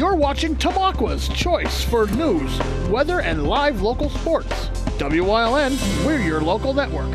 You're watching Tamaqua's choice for news, weather, and live local sports. WYLN, we're your local network.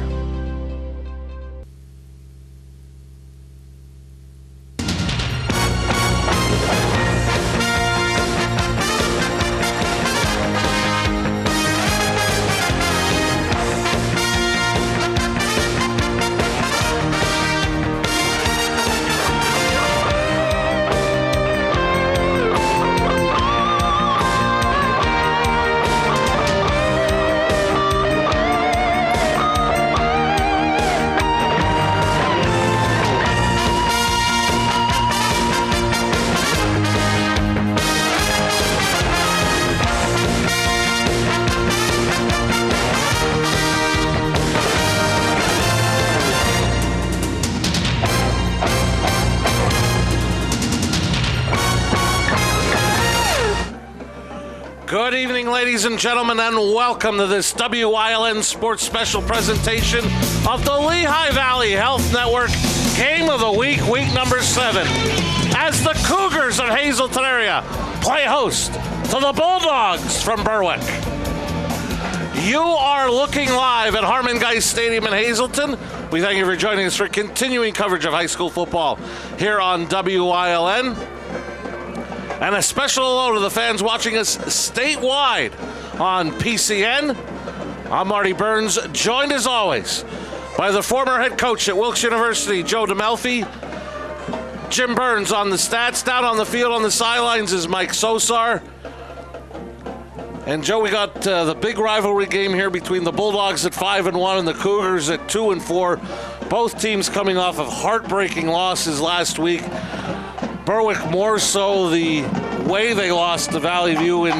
Good evening, ladies and gentlemen, and welcome to this WYLN Sports Special presentation of the Lehigh Valley Health Network Game of the Week, week number 7, as the Cougars of Hazleton area play host to the Bulldogs from Berwick. You are looking live at Harmon Geist Stadium in Hazleton. We thank you for joining us for continuing coverage of high school football here on WYLN. And a special hello to the fans watching us statewide on PCN. I'm Marty Burns, joined as always by the former head coach at Wilkes University, Joe DeMelfi. Jim Burns on the stats. Down on the field on the sidelines is Mike Sosar. And Joe, we got the big rivalry game here between the Bulldogs at 5-1 and the Cougars at 2-4. Both teams coming off of heartbreaking losses last week. Berwick more so the way they lost to Valley View in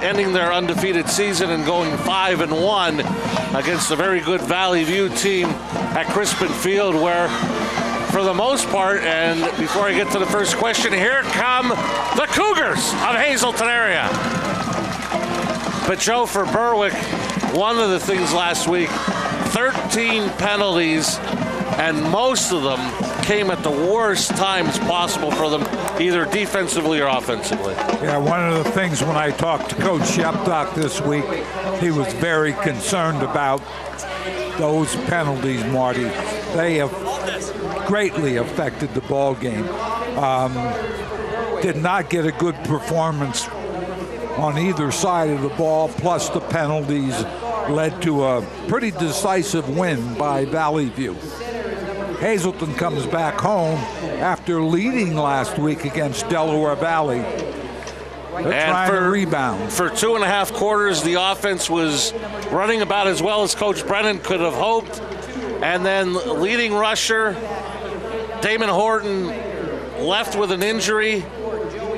ending their undefeated season and going 5-1 against a very good Valley View team at Crispin Field, where for the most part, and before I get to the first question, here come the Cougars of Hazleton area. But Joe, for Berwick, one of the things last week, 13 penalties, and most of them came at the worst times possible for them, either defensively or offensively. Yeah, one of the things when I talked to Coach Shepdock this week, he was very concerned about those penalties, Marty. They have greatly affected the ball game. Did not get a good performance on either side of the ball, plus the penalties led to a pretty decisive win by Valley View. Hazleton comes back home after leading last week against Delaware Valley. They're trying to rebound. For 2.5 quarters, the offense was running about as well as Coach Brennan could have hoped. And then leading rusher, Damon Horton, left with an injury,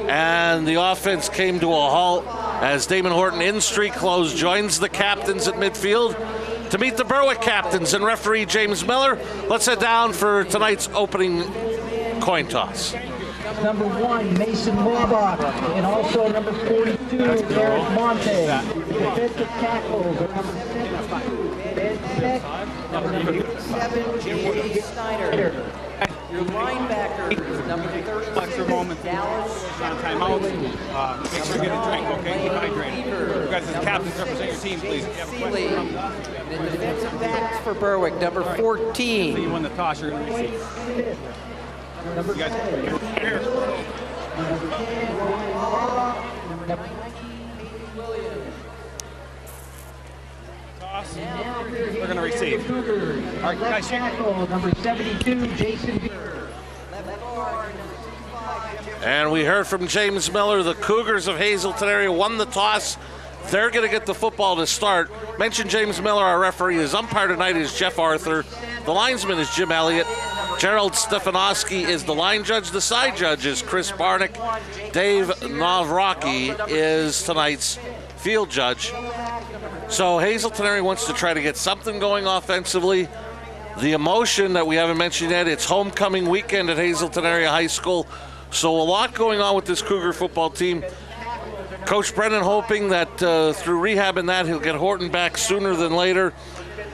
and the offense came to a halt as Damon Horton, in street clothes, joins the captains at midfield to meet the Berwick captains and referee James Miller. Let's head down for tonight's opening coin toss. Number 1, Mason Warbach, and also number 42, Eric Monte. Defensive tackles are number 6, Ben Peck, number 7, J.D. Snyder. Your linebacker, number 30, extra moment. Dallas. On timeout. Make sure you get a drink, okay? Keep hydrated. You guys as captains represent your team, please. Seeley. The defensive backs for Berwick, number 14. So you won the toss, you're going to receive. Number You guys, 10. here. Number 19, Williams. Toss. We're going to receive. All right, guys, shake it. Tackle, number 72, Jason Beer. And we heard from James Miller. The Cougars of Hazleton area won the toss. They're going to get the football to start. Mention James Miller, our referee. His umpire tonight is Jeff Arthur. The linesman is Jim Elliott. Gerald Stefanowski is the line judge. The side judge is Chris Barnick. Dave Navraki is tonight's field judge. So Hazleton area wants to try to get something going offensively. The emotion that we haven't mentioned yet, it's homecoming weekend at Hazleton Area High School. So a lot going on with this Cougar football team. Coach Brennan hoping that through rehab and that, he'll get Horton back sooner than later.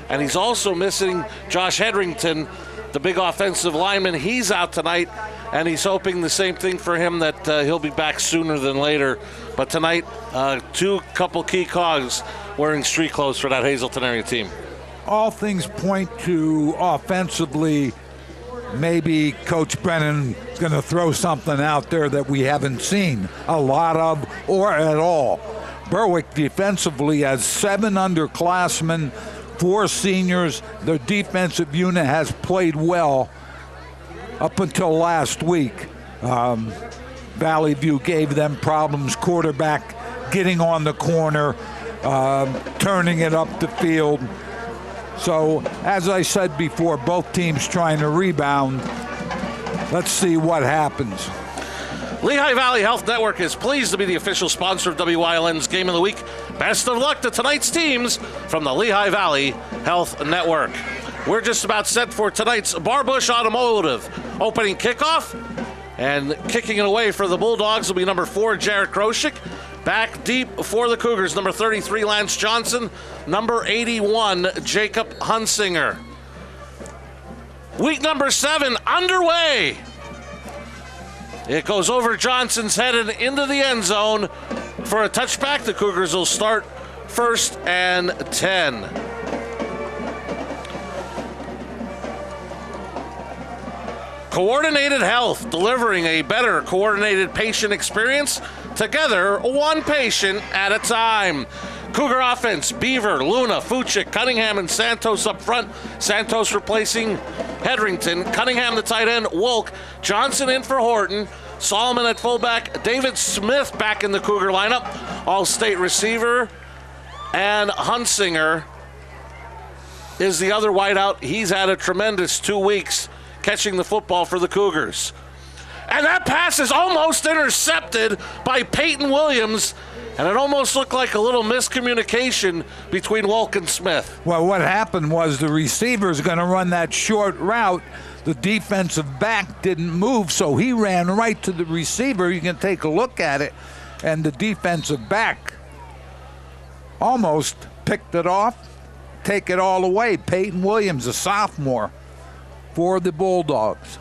And he's also missing Josh Hedrington, the big offensive lineman. He's out tonight. and he's hoping the same thing for him, that he'll be back sooner than later. But tonight, couple key cogs wearing street clothes for that Hazleton area team. All things point to offensively, maybe Coach Brennan is going to throw something out there that we haven't seen a lot of or at all. Berwick defensively has 7 underclassmen, 4 seniors. Their defensive unit has played well up until last week. Valley View gave them problems, quarterback getting on the corner, turning it up the field. So, as I said before, both teams trying to rebound. Let's see what happens. Lehigh Valley Health Network is pleased to be the official sponsor of WYLN's Game of the Week. Best of luck to tonight's teams from the Lehigh Valley Health Network. We're just about set for tonight's Barbush Automotive opening kickoff. And kicking it away for the Bulldogs will be number 4, Jarrett Groshik. Back deep for the Cougars, number 33, Lance Johnson. Number 81, Jacob Hunsinger. Week number 7 underway. It goes over Johnson's head and into the end zone for a touchback. The Cougars will start 1st and 10. Coordinated Health, delivering a better coordinated patient experience. Together, one patient at a time. Cougar offense, Beaver, Luna, Fuchik, Cunningham, and Santos up front. Santos replacing Hedrington. Cunningham, the tight end, Wolk. Johnson in for Horton. Solomon at fullback. David Smith back in the Cougar lineup. All-state receiver. And Hunsinger is the other wideout. He's had a tremendous 2 weeks catching the football for the Cougars. And that pass is almost intercepted by Peyton Williams, and it almost looked like a little miscommunication between Wolk and Smith. Well, what happened was the receiver's going to run that short route. The defensive back didn't move, so he ran right to the receiver. You can take a look at it, and the defensive back almost picked it off, take it all away. Peyton Williams, a sophomore for the Bulldogs.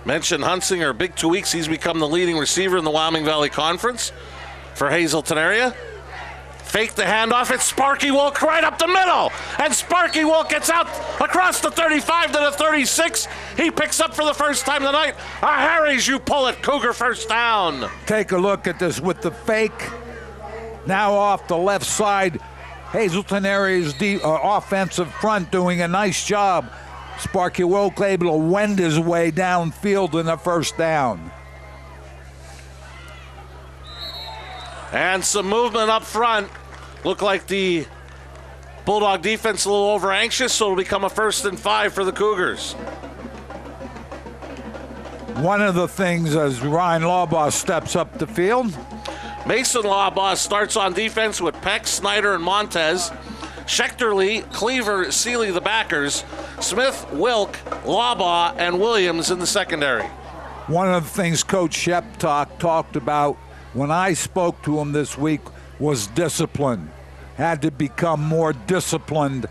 Mentioned Hunsinger, big 2 weeks. He's become the leading receiver in the Wyoming Valley Conference for Hazleton area. Fake the handoff. It's Sparky Wolk right up the middle. And Sparky Wolk gets out across the 35 to the 36. He picks up for the first time tonight. Harry's you pull it. Cougar first down. Take a look at this with the fake. Now off the left side. Hazleton area's offensive front doing a nice job. Sparky Wolk able to wend his way downfield in a first down. And some movement up front. Look like the Bulldog defense a little over anxious, so it'll become a 1st and 5 for the Cougars. One of the things as Ryan Lawbaugh steps up the field. Mason Lawbaugh starts on defense with Peck, Snyder, and Montez. Schechterly, Cleaver, Seeley, the backers. Smith, Wilk, Lawbaugh, and Williams in the secondary. One of the things Coach Sheptock talked about when I spoke to him this week was discipline. Had to become more disciplined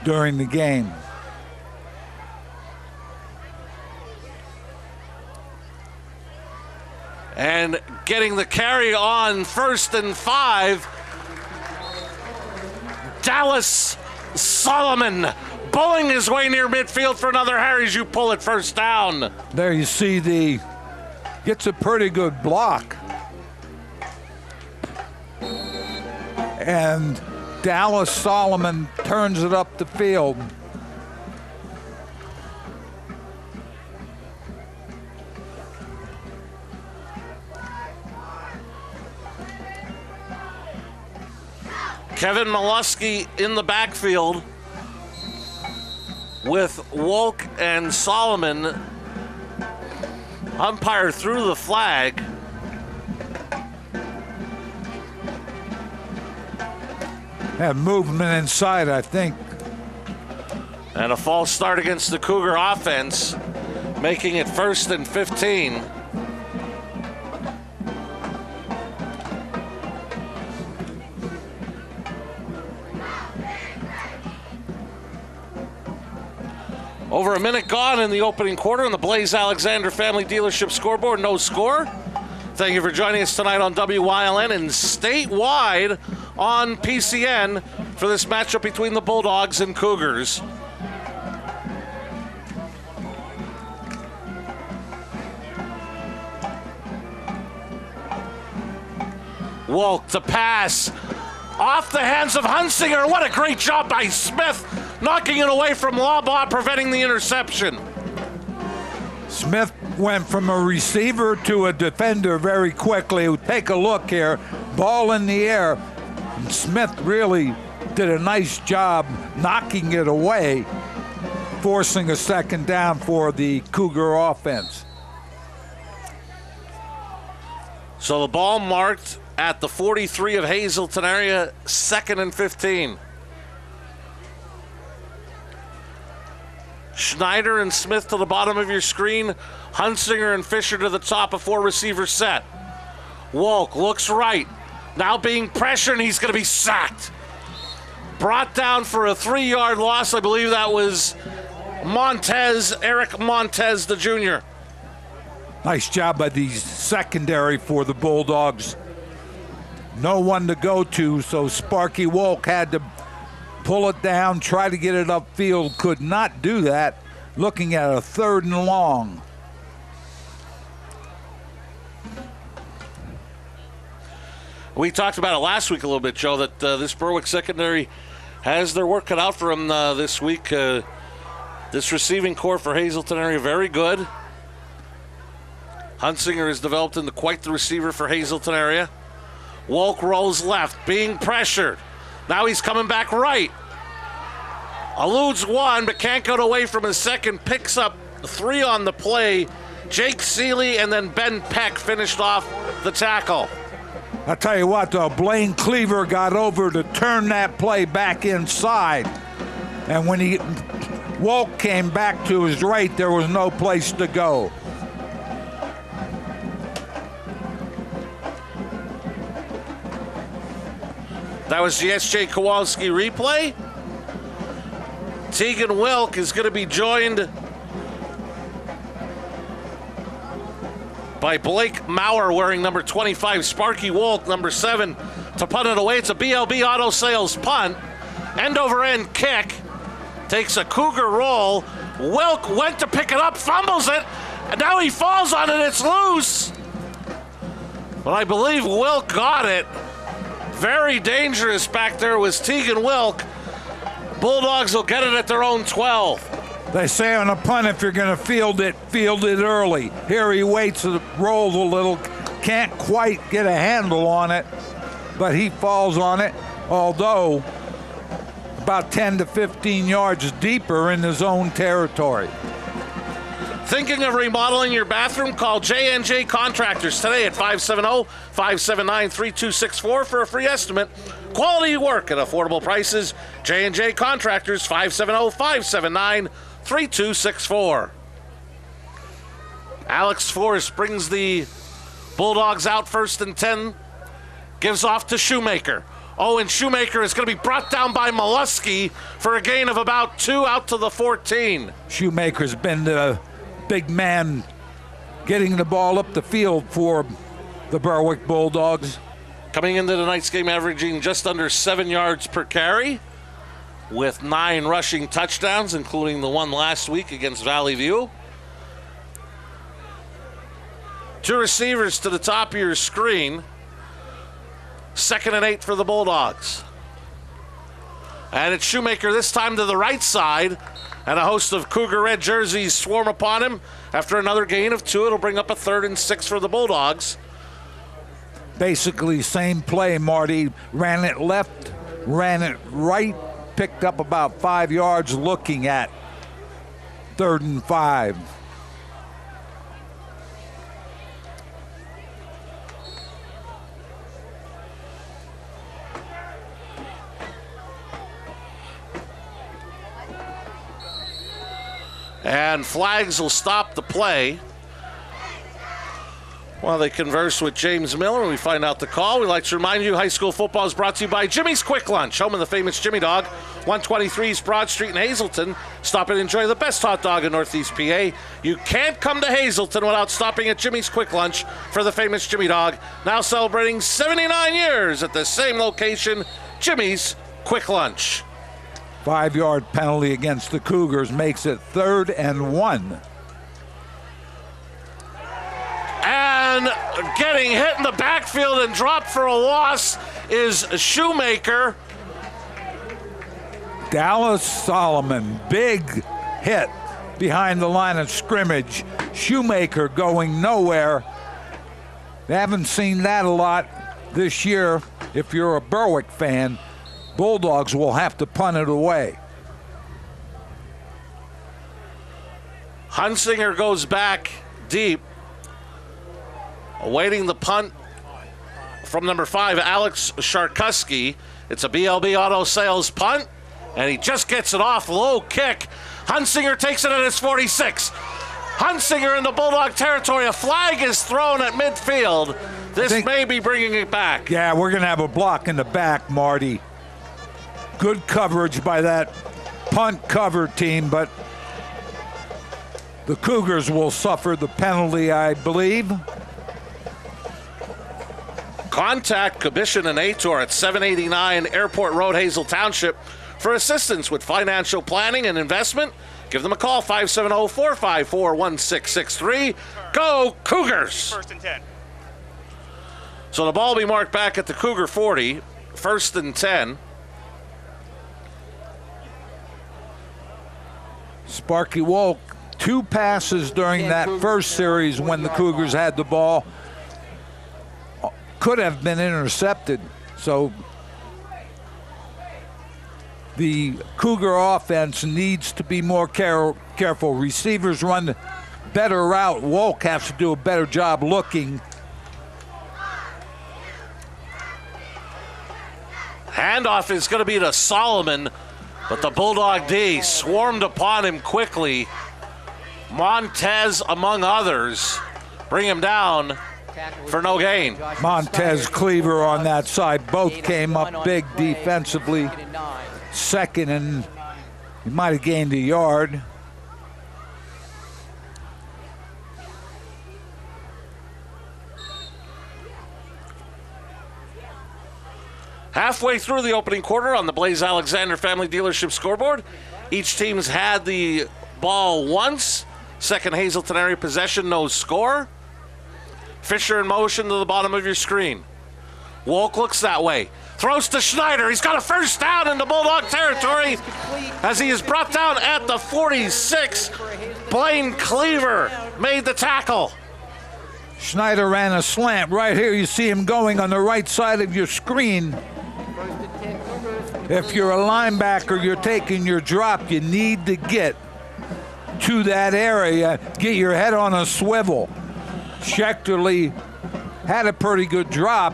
during the game. And getting the carry on 1st and 5. Dallas Solomon bowling his way near midfield for another Harry's you pull it first down. There you see gets a pretty good block. And Dallas Solomon turns it up the field. Kevin Molesky in the backfield with Wolk and Solomon. Umpire threw the flag. Have movement inside, I think. And a false start against the Cougar offense, making it 1st and 15. Over a minute gone in the opening quarter on the Blaze Alexander Family Dealership scoreboard. No score. Thank you for joining us tonight on WYLN and statewide on PCN for this matchup between the Bulldogs and Cougars. Wolk to pass off the hands of Hunsinger. What a great job by Smith, knocking it away from Laubot, preventing the interception. Smith went from a receiver to a defender very quickly. Take a look here, ball in the air. Smith really did a nice job knocking it away, forcing a second down for the Cougar offense. So the ball marked at the 43 of Hazleton area, 2nd and 15. Schneider and Smith to the bottom of your screen. Hunsinger and Fisher to the top of 4 receiver set. Wolk looks right. Now being pressured, and he's going to be sacked. Brought down for a 3-yard loss. I believe that was Montez, Eric Montez, the junior. Nice job by the secondary for the Bulldogs. No one to go to, so Sparky Wolk had to pull it down, try to get it upfield. Could not do that. Looking at a 3rd and long. We talked about it last week a little bit, Joe, that this Berwick secondary has their work cut out for them this week. This receiving core for Hazleton area, very good. Hunsinger has developed into quite the receiver for Hazleton area. Wolk rolls left, being pressured. Now he's coming back right. Eludes one, but can't get away from his second. Picks up 3 on the play. Jake Seeley and then Ben Peck finished off the tackle. I'll tell you what, though, Blaine Cleaver got over to turn that play back inside. And when Wolk came back to his right, there was no place to go. That was the S.J. Kowalski replay. Tegan Wilk is going to be joined by Blake Maurer wearing number 25. Sparky Wolk, number 7, to punt it away. It's a BLB Auto Sales punt. End over end kick. Takes a Cougar roll. Wilk went to pick it up, fumbles it, and now he falls on it. It's loose. But I believe Wilk got it. Very dangerous back there was Tegan Wilk. Bulldogs will get it at their own 12. They say on a punt, if you're going to field it early. Here he waits, rolls a little, can't quite get a handle on it, but he falls on it, although about 10 to 15 yards deeper in his own territory. Thinking of remodeling your bathroom? Call J&J Contractors today at 570-579-3264 for a free estimate. Quality work at affordable prices. J&J Contractors, 570-579-3264. Alex Forrest brings the Bulldogs out 1st and 10. Gives off to Shoemaker. And Shoemaker is going to be brought down by Molesky for a gain of about 2 out to the 14. Shoemaker's been the big man getting the ball up the field for the Berwick Bulldogs. Coming into tonight's game averaging just under 7 yards per carry with 9 rushing touchdowns, including the one last week against Valley View. 2 receivers to the top of your screen. 2nd and 8 for the Bulldogs. And it's Shoemaker this time to the right side. And a host of Cougar red jerseys swarm upon him. After another gain of 2, it'll bring up a 3rd and 6 for the Bulldogs. Basically same play, Marty. Ran it left, ran it right, picked up about 5 yards looking at 3rd and 5. And flags will stop the play. While they converse with James Miller, we find out the call. We'd like to remind you, high school football is brought to you by Jimmy's Quick Lunch, home of the famous Jimmy Dog, 123 East Broad Street in Hazleton. Stop and enjoy the best hot dog in Northeast PA. You can't come to Hazleton without stopping at Jimmy's Quick Lunch for the famous Jimmy Dog, now celebrating 79 years at the same location, Jimmy's Quick Lunch. 5-yard penalty against the Cougars makes it 3rd and 1. And getting hit in the backfield and dropped for a loss is Shoemaker. Dallas Solomon, big hit behind the line of scrimmage. Shoemaker going nowhere. They haven't seen that a lot this year. If you're a Berwick fan, Bulldogs will have to punt it away. Hunsinger goes back deep, awaiting the punt from number 5, Alex Sharkuski. It's a BLB Auto Sales punt, and he just gets it off. Low kick. Hunsinger takes it at his 46. Hunsinger in the Bulldog territory. A flag is thrown at midfield. This may be bringing it back. Yeah, we're going to have a block in the back, Marty. Good coverage by that punt cover team, but the Cougars will suffer the penalty, I believe. Contact Kabishin and Ator at 789 Airport Road, Hazel Township. For assistance with financial planning and investment, give them a call, 570-454-1663. Go Cougars! 1st and 10. So the ball will be marked back at the Cougar 40, 1st and 10. Sparky Wolk, 2 passes during that first series when the Cougars had the ball. Could have been intercepted. So the Cougar offense needs to be more careful. Receivers run better route. Wolk has to do a better job looking. Handoff is going to be to Solomon, but the Bulldog D swarmed upon him quickly. Montez, among others, bring him down for no gain. Montez Cleaver on that side. Both came up big defensively. 2nd, and he might have gained a yard. Halfway through the opening quarter on the Blaze Alexander Family Dealership scoreboard, each team's had the ball once. Second Hazleton area possession, no score. Fisher in motion to the bottom of your screen. Wolk looks that way. Throws to Schneider. He's got a first down in the Bulldog territory as he is brought down at the 46. Blaine Cleaver made the tackle. Schneider ran a slant. Right here you see him going on the right side of your screen. If you're a linebacker, you're taking your drop, you need to get to that area, get your head on a swivel. Schechterly had a pretty good drop.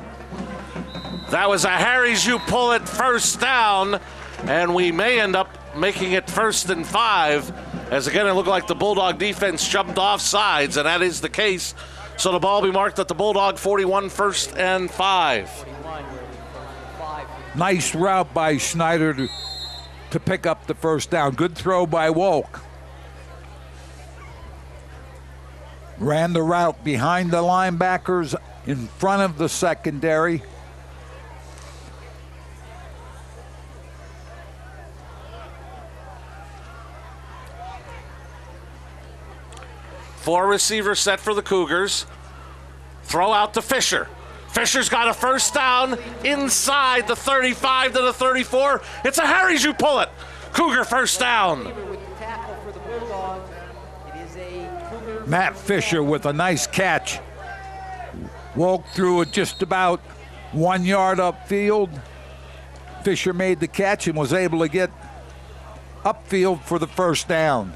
That was a Harry's you pull it first down, and we may end up making it 1st and 5, as again it looked like the Bulldog defense jumped off sides, and that is the case. So the ball will be marked at the Bulldog 41, 1st and 5. Nice route by Schneider to pick up the first down. Good throw by Wolk. Ran the route behind the linebackers, in front of the secondary. Four receivers set for the Cougars. Throw out to Fisher. Fisher's got a first down inside the 35 to the 34. It's a Harry's you pull it. Cougar first down. Matt Fisher with a nice catch. Wolk threw it just about 1 yard upfield. Fisher made the catch and was able to get upfield for the first down.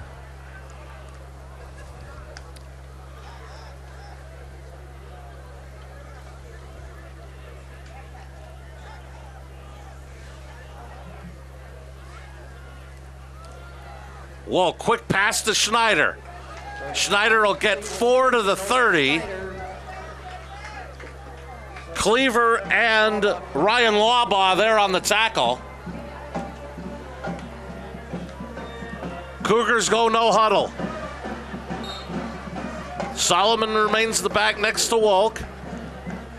Whoa, quick pass to Schneider. Schneider will get 4 to the 30. Cleaver and Ryan Lawbaugh there on the tackle. Cougars go no huddle. Solomon remains the back next to Wolk.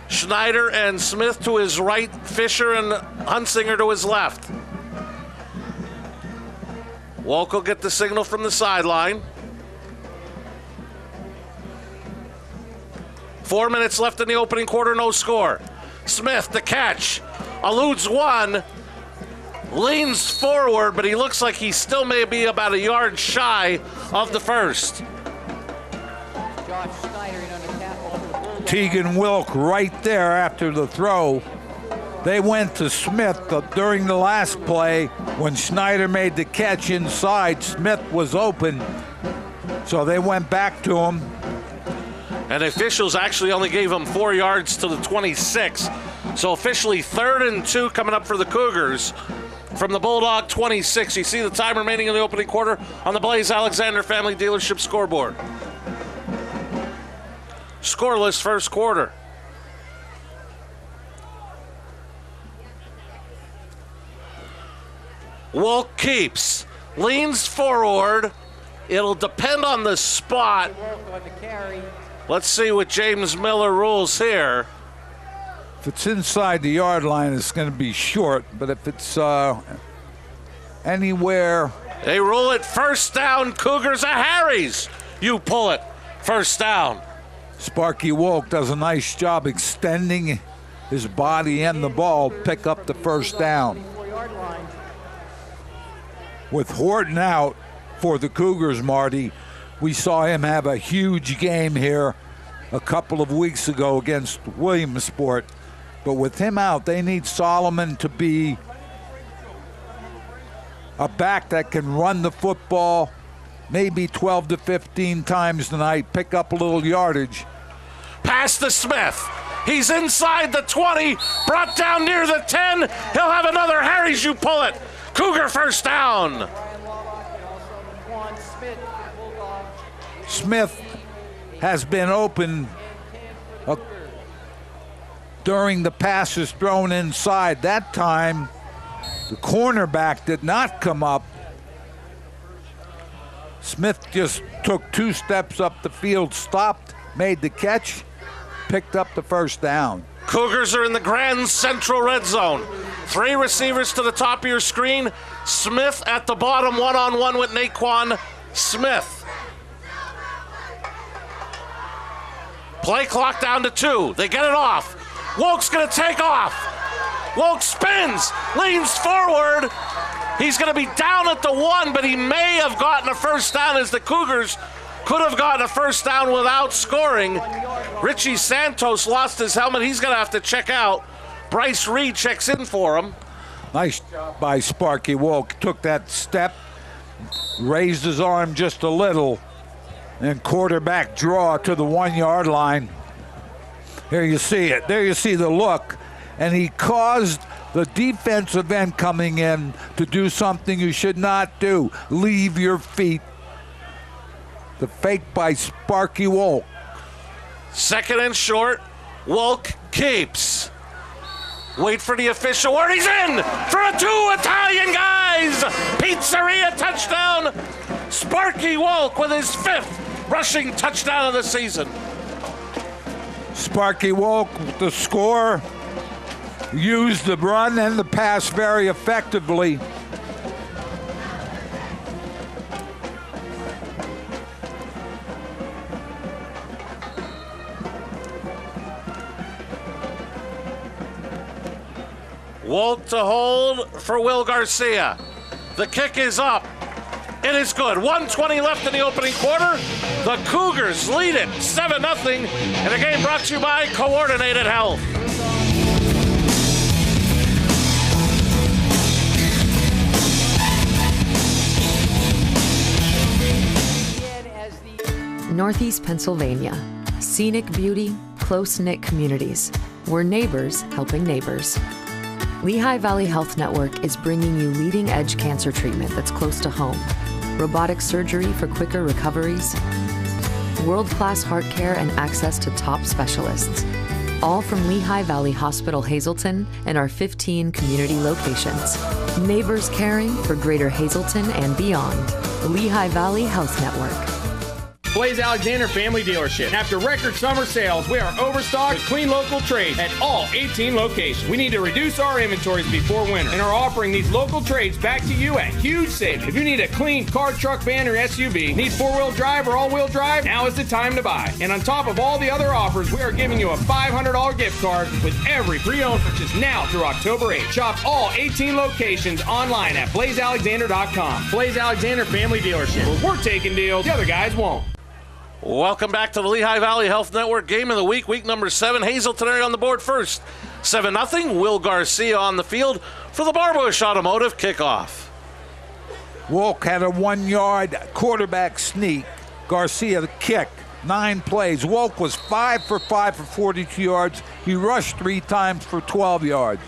Schneider and Smith to his right, Fisher and Hunsinger to his left. Wolk will get the signal from the sideline. 4 minutes left in the opening quarter, no score. Smith, the catch, eludes one, leans forward, but he looks like he still may be about a yard shy of the first. Tegan Wilk right there after the throw. They went to Smith during the last play when Schneider made the catch inside. Smith was open, so they went back to him. And officials actually only gave him 4 yards to the 26. So officially 3rd and 2 coming up for the Cougars from the Bulldog 26. You see the time remaining in the opening quarter on the Blaze Alexander Family Dealership scoreboard. Scoreless first quarter. Wolk keeps, leans forward. It'll depend on the spot. Let's see what James Miller rules here. If it's inside the yard line, it's going to be short, but if it's anywhere... They rule it first down, Cougars a Harry's. You pull it, first down. Sparky Wolk does a nice job extending his body and the ball, pick up the first down. With Horton out for the Cougars, Marty, we saw him have a huge game here a couple of weeks ago against Williamsport. But with him out, they need Solomon to be a back that can run the football maybe 12 to 15 times tonight, pick up a little yardage. Pass to Smith. He's inside the 20, brought down near the 10. He'll have another Harry's, you pull it. Cougar first down. Smith has been open during the passes thrown inside. That time, the cornerback did not come up. Smith just took 2 steps up the field, stopped, made the catch, picked up the first down. Cougars are in the Grand Central red zone. 3 receivers to the top of your screen. Smith at the bottom, one-on-one with Naquan Smith. Play clock down to 2. They get it off. Wolk's going to take off. Wolk spins, leans forward. He's going to be down at the 1, but he may have gotten a first down, as the Cougars could have gotten a first down without scoring. Richie Santos lost his helmet. He's going to have to check out. Bryce Reed checks in for him. Nice job by Sparky Wolk. Took that step, raised his arm just a little, and quarterback draw to the 1-yard line. Here you see it. There you see the look. And he caused the defensive end coming in to do something you should not do. Leave your feet. The fake by Sparky Wolk. 2nd and short. Wolk keeps. Wait for the official word. He's in for a 2 Italian guys. Pizzeria touchdown. Sparky Wolk with his 5th rushing touchdown of the season. Sparky Wolk, the score, used the run and the pass very effectively. Wolk to hold for Will Garcia. The kick is up. It is good. 1:20 left in the opening quarter. The Cougars lead it 7-0. And the game brought to you by Coordinated Health. Northeast Pennsylvania. Scenic beauty, close-knit communities. We're neighbors helping neighbors. Lehigh Valley Health Network is bringing you leading-edge cancer treatment that's close to home. Robotic surgery for quicker recoveries. World-class heart care and access to top specialists. all from Lehigh Valley Hospital Hazleton and our 15 community locations. Neighbors caring for Greater Hazleton and beyond. Lehigh Valley Health Network. Blaze Alexander Family Dealership. After record summer sales, we are overstocked with clean local trades at all 18 locations. We need to reduce our inventories before winter and are offering these local trades back to you at huge savings. If you need a clean car, truck, van, or SUV, need four-wheel drive or all-wheel drive, now is the time to buy. And on top of all the other offers, we are giving you a $500 gift card with every pre-owned purchase now through October 8th. Shop all 18 locations online at blazealexander.com. Blaze Alexander Family Dealership, where we're taking deals the other guys won't. Welcome back to the Lehigh Valley Health Network Game of the Week, week number 7. Hazleton area on the board first. 7-0. Will Garcia on the field for the Barbush Automotive kickoff. Wolk had a 1-yard quarterback sneak. Garcia the kick. 9 plays. Wolk was 5 for 5 for 42 yards. He rushed 3 times for 12 yards.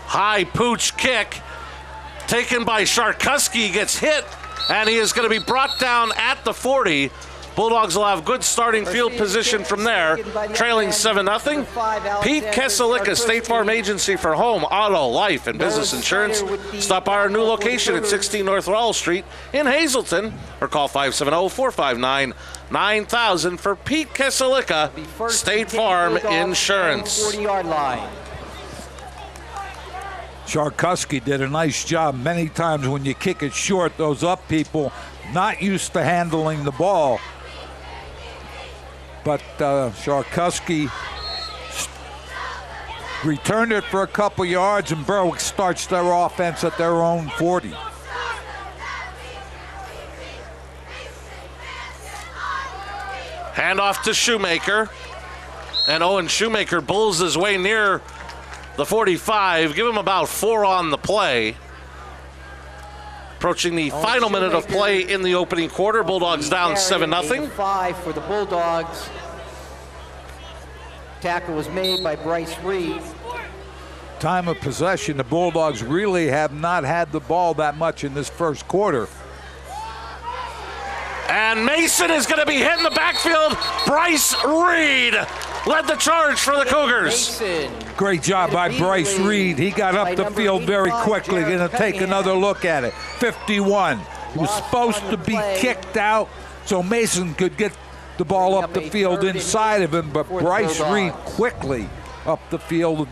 High pooch kick taken by Sharkuski, gets hit, and he is going to be brought down at the 40. Bulldogs will have good starting field position from there, trailing 7-0. Pete Keselika, State Farm Agency for home, auto, life, and business insurance. Stop by our new location at 16 North Rowell Street in Hazleton, or call 570-459-9000 for Pete Keselika, State Farm Insurance. 40-yard line. Sharkuski did a nice job. Many times when you kick it short, those up people not used to handling the ball. But Sharkuski returned it for a couple yards, and Berwick starts their offense at their own 40. Handoff to Shoemaker. And Owen Shoemaker bulls his way near the 45. Give him about 4 on the play. Approaching the final minute of play in the opening quarter. Bulldogs down 7-0. 5 for the Bulldogs. Tackle was made by Bryce Reed. Time of possession, the Bulldogs really have not had the ball that much in this first quarter. And Mason is going to be hit in the backfield. Bryce Reed led the charge for the Cougars. Mason. Great job by Bryce Reed. He got up the field very quickly. Going to take another look at it. 51. He was supposed to be kicked out so Mason could get the ball up the field inside of him, but Bryce Reed quickly up the field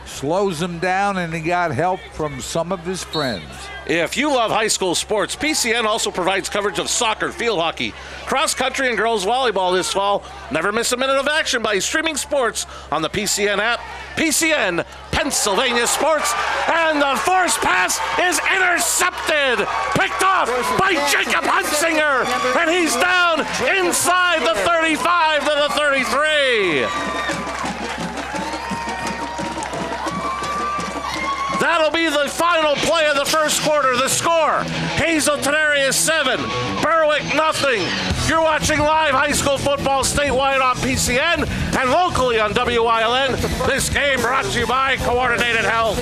slows him down, and he got help from some of his friends. If you love high school sports, PCN also provides coverage of soccer, field hockey, cross country, and girls volleyball this fall. Never miss a minute of action by streaming sports on the PCN app. PCN Pennsylvania Sports, and the forced pass is intercepted, picked off by Jacob Hunsinger, and he's down inside the 35 to the 33. That'll be the final play of the first quarter. The score, Hazleton area 7, Berwick 0. You're watching live high school football statewide on PCN and locally on WILN. This game brought to you by Coordinated Health.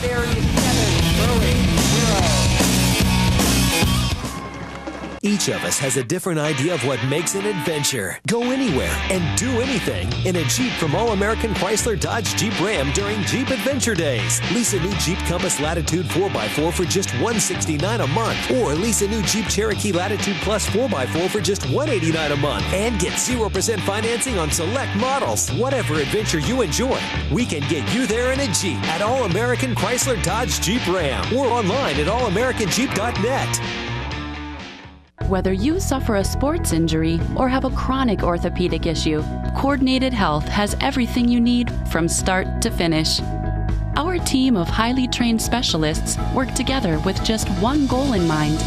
Each of us has a different idea of what makes an adventure. Go anywhere and do anything in a Jeep from All-American Chrysler Dodge Jeep Ram during Jeep Adventure Days. Lease a new Jeep Compass Latitude 4x4 for just $169 a month. Or lease a new Jeep Cherokee Latitude Plus 4x4 for just $189 a month. And get 0% financing on select models. Whatever adventure you enjoy, we can get you there in a Jeep at All-American Chrysler Dodge Jeep Ram. Or online at allamericanjeep.net. Whether you suffer a sports injury or have a chronic orthopedic issue, Coordinated Health has everything you need from start to finish. Our team of highly trained specialists work together with just one goal in mind: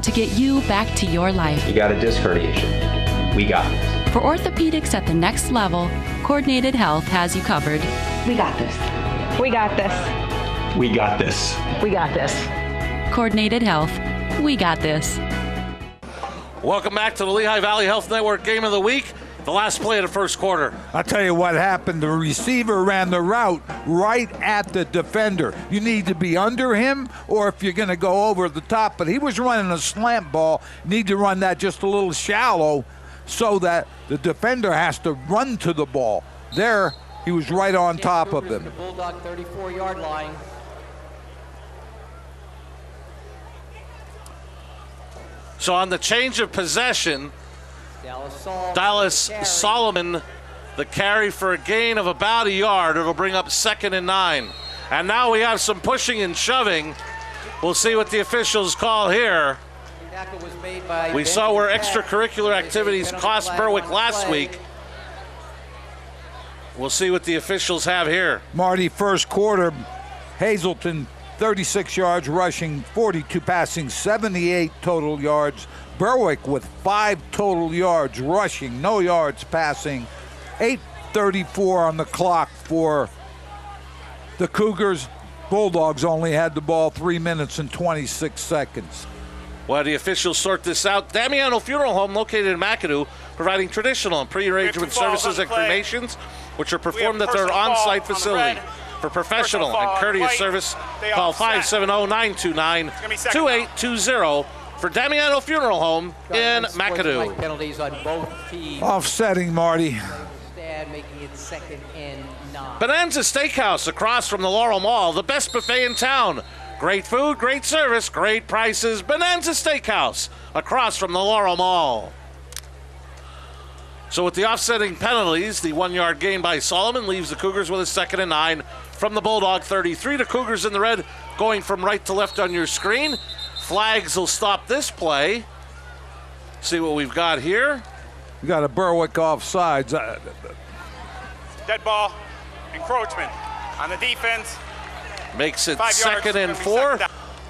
to get you back to your life. You got a disc herniation. We got this. For orthopedics at the next level, Coordinated Health has you covered. We got this. We got this. We got this. We got this. Coordinated Health. We got this. Welcome back to the Lehigh Valley Health Network Game of the Week. The last play of the first quarter. I'll tell you what happened. The receiver ran the route right at the defender. You need to be under him, or if you're going to go over the top. But he was running a slant ball. You need to run that just a little shallow so that the defender has to run to the ball. There, He was right on top of him. The Bulldog 34-yard line. So on the change of possession, Dallas Solomon, the carry for a gain of about a yard. It'll bring up 2nd and 9. And now we have some pushing and shoving. We'll see what the officials call here. We saw where extracurricular activities cost Berwick last week. We'll see what the officials have here. Marty, first quarter, Hazleton 36 yards rushing, 42 passing, 78 total yards. Berwick with 5 total yards rushing, no yards passing. 8:34 on the clock for the Cougars. Bulldogs only had the ball 3 minutes and 26 seconds. While the officials sort this out, Damiano Funeral Home, located in McAdoo, providing traditional and pre-arrangement services and cremations, which are performed at their on-site facility. For professional and courteous service, call 570-929-2820 for Damiano Funeral Home in McAdoo. Penalties on both teams. Offsetting, Marty. Making it 2nd and 9. Bonanza Steakhouse across from the Laurel Mall, the best buffet in town. Great food, great service, great prices. Bonanza Steakhouse across from the Laurel Mall. So with the offsetting penalties, the 1-yard gain by Solomon leaves the Cougars with a 2nd and 9 from the Bulldog 33. The Cougars in the red going from right to left on your screen. Flags will stop this play. See what we've got here. We got a Berwick offsides. Dead ball, encroachment on the defense. Makes it 5 yards, 2nd and 4.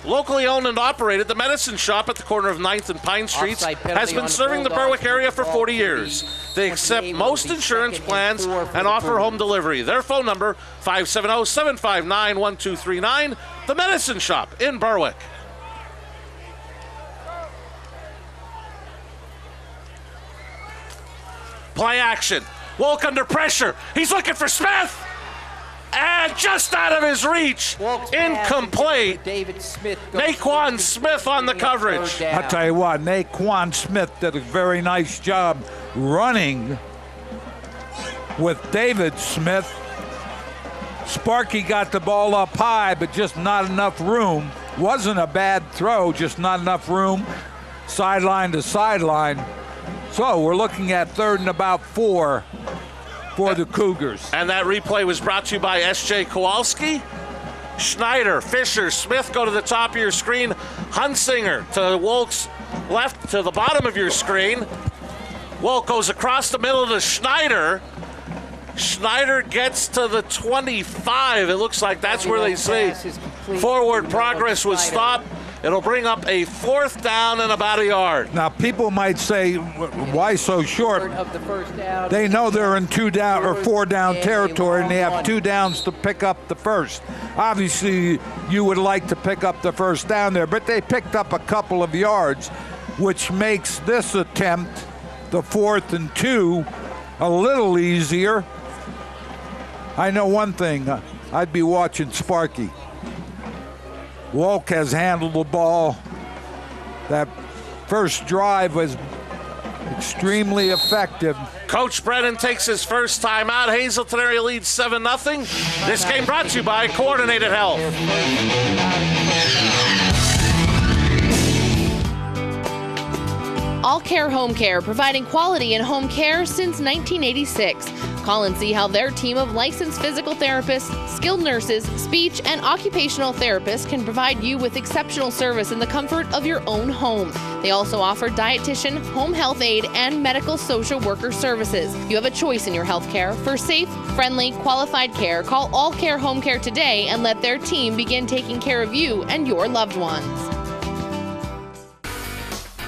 Locally owned and operated, the Medicine Shop at the corner of 9th and Pine Streets has been serving the Berwick area for 40 years. They accept most insurance plans and offer home delivery. Their phone number, 570-759-1239. The Medicine Shop in Berwick. Play action. Wolk under pressure. He's looking for Smith. And just out of his reach, incomplete. Naquan Smith on the coverage. I'll tell you what, Naquan Smith did a very nice job running with David Smith. Sparky got the ball up high, but just not enough room. Wasn't a bad throw, just not enough room, sideline to sideline. So we're looking at 3rd and about 4 for the Cougars. And that replay was brought to you by S.J. Kowalski. Schneider, Fisher, Smith go to the top of your screen. Hunsinger to Wolk's left to the bottom of your screen. Wolk goes across the middle to Schneider. Schneider gets to the 25. It looks like that's where they say forward progress was stopped. It'll bring up a 4th down and about a yard. Now, people might say, why so short? They know they're in 2 down or 4 down territory, and they have 2 downs to pick up the first. Obviously, you would like to pick up the first down there, but they picked up a couple of yards, which makes this attempt, the 4th and 2, a little easier. I know one thing, I'd be watching Sparky. Wolk has handled the ball. That first drive was extremely effective. Coach Brennan takes his first time out. Hazleton area leads 7-0. This game brought to you by Coordinated Health. All Care Home Care, providing quality in home care since 1986. Call and see how their team of licensed physical therapists, skilled nurses, speech, and occupational therapists can provide you with exceptional service in the comfort of your own home. They also offer dietitian, home health aide, and medical social worker services. You have a choice in your health care. For safe, friendly, qualified care, call All Care Home Care today and let their team begin taking care of you and your loved ones.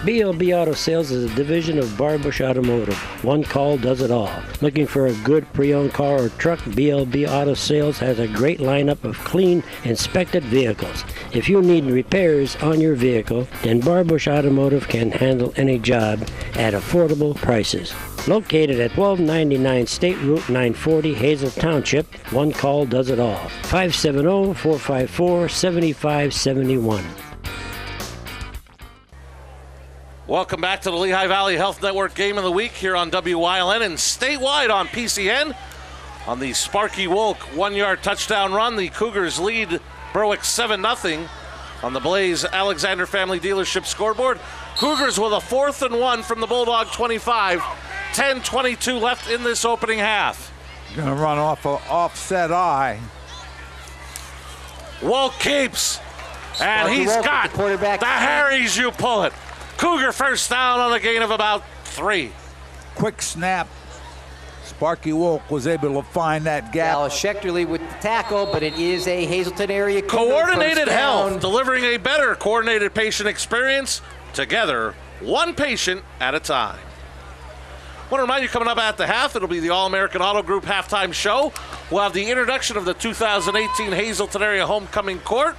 BLB Auto Sales is a division of Barbush Automotive. One call does it all. Looking for a good pre-owned car or truck? BLB Auto Sales has a great lineup of clean, inspected vehicles. If you need repairs on your vehicle, then Barbush Automotive can handle any job at affordable prices. Located at 1299 State Route 940, Hazel Township, one call does it all. 570-454-7571. Welcome back to the Lehigh Valley Health Network Game of the Week here on WYLN and statewide on PCN. On the Sparky Wolk 1-yard touchdown run, the Cougars lead Berwick 7-0 on the Blaze Alexander Family Dealership scoreboard. Cougars with a 4th and 1 from the Bulldog 25. 10:22 left in this opening half. Going to run off an offset eye. Wolk keeps, and he's got the Harry's you pull it. Cougar first down on a gain of about 3. Quick snap. Sparky Wolk was able to find that gap. Dallas Schechterly with the tackle, but it is a Hazelton area Cougar Coordinated first down. health, delivering a better coordinated patient experience. Together, one patient at a time. I want to remind you, coming up at the half, it'll be the All-American Auto Group halftime show. We'll have the introduction of the 2018 Hazelton area homecoming court,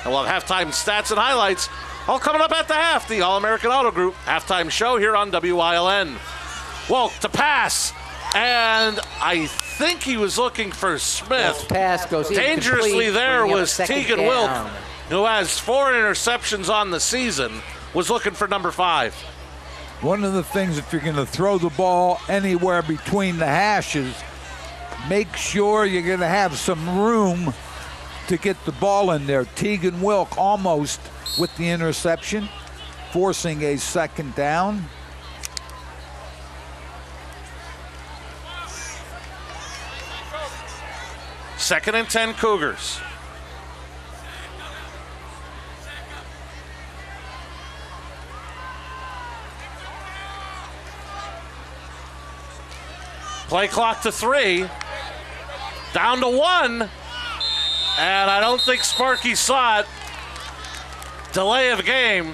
and we'll have halftime stats and highlights, all coming up at the half. The All-American Auto Group halftime show here on WYLN. Wolk to pass, and I think he was looking for Smith. Pass goes dangerously there was Tegan down. Wilk, who has 4 interceptions on the season, was looking for number 5. One of the things, if you're going to throw the ball anywhere between the hashes, make sure you're going to have some room to get the ball in there. Tegan Wilk almost with the interception, forcing a 2nd down. Second and 10 Cougars. Play clock to 3. Down to 1. And I don't think Sparky saw it. Delay of game.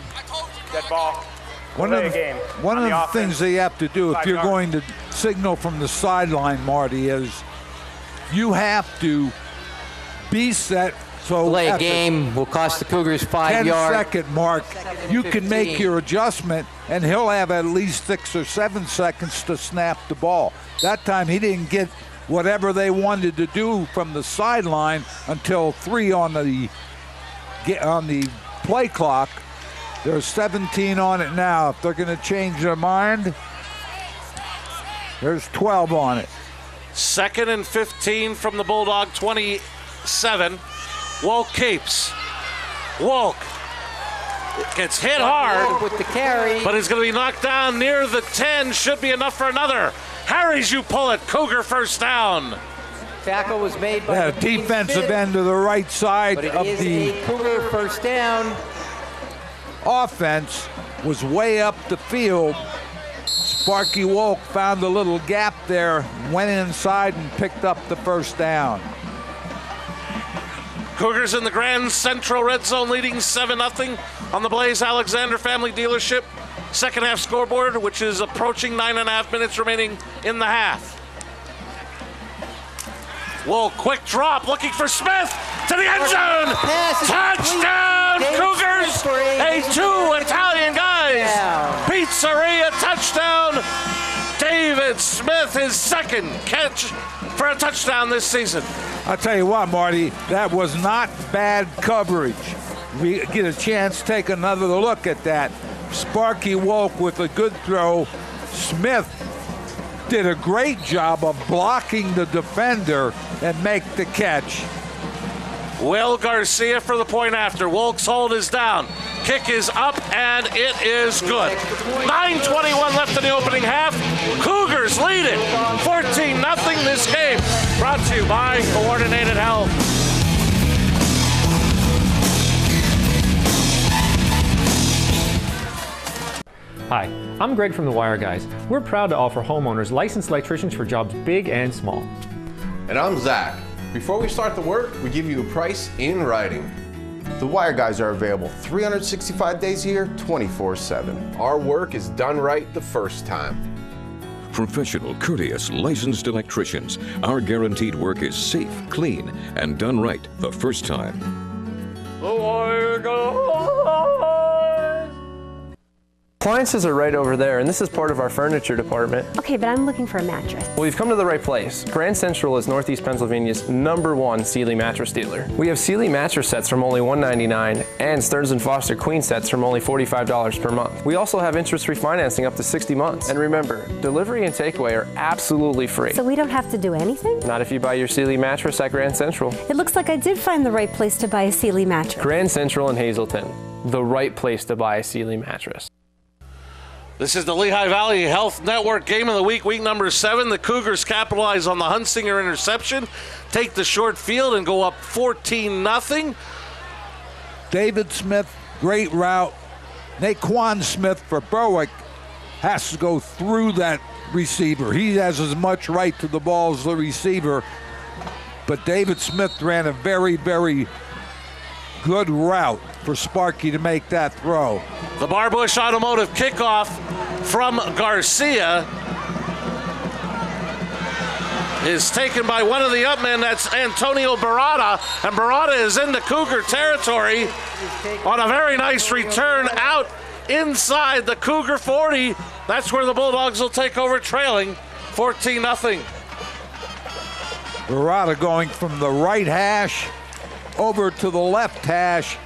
Dead ball. One of the things that you have to do if you're going to signal from the sideline, Marty, is you have to be set. So delay a game will cost the Cougars 5 yards. 10-second mark, you can make your adjustment, and he'll have at least 6 or 7 seconds to snap the ball. That time he didn't get whatever they wanted to do from the sideline until 3 on the play clock. There's 17 on it now. If they're going to change their mind, there's 12 on it. 2nd and 15 from the Bulldog 27. Wolk keeps. Wolk gets hit hard with the carry, but he's going to be knocked down near the 10. Should be enough for another. Harry's you pull it. Cougar first down. Tackle was made by the defensive end to the right side of the Cougar first down. Offense was way up the field. Sparky Wolk found a little gap there, went inside and picked up the first down. Cougars in the Grand Central Red Zone leading 7-0 on the Blaze Alexander Family Dealership second half scoreboard, which is approaching 9.5 minutes remaining in the half. Whoa, quick drop, looking for Smith to the end zone. Touchdown, Cougars! A 2 Italian guys. Pizzeria touchdown. David Smith, his 2nd catch for a touchdown this season. I'll tell you what, Marty, that was not bad coverage. We get a chance to take another look at that. Sparky Wolk with a good throw. Smith did a great job of blocking the defender and make the catch. Will Garcia for the point after. Wolk's hold is down. Kick is up, and it is good. 9:21 left in the opening half. Cougars lead it 14-0 this game. Brought to you by Coordinated Health. Hi, I'm Greg from The Wire Guys. We're proud to offer homeowners licensed electricians for jobs big and small. And I'm Zach. Before we start the work, we give you a price in writing. The Wire Guys are available 365 days a year, 24/7. Our work is done right the first time. Professional, courteous, licensed electricians. Our guaranteed work is safe, clean, and done right the first time. The Wire Guys. Appliances are right over there, and this is part of our furniture department. Okay, but I'm looking for a mattress. Well, you've come to the right place. Grand Central is Northeast Pennsylvania's #1 Sealy mattress dealer. We have Sealy mattress sets from only $199 and Stearns & Foster queen sets from only $45 per month. We also have interest-free financing up to 60 months. And remember, delivery and takeaway are absolutely free. So we don't have to do anything? Not if you buy your Sealy mattress at Grand Central. It looks like I did find the right place to buy a Sealy mattress. Grand Central in Hazleton, the right place to buy a Sealy mattress. This is the Lehigh Valley Health Network Game of the Week, week number 7. The Cougars capitalize on the Hunsinger interception, take the short field, and go up 14-0. David Smith, great route. Naquan Smith for Berwick has to go through that receiver. He has as much right to the ball as the receiver, but David Smith ran a very, very good route for Sparky to make that throw. The Barbush Automotive kickoff from Garcia is taken by one of the upmen. That's Antonio Barada, and Barada is into Cougar territory on a very nice return out inside the Cougar 40. That's where the Bulldogs will take over, trailing 14-0. Barada going from the right hash over to the left hash.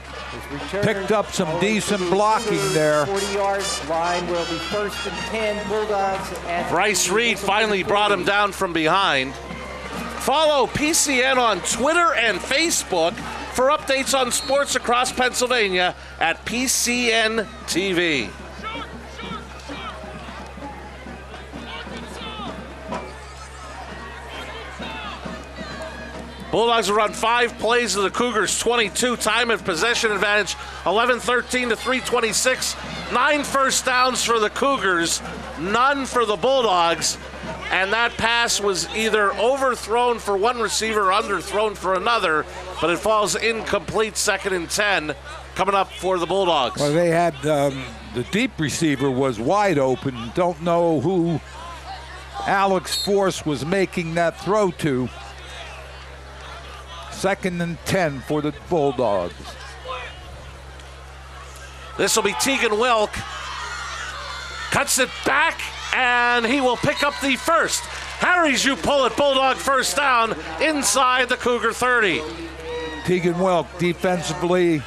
Picked up some decent blocking there. 40-yard line will be 1st and 10 Bulldogs. Bryce Reed finally brought him down from behind. Follow PCN on Twitter and Facebook for updates on sports across Pennsylvania at PCN TV. Bulldogs will run 5 plays of the Cougars' 22, time of possession advantage 11-13 to 3:26. 9 first downs for the Cougars, none for the Bulldogs, and that pass was either overthrown for one receiver or underthrown for another, but it falls incomplete. 2nd and 10 coming up for the Bulldogs. Well, they had the deep receiver was wide open. Don't know who Alex Force was making that throw to. 2nd and 10 for the Bulldogs. This will be Tegan Wilk. Cuts it back, and he will pick up the first. Harry's you pull it, Bulldog first down inside the Cougar 30. Tegan Wilk defensively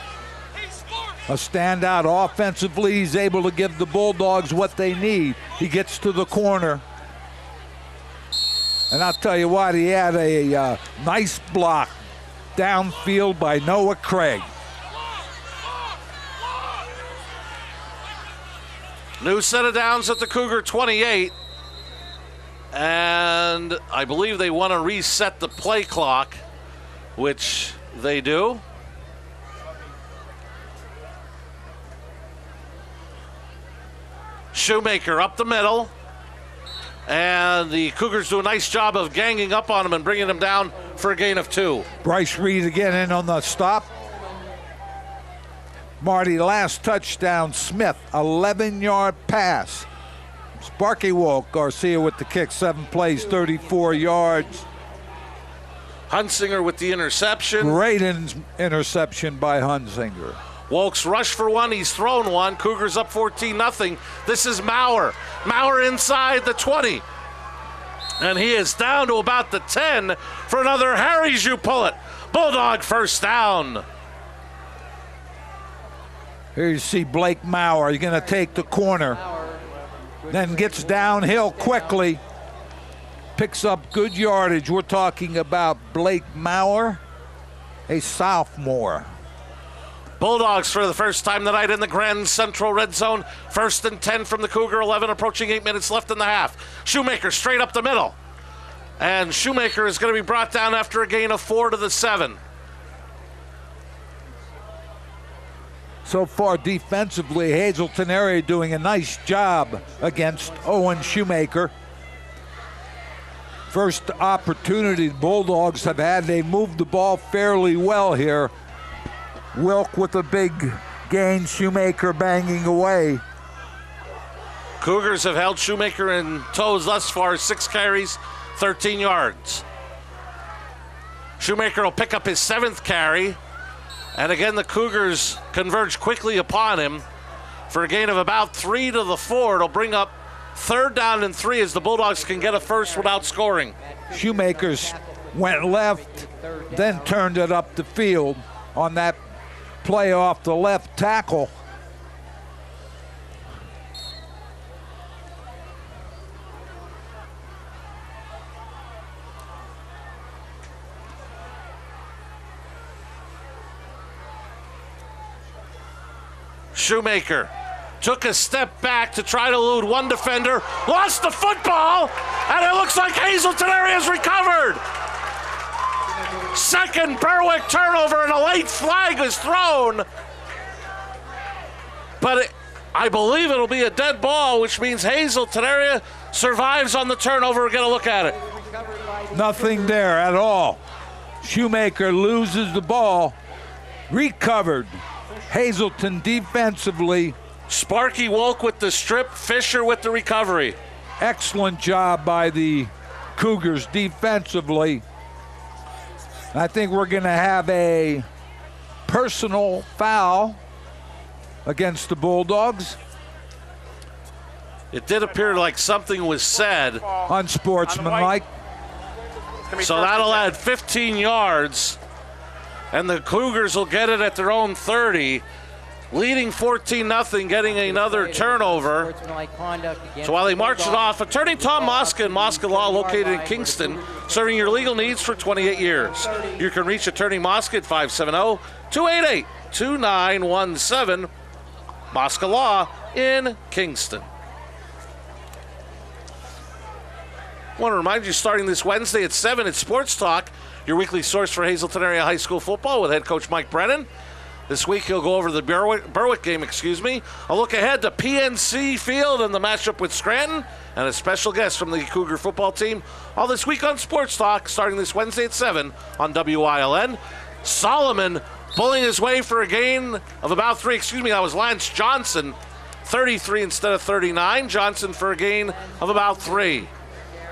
a standout. Offensively, he's able to give the Bulldogs what they need. He gets to the corner. And I'll tell you what, he had a nice block downfield by Noah Craig. New set of downs at the Cougar 28. And I believe they want to reset the play clock, which they do. Shoemaker up the middle. And the Cougars do a nice job of ganging up on him and bringing him down for a gain of 2. Bryce Reed again in on the stop. Marty, last touchdown, Smith, 11-yard pass. Sparky Walk, Garcia with the kick, 7 plays, 34 yards. Hunsinger with the interception. Great interception by Hunsinger. Wolk's rushed for one. He's thrown one. Cougars up 14-0. This is Maurer. Maurer inside the 20. And he is down to about the 10 for another Harry's you pull it. Bulldog first down. Here you see Blake Maurer. He's going to take the corner. Then gets downhill quickly. Picks up good yardage. We're talking about Blake Maurer, a sophomore. Bulldogs for the first time tonight in the Grand Central red zone. 1st and 10 from the Cougar 11, approaching 8 minutes left in the half. Shoemaker straight up the middle. And Shoemaker is going to be brought down after a gain of 4 to the 7. So far defensively, Hazleton area doing a nice job against Owen Shoemaker. First opportunity the Bulldogs have had. They moved the ball fairly well here. Wilk with a big gain, Shoemaker banging away. Cougars have held Shoemaker in toes thus far, 6 carries, 13 yards. Shoemaker will pick up his 7th carry. And again, the Cougars converge quickly upon him. for a gain of about 3 to the 4. It'll bring up 3rd down and 3 as the Bulldogs can get a first without scoring. Shoemakers went left, then turned it up the field on that play off the left tackle. Shoemaker took a step back to try to elude one defender, lost the football, and it looks like Hazleton area has recovered. Second Berwick turnover, and a late flag is thrown. But I believe it'll be a dead ball, which means Hazleton area survives on the turnover. We're going to look at it. Nothing there at all. Shoemaker loses the ball. Recovered. Hazleton defensively. Sparky Wolk with the strip, Fisher with the recovery. Excellent job by the Cougars defensively. I think we're going to have a personal foul against the Bulldogs. It did appear like something was said. Unsportsmanlike. So that'll add 15 yards, and the Cougars will get it at their own 30. Leading 14-0, getting another turnover. So while they march it off, attorney Tom Mosca and Mosca Law, located in Kingston, serving your legal needs for 28 years. You can reach attorney Mosca at 570-288-2917. Mosca Law in Kingston. I want to remind you, starting this Wednesday at 7 at Sports Talk, your weekly source for Hazleton area high school football with head coach Mike Brennan. This week he'll go over the Berwick game, A look ahead to PNC Field and the matchup with Scranton, and a special guest from the Cougar football team. All this week on Sports Talk, starting this Wednesday at 7 on WILN. Solomon pulling his way for a gain of about 3. That was Lance Johnson, 33 instead of 39. Johnson for a gain of about 3.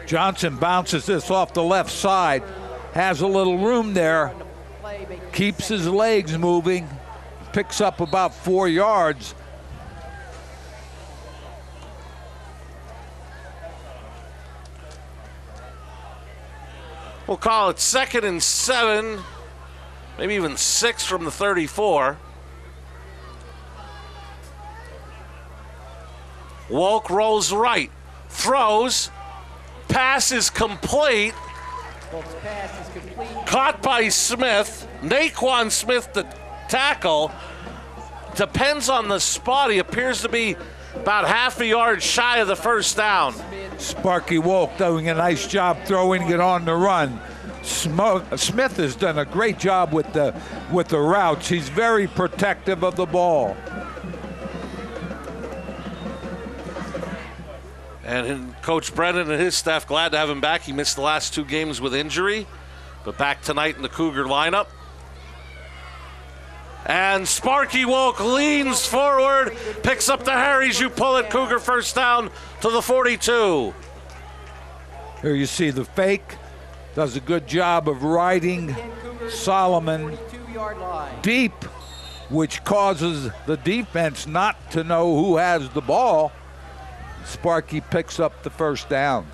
Johnson bounces this off the left side, has a little room there, keeps his legs moving, picks up about 4 yards. We'll call it 2nd and 7, maybe even 6 from the 34. Wolk rolls right, throws, pass is complete. Caught by Smith. Naquan Smith, the tackle. Depends on the spot. He appears to be about half a yard shy of the first down. Sparky Wolk doing a nice job throwing it on the run. Smith has done a great job with the routes. He's very protective of the ball. And Coach Brennan and his staff glad to have him back. He missed the last 2 games with injury, but back tonight in the Cougar lineup. And Sparky Wolk leans forward, picks up the Harries. You pull it, Cougar first down to the 42. Here you see the fake. Does a good job of riding Solomon deep, which causes the defense not to know who has the ball. Sparky picks up the first down.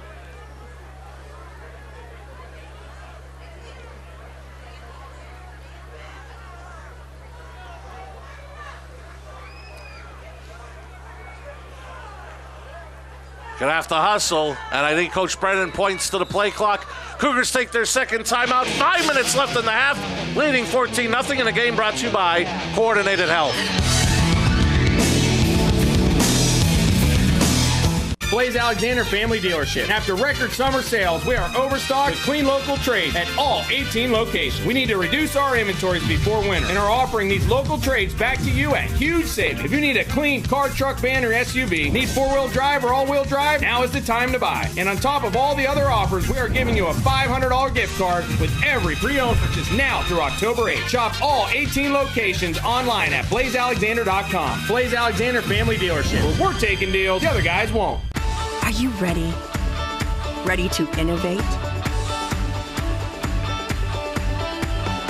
Gonna have to hustle, and I think Coach Brennan points to the play clock. Cougars take their second timeout. 5 minutes left in the half, leading 14-0 in a game brought to you by Coordinated Health. Blaze Alexander Family Dealership. After record summer sales, we are overstocked with clean local trades at all 18 locations. We need to reduce our inventories before winter and are offering these local trades back to you at huge savings. If you need a clean car, truck, van, or SUV, need 4-wheel drive or all-wheel drive, now is the time to buy. And on top of all the other offers, we are giving you a $500 gift card with every pre-owned purchase now through October 8th. Shop all 18 locations online at blazealexander.com. Blaze Alexander Family Dealership, where we're taking deals the other guys won't. Are you ready? Ready to innovate?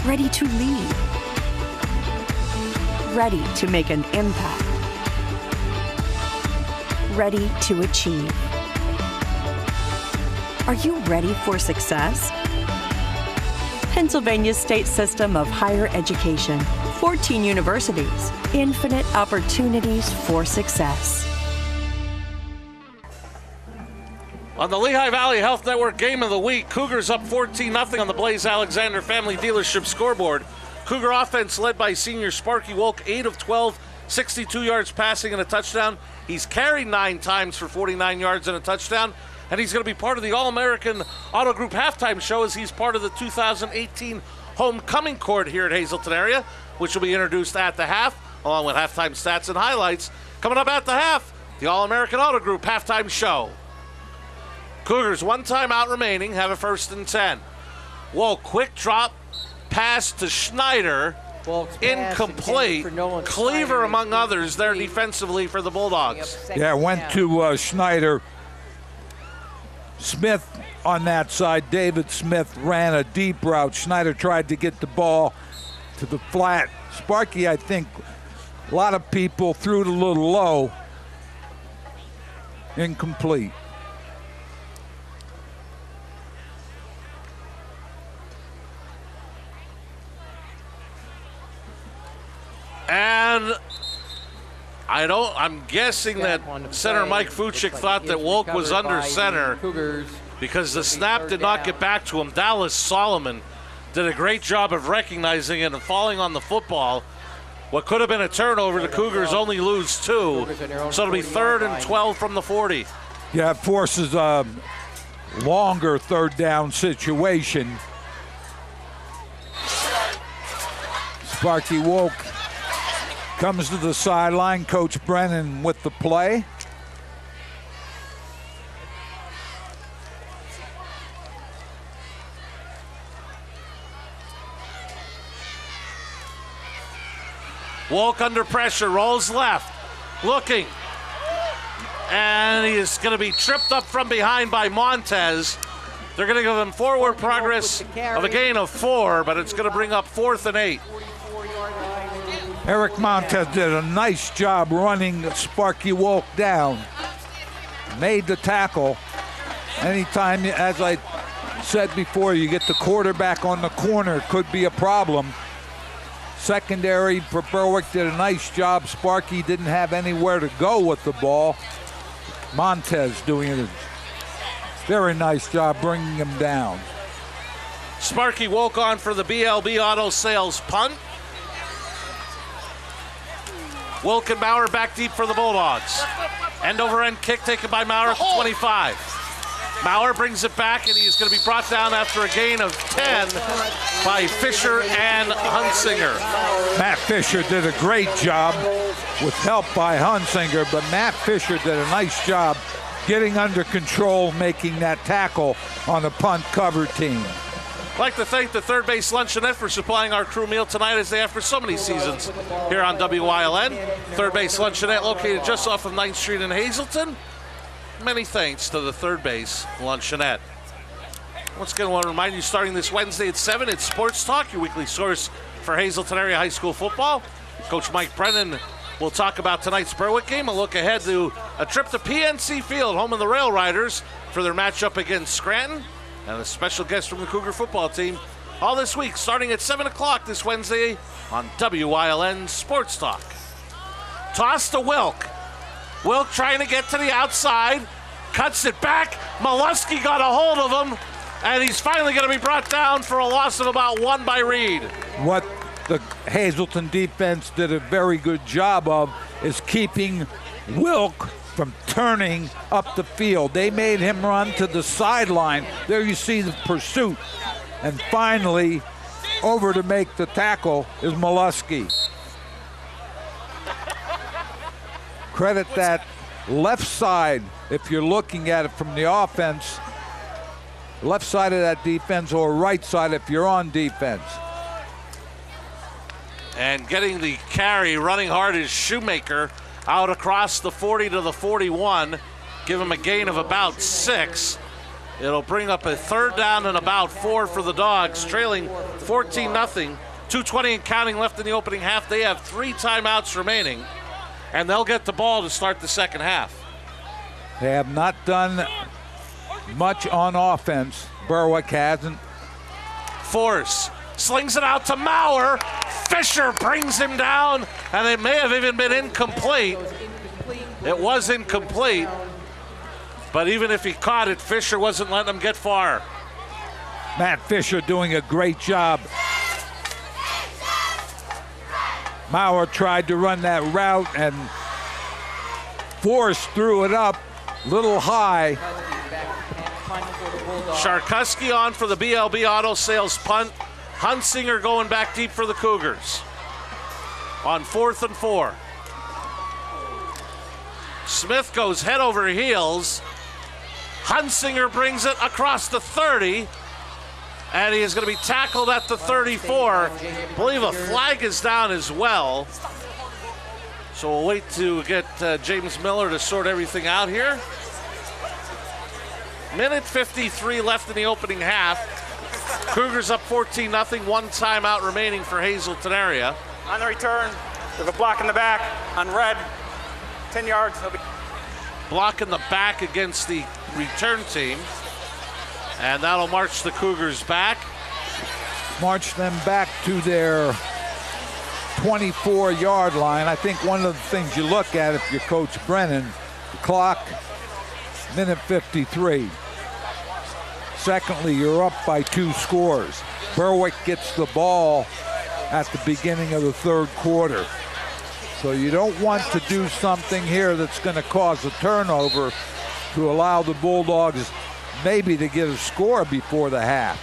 Ready to lead? Ready to make an impact? ready to achieve. Are you ready for success? Pennsylvania's state system of higher education, 14 universities, infinite opportunities for success. On the Lehigh Valley Health Network Game of the Week, Cougars up 14-0 on the Blaze Alexander Family Dealership scoreboard. Cougar offense led by senior Sparky Wolk, 8 of 12, 62 yards passing and a touchdown. He's carried 9 times for 49 yards and a touchdown. And he's going to be part of the All-American Auto Group halftime show as he's part of the 2018 homecoming court here at Hazleton area, which will be introduced at the half, along with halftime stats and highlights. Coming up at the half, the All-American Auto Group halftime show. Cougars, 1 timeout remaining, have a 1st and 10. Whoa, quick drop pass to Schneider. Incomplete. Cleaver, among others, there defensively for the Bulldogs. Yeah, went to Schneider. Smith on that side. David Smith ran a deep route. Schneider tried to get the ball to the flat. Sparky, I think, a lot of people threw it a little low. Incomplete. And I'm guessing that center Mike Fuchik thought that Wolk was under center because the snap did not get back to him. Dallas Solomon did a great job of recognizing it and falling on the football. What could have been a turnover, the Cougars only lose 2. So it'll be 3rd and 12 from the 40. Yeah, it forces a longer 3rd down situation. Sparky Wolk comes to the sideline. Coach Brennan with the play. Wolk under pressure, rolls left, looking. And he is going to be tripped up from behind by Montez. They're going to give him forward progress of a gain of 4, but it's going to bring up 4th and 8. Eric Montez did a nice job running Sparky Wolk down. Made the tackle. Anytime, as I said before, you get the quarterback on the corner, it could be a problem. Secondary for Berwick did a nice job. Sparky didn't have anywhere to go with the ball. Montez doing a very nice job bringing him down. Sparky Wolk on for the BLB Auto Sales punt. Wilkenbauer back deep for the Bulldogs. End over end kick taken by Maurer at the 25. Maurer brings it back, and he's going to be brought down after a gain of 10 by Fisher and Hunsinger. Matt Fisher did a great job with help by Hunsinger, but Matt Fisher did a nice job getting under control, making that tackle on the punt cover team. I'd like to thank the Third Base Luncheonette for supplying our crew meal tonight as they have for so many seasons here on WYLN. Third Base Luncheonette located just off of 9th Street in Hazleton. Many thanks to the Third Base Luncheonette. Once again, I want to remind you, starting this Wednesday at 7, it's Sports Talk, your weekly source for Hazleton area high school football. Coach Mike Brennan will talk about tonight's Berwick game, a look ahead to a trip to PNC Field, home of the Rail Riders, for their matchup against Scranton, and a special guest from the Cougar football team. All this week, starting at 7 o'clock this Wednesday on WYLN Sports Talk. Toss to Wilk. Wilk trying to get to the outside, cuts it back. Molesky got a hold of him, and he's finally going to be brought down for a loss of about 1 by Reed. What the Hazleton defense did a very good job of is keeping Wilk from turning up the field. They made him run to the sideline. There you see the pursuit. And finally, over to make the tackle is Molesky. Credit that left side, if you're looking at it from the offense, left side of that defense or right side if you're on defense. And getting the carry, running hard is Shoemaker out across the 40 to the 41. Give him a gain of about 6. It'll bring up a 3rd down and about 4 for the Dogs, trailing 14-0. 2:20 and counting left in the opening half. They have 3 timeouts remaining, and they'll get the ball to start the second half. They have not done much on offense. Berwick hasn't. Force slings it out to Maurer. Fisher brings him down, and it may have even been incomplete. It was incomplete, but even if he caught it, Fisher wasn't letting him get far. Matt Fisher doing a great job. Maurer tried to run that route, and Force threw it up a little high. Sharkuski on for the BLB Auto Sales punt. Hunsinger going back deep for the Cougars on 4th and 4. Smith goes head over heels. Hunsinger brings it across the 30, and he is going to be tackled at the 34. I believe a flag is down as well. So we'll wait to get James Miller to sort everything out here. Minute 53 left in the opening half. Cougars up 14-0, one timeout remaining for Hazleton area. On the return, there's a block in the back on red, 10 yards. Block in the back against the return team. And that'll march the Cougars back. March them back to their 24-yard line. I think one of the things you look at if you're Coach Brennan, the clock, minute 53. Secondly, you're up by 2 scores. Berwick gets the ball at the beginning of the third quarter. So you don't want to do something here that's going to cause a turnover to allow the Bulldogs maybe to get a score before the half.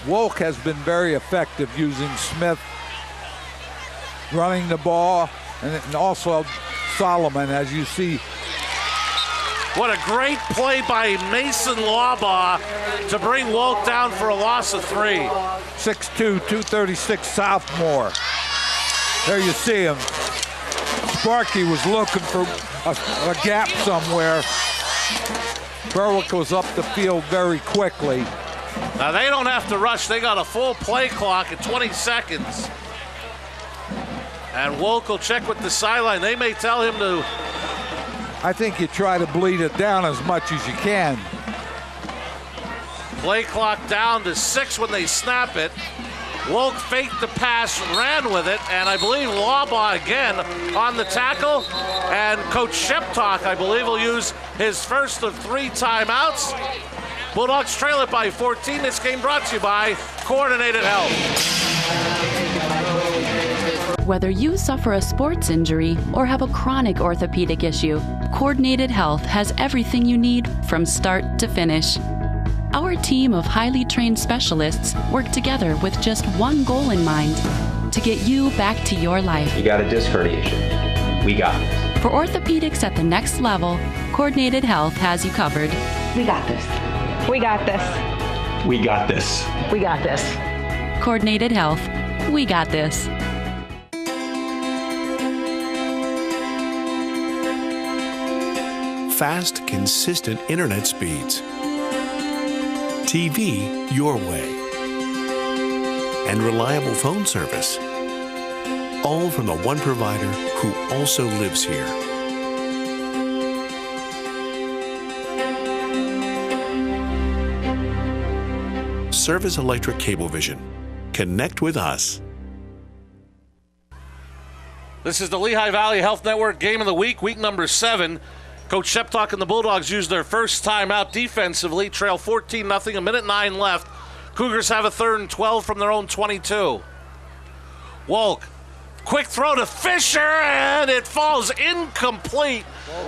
Wolk has been very effective using Smith running the ball, and also Solomon, as you see. What a great play by Mason Lawbaugh to bring Wolk down for a loss of 3. 6'2", 236 sophomore. There you see him. Sparky was looking for a gap somewhere. Berwick was up the field very quickly. Now they don't have to rush. They got a full play clock at 20 seconds. And Wolk will check with the sideline. They may tell him to. I think you try to bleed it down as much as you can. Play clock down to 6 when they snap it. Wolk faked the pass, ran with it, and I believe Lawbaugh again on the tackle. And Coach Sheptalk, I believe, will use his first of 3 timeouts. Bulldogs trail it by 14. This game brought to you by Coordinated Health. Whether you suffer a sports injury or have a chronic orthopedic issue, Coordinated Health has everything you need from start to finish. Our team of highly trained specialists work together with just one goal in mind: to get you back to your life. You got a disc herniation. We got this. For orthopedics at the next level, Coordinated Health has you covered. We got this. We got this. We got this. We got this. Coordinated Health. We got this. Fast, consistent internet speeds. TV your way. And reliable phone service. All from the one provider who also lives here. Service Electric Cablevision. Connect with us. This is the Lehigh Valley Health Network Game of the Week, week number 7. Coach Sheptalk and the Bulldogs used their first timeout defensively, trail 14-0, a minute 9 left. Cougars have a 3rd and 12 from their own 22. Wolk, quick throw to Fisher, and it falls incomplete.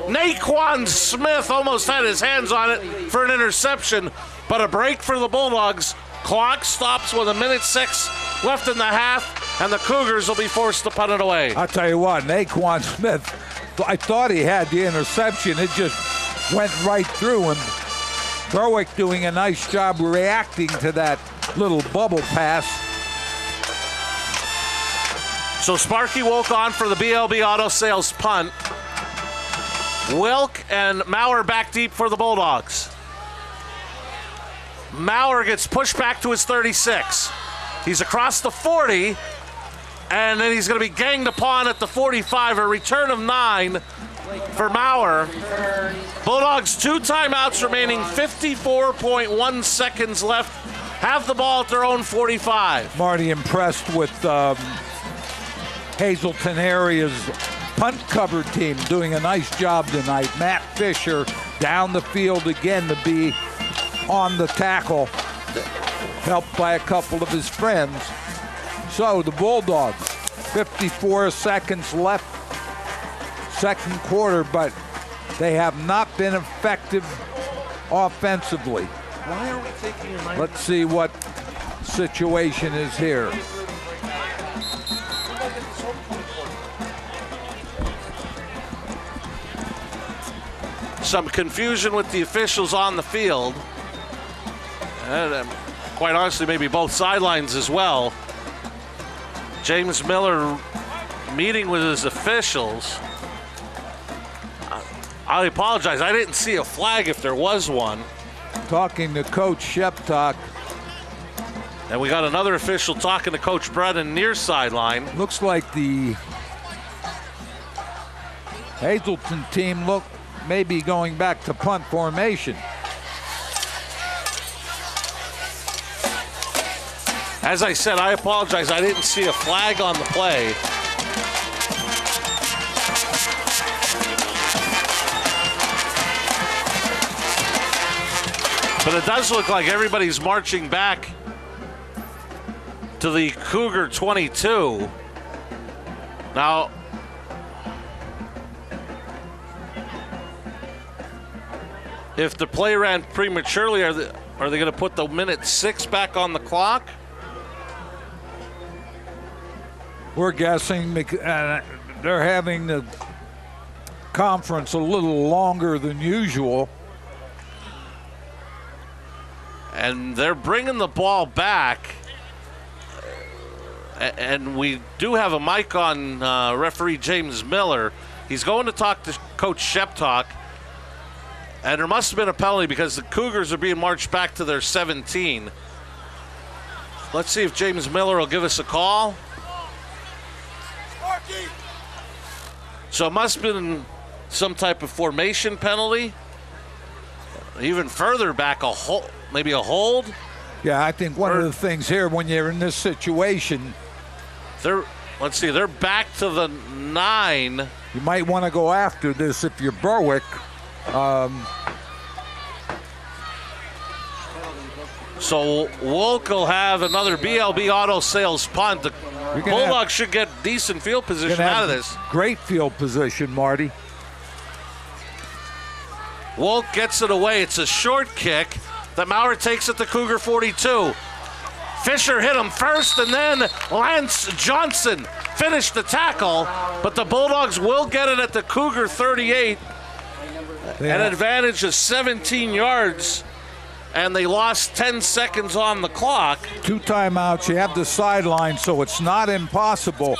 Naquan Smith almost had his hands on it for an interception, but a break for the Bulldogs. Clock stops with a minute 6 left in the half, and the Cougars will be forced to punt it away. I'll tell you what, Naquan Smith, I thought he had the interception. It just went right through him. Berwick doing a nice job reacting to that little bubble pass. So Sparky Wolk on for the BLB Auto Sales punt. Wilk and Maurer back deep for the Bulldogs. Maurer gets pushed back to his 36. He's across the 40, And then he's going to be ganged upon at the 45, a return of 9 for Maurer. Bulldogs 2 timeouts remaining, 54.1 seconds left. Have the ball at their own 45. Marty impressed with Hazleton area's punt cover team doing a nice job tonight. Matt Fisher down the field again to be on the tackle, helped by a couple of his friends. So the Bulldogs, 54 seconds left, second quarter, but they have not been effective offensively. Why are we taking a Let's see what situation is here. Some confusion with the officials on the field. And quite honestly, maybe both sidelines as well. James Miller meeting with his officials. I apologize. I didn't see a flag if there was one. Talking to Coach Sheptock. And we got another official talking to Coach Brennan near sideline. Looks like the Hazleton team maybe going back to punt formation. As I said, I apologize. I didn't see a flag on the play. But it does look like everybody's marching back to the Cougar 22. Now, if the play ran prematurely, are they going to put the minute 6 back on the clock? We're guessing they're having the conference a little longer than usual. And they're bringing the ball back. And we do have a mic on referee James Miller. He's going to talk to Coach Sheptock. And there must have been a penalty because the Cougars are being marched back to their 17. Let's see if James Miller will give us a call. So it must have been some type of formation penalty. Even further back, maybe a hold. Yeah, I think one of the things here when you're in this situation, let's see, they're back to the 9. You might want to go after this if you're Berwick. So Wolk will have another BLB Auto Sales punt. The Bulldogs should get decent field position out of this. Great field position, Marty. Wolk gets it away. It's a short kick that Maurer takes at the Cougar 42. Fisher hit him first, and then Lance Johnson finished the tackle, but the Bulldogs will get it at the Cougar 38. An advantage of 17 yards, and they lost 10 seconds on the clock. 2 timeouts. You have the sideline, so it's not impossible.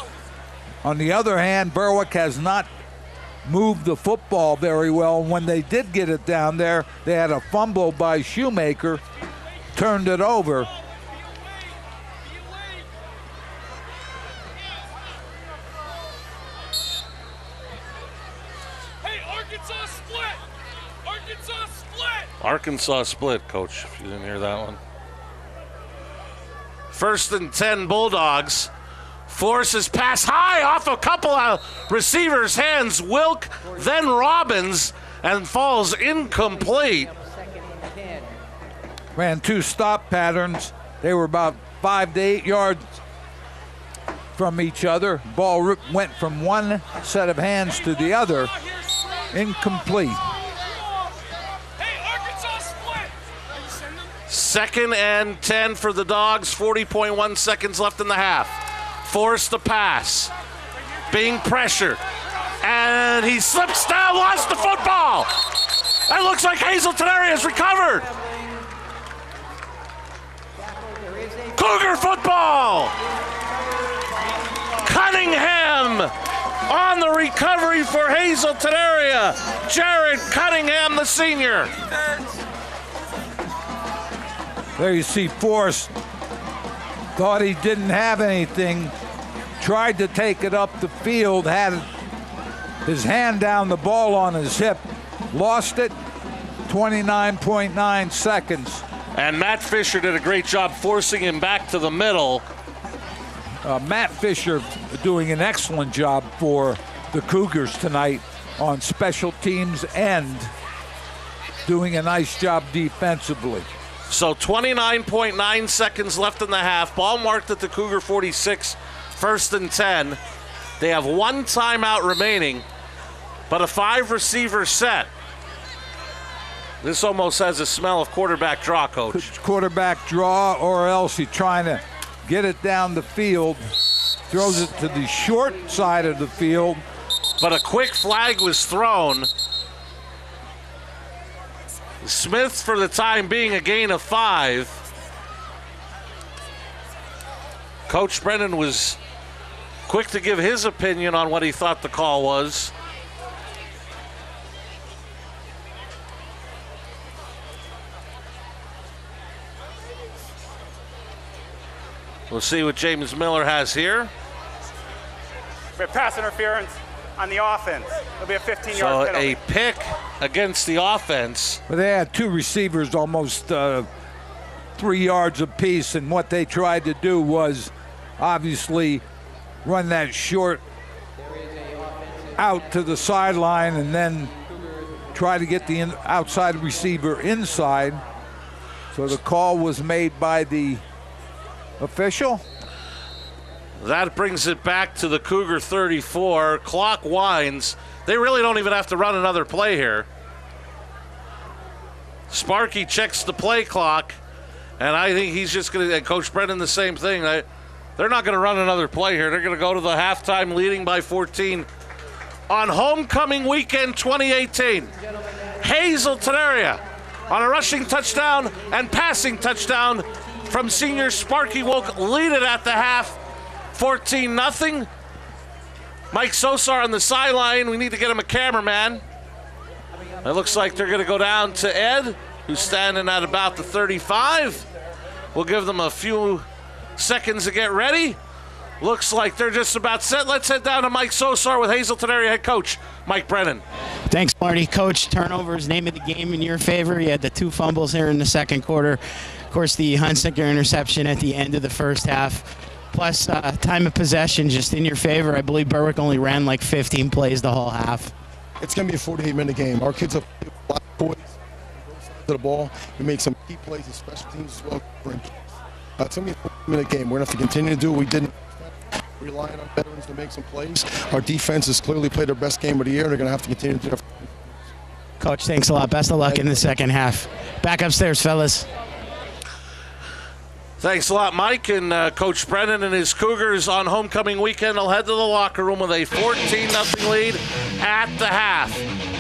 On the other hand, Berwick has not moved the football very well. When they did get it down there, they had a fumble by Shoemaker, turned it over. Arkansas split, Coach, if you didn't hear that one. 1st and 10 Bulldogs. Forces pass high off a couple of receivers' hands. Wilk, then Robbins, and falls incomplete. Ran 2 stop patterns. They were about 5 to 8 yards from each other. Ball went from one set of hands to the other. Incomplete. 2nd and 10 for the Dogs. 40.1 seconds left in the half. Forced the pass. Being pressured. And he slips down, lost the football. It looks like Hazleton area has recovered. Cougar football. Cunningham on the recovery for Hazleton area. Jared Cunningham, the senior. There you see Forrest. Thought he didn't have anything. tried to take it up the field, had his hand down the ball on his hip, lost it, 29.9 seconds. And Matt Fisher did a great job forcing him back to the middle. Matt Fisher doing an excellent job for the Cougars tonight on special teams and doing a nice job defensively. So 29.9 seconds left in the half. Ball marked at the Cougar 46, 1st and 10. They have one timeout remaining, but a 5-receiver set. This almost has a smell of quarterback draw, Coach. Quarterback draw, or else he's trying to get it down the field. Throws it to the short side of the field. But a quick flag was thrown. Smith, for the time being, a gain of 5. Coach Brennan was quick to give his opinion on what he thought the call was. We'll see what James Miller has here. We have pass interference on the offense. It'll be a 15-yard So penalty. a pick against the offense. But they had two receivers almost 3 yards apiece, and what they tried to do was obviously run that short out to the sideline and then try to get the outside receiver inside. So the call was made by the official. That brings it back to the Cougar 34. Clock winds. They really don't even have to run another play here. Sparky checks the play clock, and I think he's just going to, and Coach Brennan the same thing. They're not going to run another play here. They're going to go to the halftime leading by 14 on homecoming weekend 2018. Hazelton area on a rushing touchdown and passing touchdown from senior Sparky Woke, lead it at the half, 14-0. Mike Sosar on the sideline. We need to get him a cameraman. It looks like they're going to go down to Ed, who's standing at about the 35. We'll give them a few seconds to get ready. Looks like they're just about set. Let's head down to Mike Sosar with Hazelton area head coach Mike Brennan. Thanks, Marty. Coach, turnovers, name of the game in your favor. You had the 2 fumbles here in the second quarter. Of course, the Hunsaker interception at the end of the first half. Plus, time of possession just in your favor. I believe Berwick only ran like 15 plays the whole half. It's going to be a 48-minute game. Our kids are a lot of boys to the ball. We make some key plays in special teams as well. It's going to be a 40-minute game. We're going to have to continue to do what we did. Relying on veterans to make some plays. Our defense has clearly played their best game of the year. They're going to have to continue to do that. Coach, thanks a lot. Best of luck in the second half. Back upstairs, fellas. Thanks a lot, Mike. And Coach Brennan and his Cougars on homecoming weekend will head to the locker room with a 14-0 lead at the half.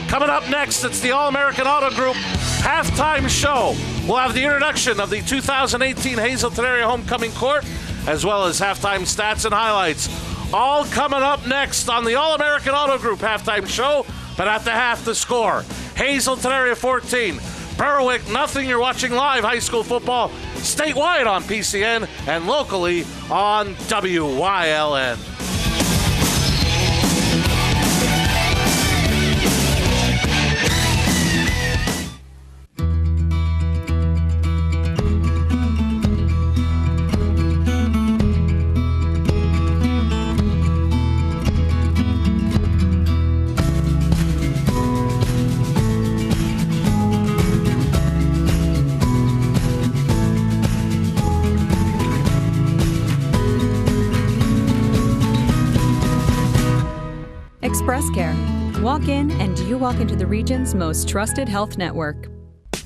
Coming up next, it's the All-American Auto Group halftime show. We'll have the introduction of the 2018 Hazelton area homecoming court, as well as halftime stats and highlights. All coming up next on the All-American Auto Group halftime show, but at the half, the score. Hazelton area 14, Berwick nothing. You're watching live high school football statewide on PCN and locally on WYLN. Express Care. Walk in and you walk into the region's most trusted health network.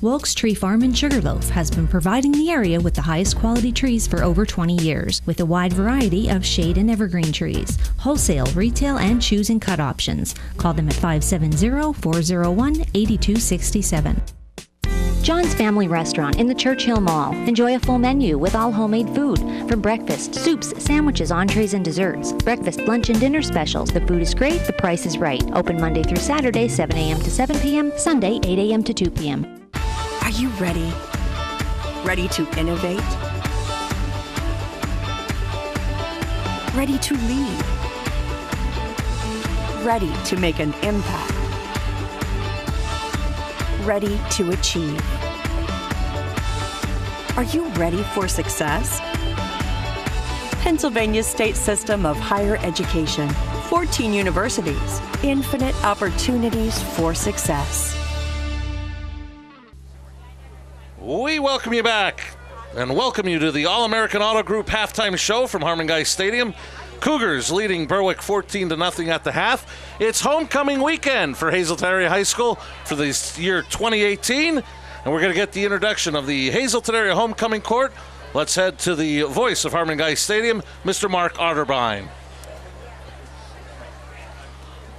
Wilkes Tree Farm in Sugarloaf has been providing the area with the highest quality trees for over 20 years, with a wide variety of shade and evergreen trees, wholesale, retail, and choose and cut options. Call them at 570-401-8267. John's Family Restaurant in the Churchill Mall. Enjoy a full menu with all homemade food. From breakfast, soups, sandwiches, entrees, and desserts. Breakfast, lunch, and dinner specials. The food is great, the price is right. Open Monday through Saturday, 7 a.m. to 7 p.m., Sunday, 8 a.m. to 2 p.m. Are you ready? Ready to innovate? ready to lead, ready to make an impact, ready to achieve. Are you ready for success? Pennsylvania State System of Higher Education, 14 universities, infinite opportunities for success. We welcome you back and welcome you to the All-American Auto Group halftime show from Harmon Guy Stadium. Cougars leading Berwick 14-0 at the half. It's homecoming weekend for Hazleton Area High School for this year 2018, and we're going to get the introduction of the Hazleton Area Homecoming Court. Let's head to the voice of Harmon Guy Stadium, Mr. Mark Otterbein.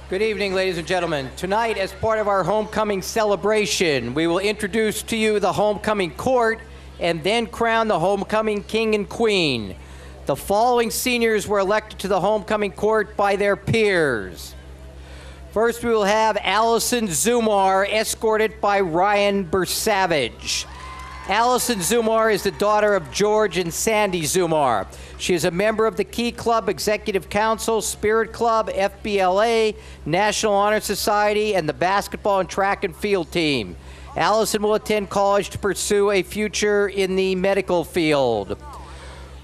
Good evening, ladies and gentlemen. Tonight, as part of our homecoming celebration, we will introduce to you the homecoming court and then crown the homecoming king and queen. The following seniors were elected to the homecoming court by their peers. First, we will have Allison Zumar, escorted by Ryan Bersavage. Allison Zumar is the daughter of George and Sandy Zumar. She is a member of the Key Club Executive Council, Spirit Club, FBLA, National Honor Society, and the basketball and track and field team. Allison will attend college to pursue a future in the medical field.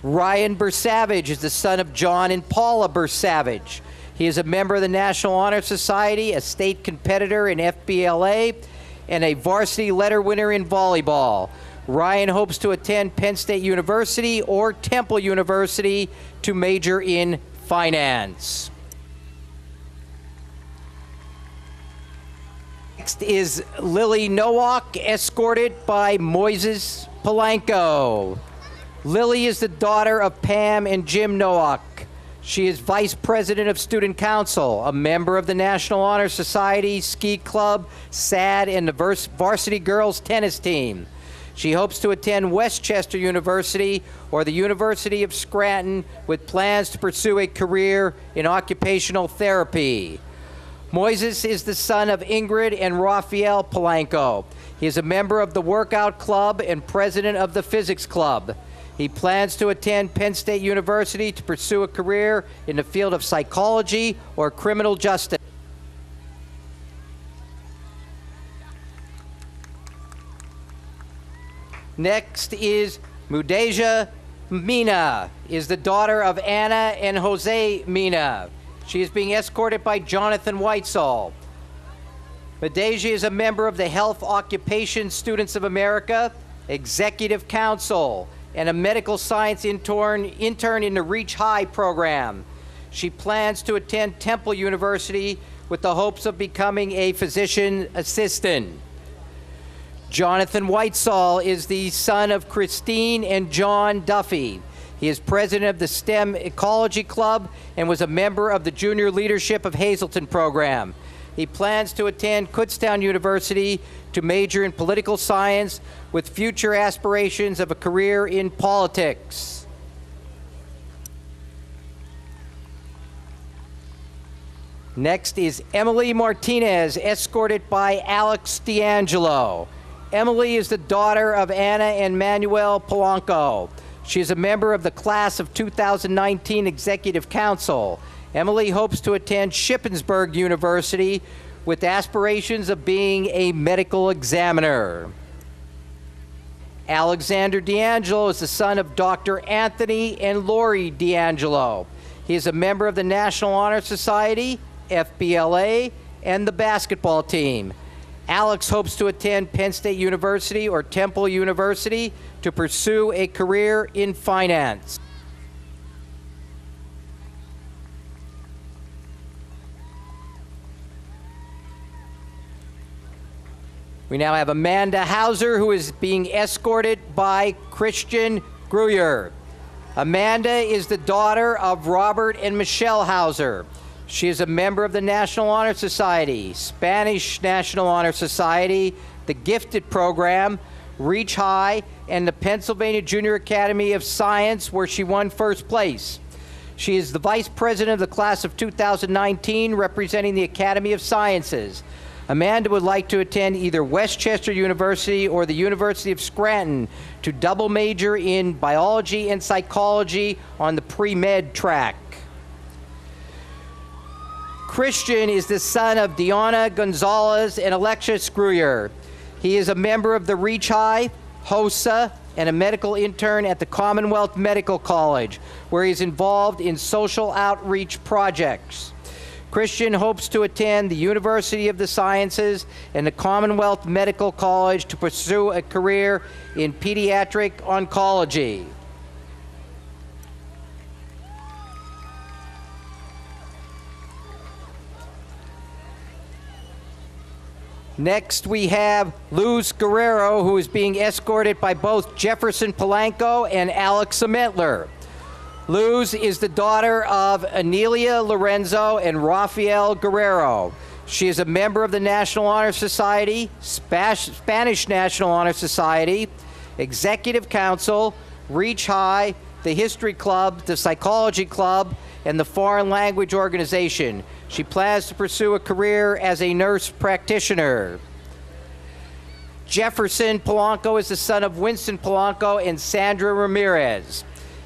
Ryan Bersavage is the son of John and Paula Bersavage. He is a member of the National Honor Society, a state competitor in FBLA, and a varsity letter winner in volleyball. Ryan hopes to attend Penn State University or Temple University to major in finance. Next is Lily Nowak, escorted by Moises Polanco. Lily is the daughter of Pam and Jim Nowak. She is Vice President of Student Council, a member of the National Honor Society, Ski Club, SAD, and the Varsity Girls Tennis Team. She hopes to attend Westchester University or the University of Scranton with plans to pursue a career in occupational therapy. Moises is the son of Ingrid and Raphael Polanco. He is a member of the Workout Club and president of the Physics Club. He plans to attend Penn State University to pursue a career in the field of psychology or criminal justice. Next is Mudeja Mina, is the daughter of Anna and Jose Mina. She is being escorted by Jonathan Whitesall. Mudeja is a member of the Health Occupation Students of America, Executive Council, and a medical science intern in the Reach High program. She plans to attend Temple University with the hopes of becoming a physician assistant. Jonathan Whitesall is the son of Christine and John Duffy. He is president of the STEM Ecology Club and was a member of the Junior Leadership of Hazleton program. He plans to attend Kutztown University to major in political science with future aspirations of a career in politics. Next is Emily Martinez, escorted by Alex D'Angelo. Emily is the daughter of Anna and Manuel Polanco. She is a member of the class of 2019 Executive Council. Emily hopes to attend Shippensburg University with aspirations of being a medical examiner. Alexander D'Angelo is the son of Dr. Anthony and Lori D'Angelo. He is a member of the National Honor Society, FBLA, and the basketball team. Alex hopes to attend Penn State University or Temple University to pursue a career in finance. We now have Amanda Hauser, who is being escorted by Christian Gruyer. Amanda is the daughter of Robert and Michelle Hauser. She is a member of the National Honor Society, Spanish National Honor Society, the Gifted Program, Reach High, and the Pennsylvania Junior Academy of Science, where she won first place. She is the vice president of the class of 2019, representing the Academy of Sciences. Amanda would like to attend either Westchester University or the University of Scranton to double major in biology and psychology on the pre-med track. Christian is the son of Deanna Gonzalez and Alexis Gruyer. He is a member of the Reach High, HOSA, and a medical intern at the Commonwealth Medical College, where he is involved in social outreach projects. Christian hopes to attend the University of the Sciences and the Commonwealth Medical College to pursue a career in pediatric oncology. Next, we have Luz Guerrero, who is being escorted by both Jefferson Polanco and Alex Ametler. Luz is the daughter of Anelia Lorenzo and Rafael Guerrero. She is a member of the National Honor Society, Spanish National Honor Society, Executive Council, Reach High, the History Club, the Psychology Club, and the Foreign Language Organization. She plans to pursue a career as a nurse practitioner. Jefferson Polanco is the son of Winston Polanco and Sandra Ramirez.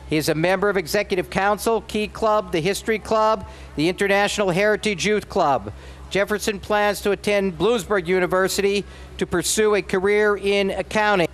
He is a member of Executive Council, Key Club, the History Club, the International Heritage Youth Club. Jefferson plans to attend Bloomsburg University to pursue a career in accounting.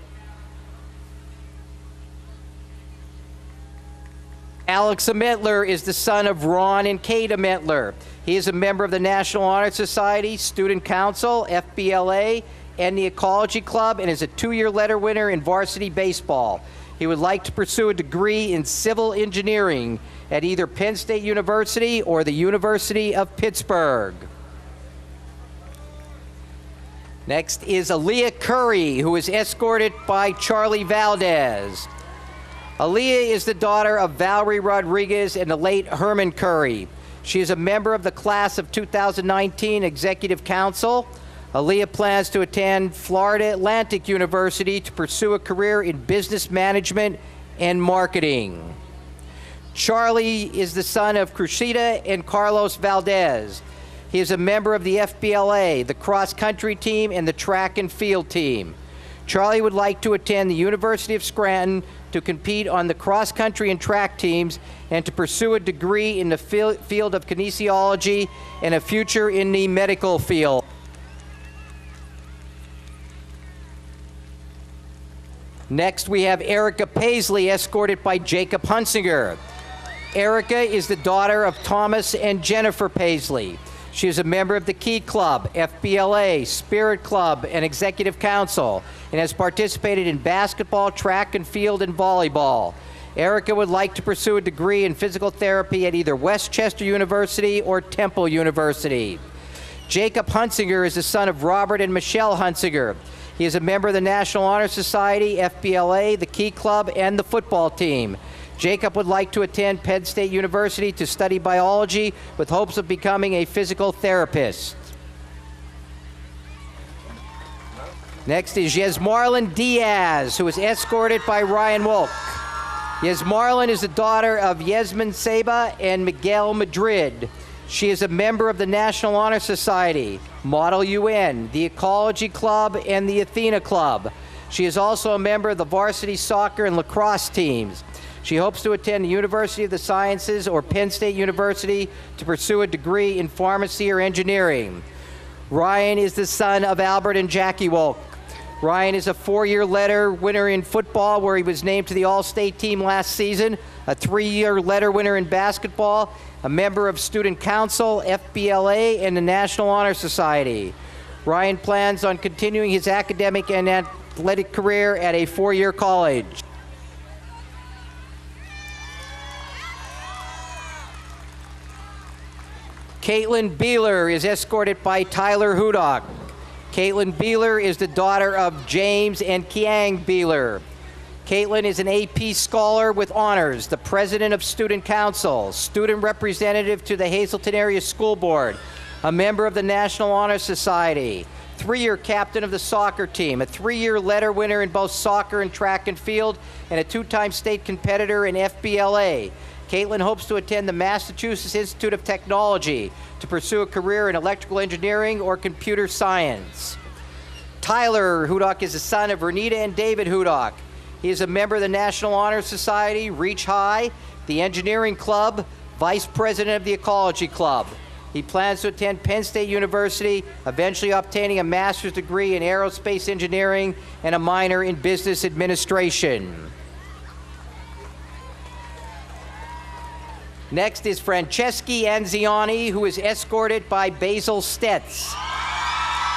Alex Ametler is the son of Ron and Kate Ametler. He is a member of the National Honor Society, Student Council, FBLA, and the Ecology Club, and is a 2-year letter winner in varsity baseball. He would like to pursue a degree in civil engineering at either Penn State University or the University of Pittsburgh. Next is Aaliyah Curry, who is escorted by Charlie Valdez. Aaliyah is the daughter of Valerie Rodriguez and the late Herman Curry. She is a member of the class of 2019 Executive Council. Aaliyah plans to attend Florida Atlantic University to pursue a career in business management and marketing. Charlie is the son of Crucita and Carlos Valdez. He is a member of the FBLA, the cross-country team, and the track and field team. Charlie would like to attend the University of Scranton to compete on the cross-country and track teams and to pursue a degree in the field of kinesiology and a future in the medical field. Next, we have Erica Paisley, escorted by Jacob Hunsinger. Erica is the daughter of Thomas and Jennifer Paisley. She is a member of the Key Club, FBLA, Spirit Club, and Executive Council, and has participated in basketball, track and field, and volleyball. Erica would like to pursue a degree in physical therapy at either Westchester University or Temple University. Jacob Hunsinger is the son of Robert and Michelle Hunsinger. He is a member of the National Honor Society, FBLA, the Key Club, and the football team. Jacob would like to attend Penn State University to study biology with hopes of becoming a physical therapist. Next is Yesmarlin Diaz, who is escorted by Ryan Wolk. Yesmarlin is the daughter of Yasmin Seba and Miguel Madrid. She is a member of the National Honor Society, Model UN, the Ecology Club, and the Athena Club. She is also a member of the varsity soccer and lacrosse teams. She hopes to attend the University of the Sciences or Penn State University to pursue a degree in pharmacy or engineering. Ryan is the son of Albert and Jackie Wolk. Ryan is a 4-year letter winner in football, where he was named to the All-State team last season, a 3-year letter winner in basketball, a member of Student Council, FBLA, and the National Honor Society. Ryan plans on continuing his academic and athletic career at a 4-year college. Caitlin Beeler is escorted by Tyler Hudock. Caitlin Beeler is the daughter of James and Kiang Beeler. Caitlin is an AP Scholar with honors, the president of Student Council, student representative to the Hazleton Area School Board, a member of the National Honor Society, 3-year captain of the soccer team, a 3-year letter winner in both soccer and track and field, and a 2-time state competitor in FBLA. Caitlin hopes to attend the Massachusetts Institute of Technology to pursue a career in electrical engineering or computer science. Tyler Hudock is the son of Renita and David Hudock. He is a member of the National Honor Society, Reach High, the Engineering Club, vice president of the Ecology Club. He plans to attend Penn State University, eventually obtaining a master's degree in aerospace engineering and a minor in business administration. Next is Franceschi Anziani, who is escorted by Basil Stetz.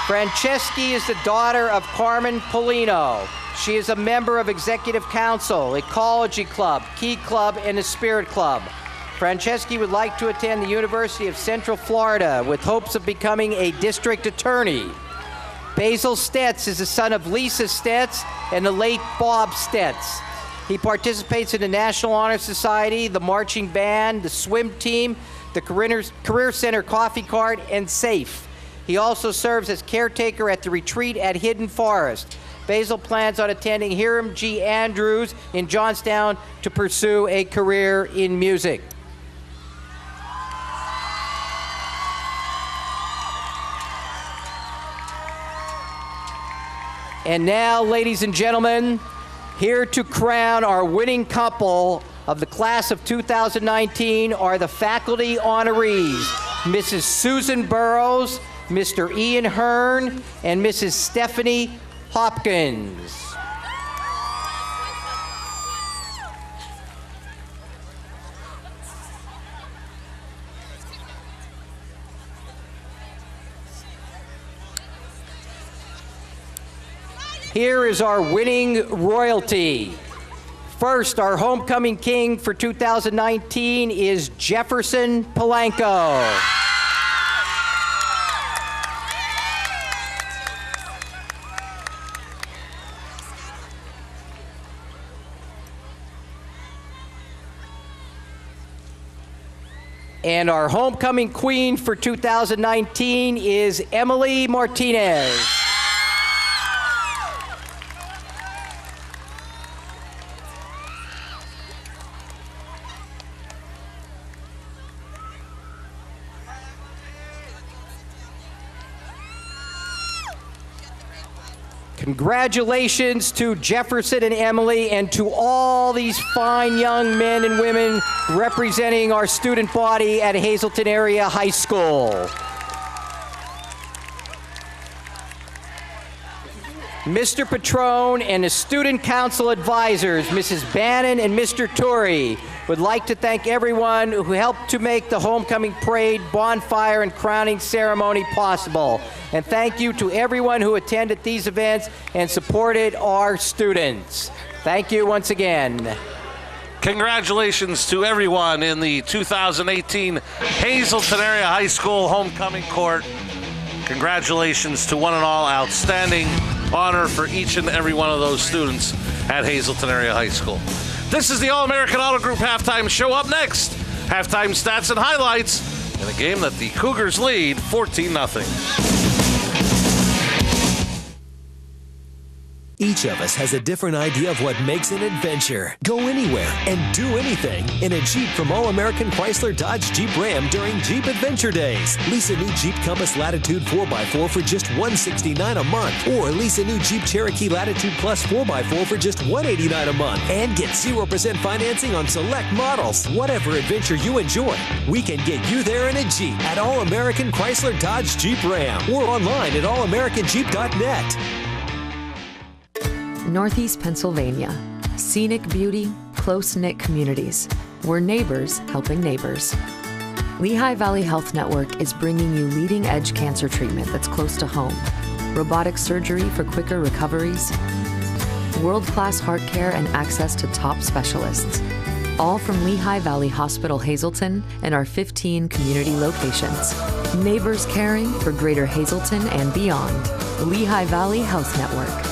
Franceschi is the daughter of Carmen Polino. She is a member of Executive Council, Ecology Club, Key Club, and the Spirit Club. Franceschi would like to attend the University of Central Florida with hopes of becoming a district attorney. Basil Stetz is the son of Lisa Stetz and the late Bob Stetz. He participates in the National Honor Society, the marching band, the swim team, the Career Center coffee cart, and SAFE. He also serves as caretaker at the retreat at Hidden Forest. Basil plans on attending Hiram G. Andrews in Johnstown to pursue a career in music. And now, ladies and gentlemen, here to crown our winning couple of the class of 2019 are the faculty honorees, Mrs. Susan Burrows, Mr. Ian Hearn, and Mrs. Stephanie Hopkins. Here is our winning royalty. First, our homecoming king for 2019 is Jefferson Polanco. And our homecoming queen for 2019 is Emily Martinez. Congratulations to Jefferson and Emily, and to all these fine young men and women representing our student body at Hazleton Area High School. Mr. Patrone and the student council advisors, Mrs. Bannon and Mr. Turey, would like to thank everyone who helped to make the homecoming parade, bonfire, and crowning ceremony possible. And thank you to everyone who attended these events and supported our students. Thank you once again. Congratulations to everyone in the 2018 Hazleton Area High School Homecoming Court. Congratulations to one and all. Outstanding honor for each and every one of those students at Hazleton Area High School. This is the All-American Auto Group halftime show. Up next, halftime stats and highlights in a game that the Cougars lead 14-0. Each of us has a different idea of what makes an adventure. Go anywhere and do anything in a Jeep from All-American Chrysler Dodge Jeep Ram during Jeep Adventure Days. Lease a new Jeep Compass Latitude 4x4 for just $169 a month. Or lease a new Jeep Cherokee Latitude Plus 4x4 for just $189 a month. And get 0% financing on select models. Whatever adventure you enjoy, we can get you there in a Jeep at All-American Chrysler Dodge Jeep Ram. Or online at allamericanjeep.net. Northeast Pennsylvania. Scenic beauty, close-knit communities. We're neighbors helping neighbors. Lehigh Valley Health Network is bringing you leading-edge cancer treatment that's close to home. Robotic surgery for quicker recoveries. World-class heart care and access to top specialists. All from Lehigh Valley Hospital Hazleton and our 15 community locations. Neighbors caring for Greater Hazleton and beyond. Lehigh Valley Health Network.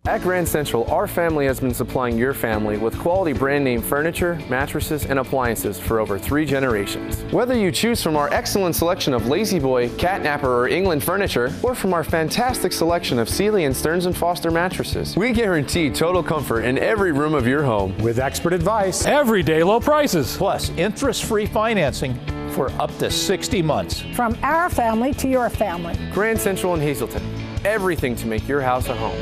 At Grand Central, our family has been supplying your family with quality brand name furniture, mattresses, and appliances for over 3 generations. Whether you choose from our excellent selection of Lazy Boy, Catnapper, or England furniture, or from our fantastic selection of Sealy and Stearns & Foster mattresses, we guarantee total comfort in every room of your home. With expert advice, everyday low prices, plus interest-free financing for up to 60 months. From our family to your family. Grand Central in Hazleton. Everything to make your house a home.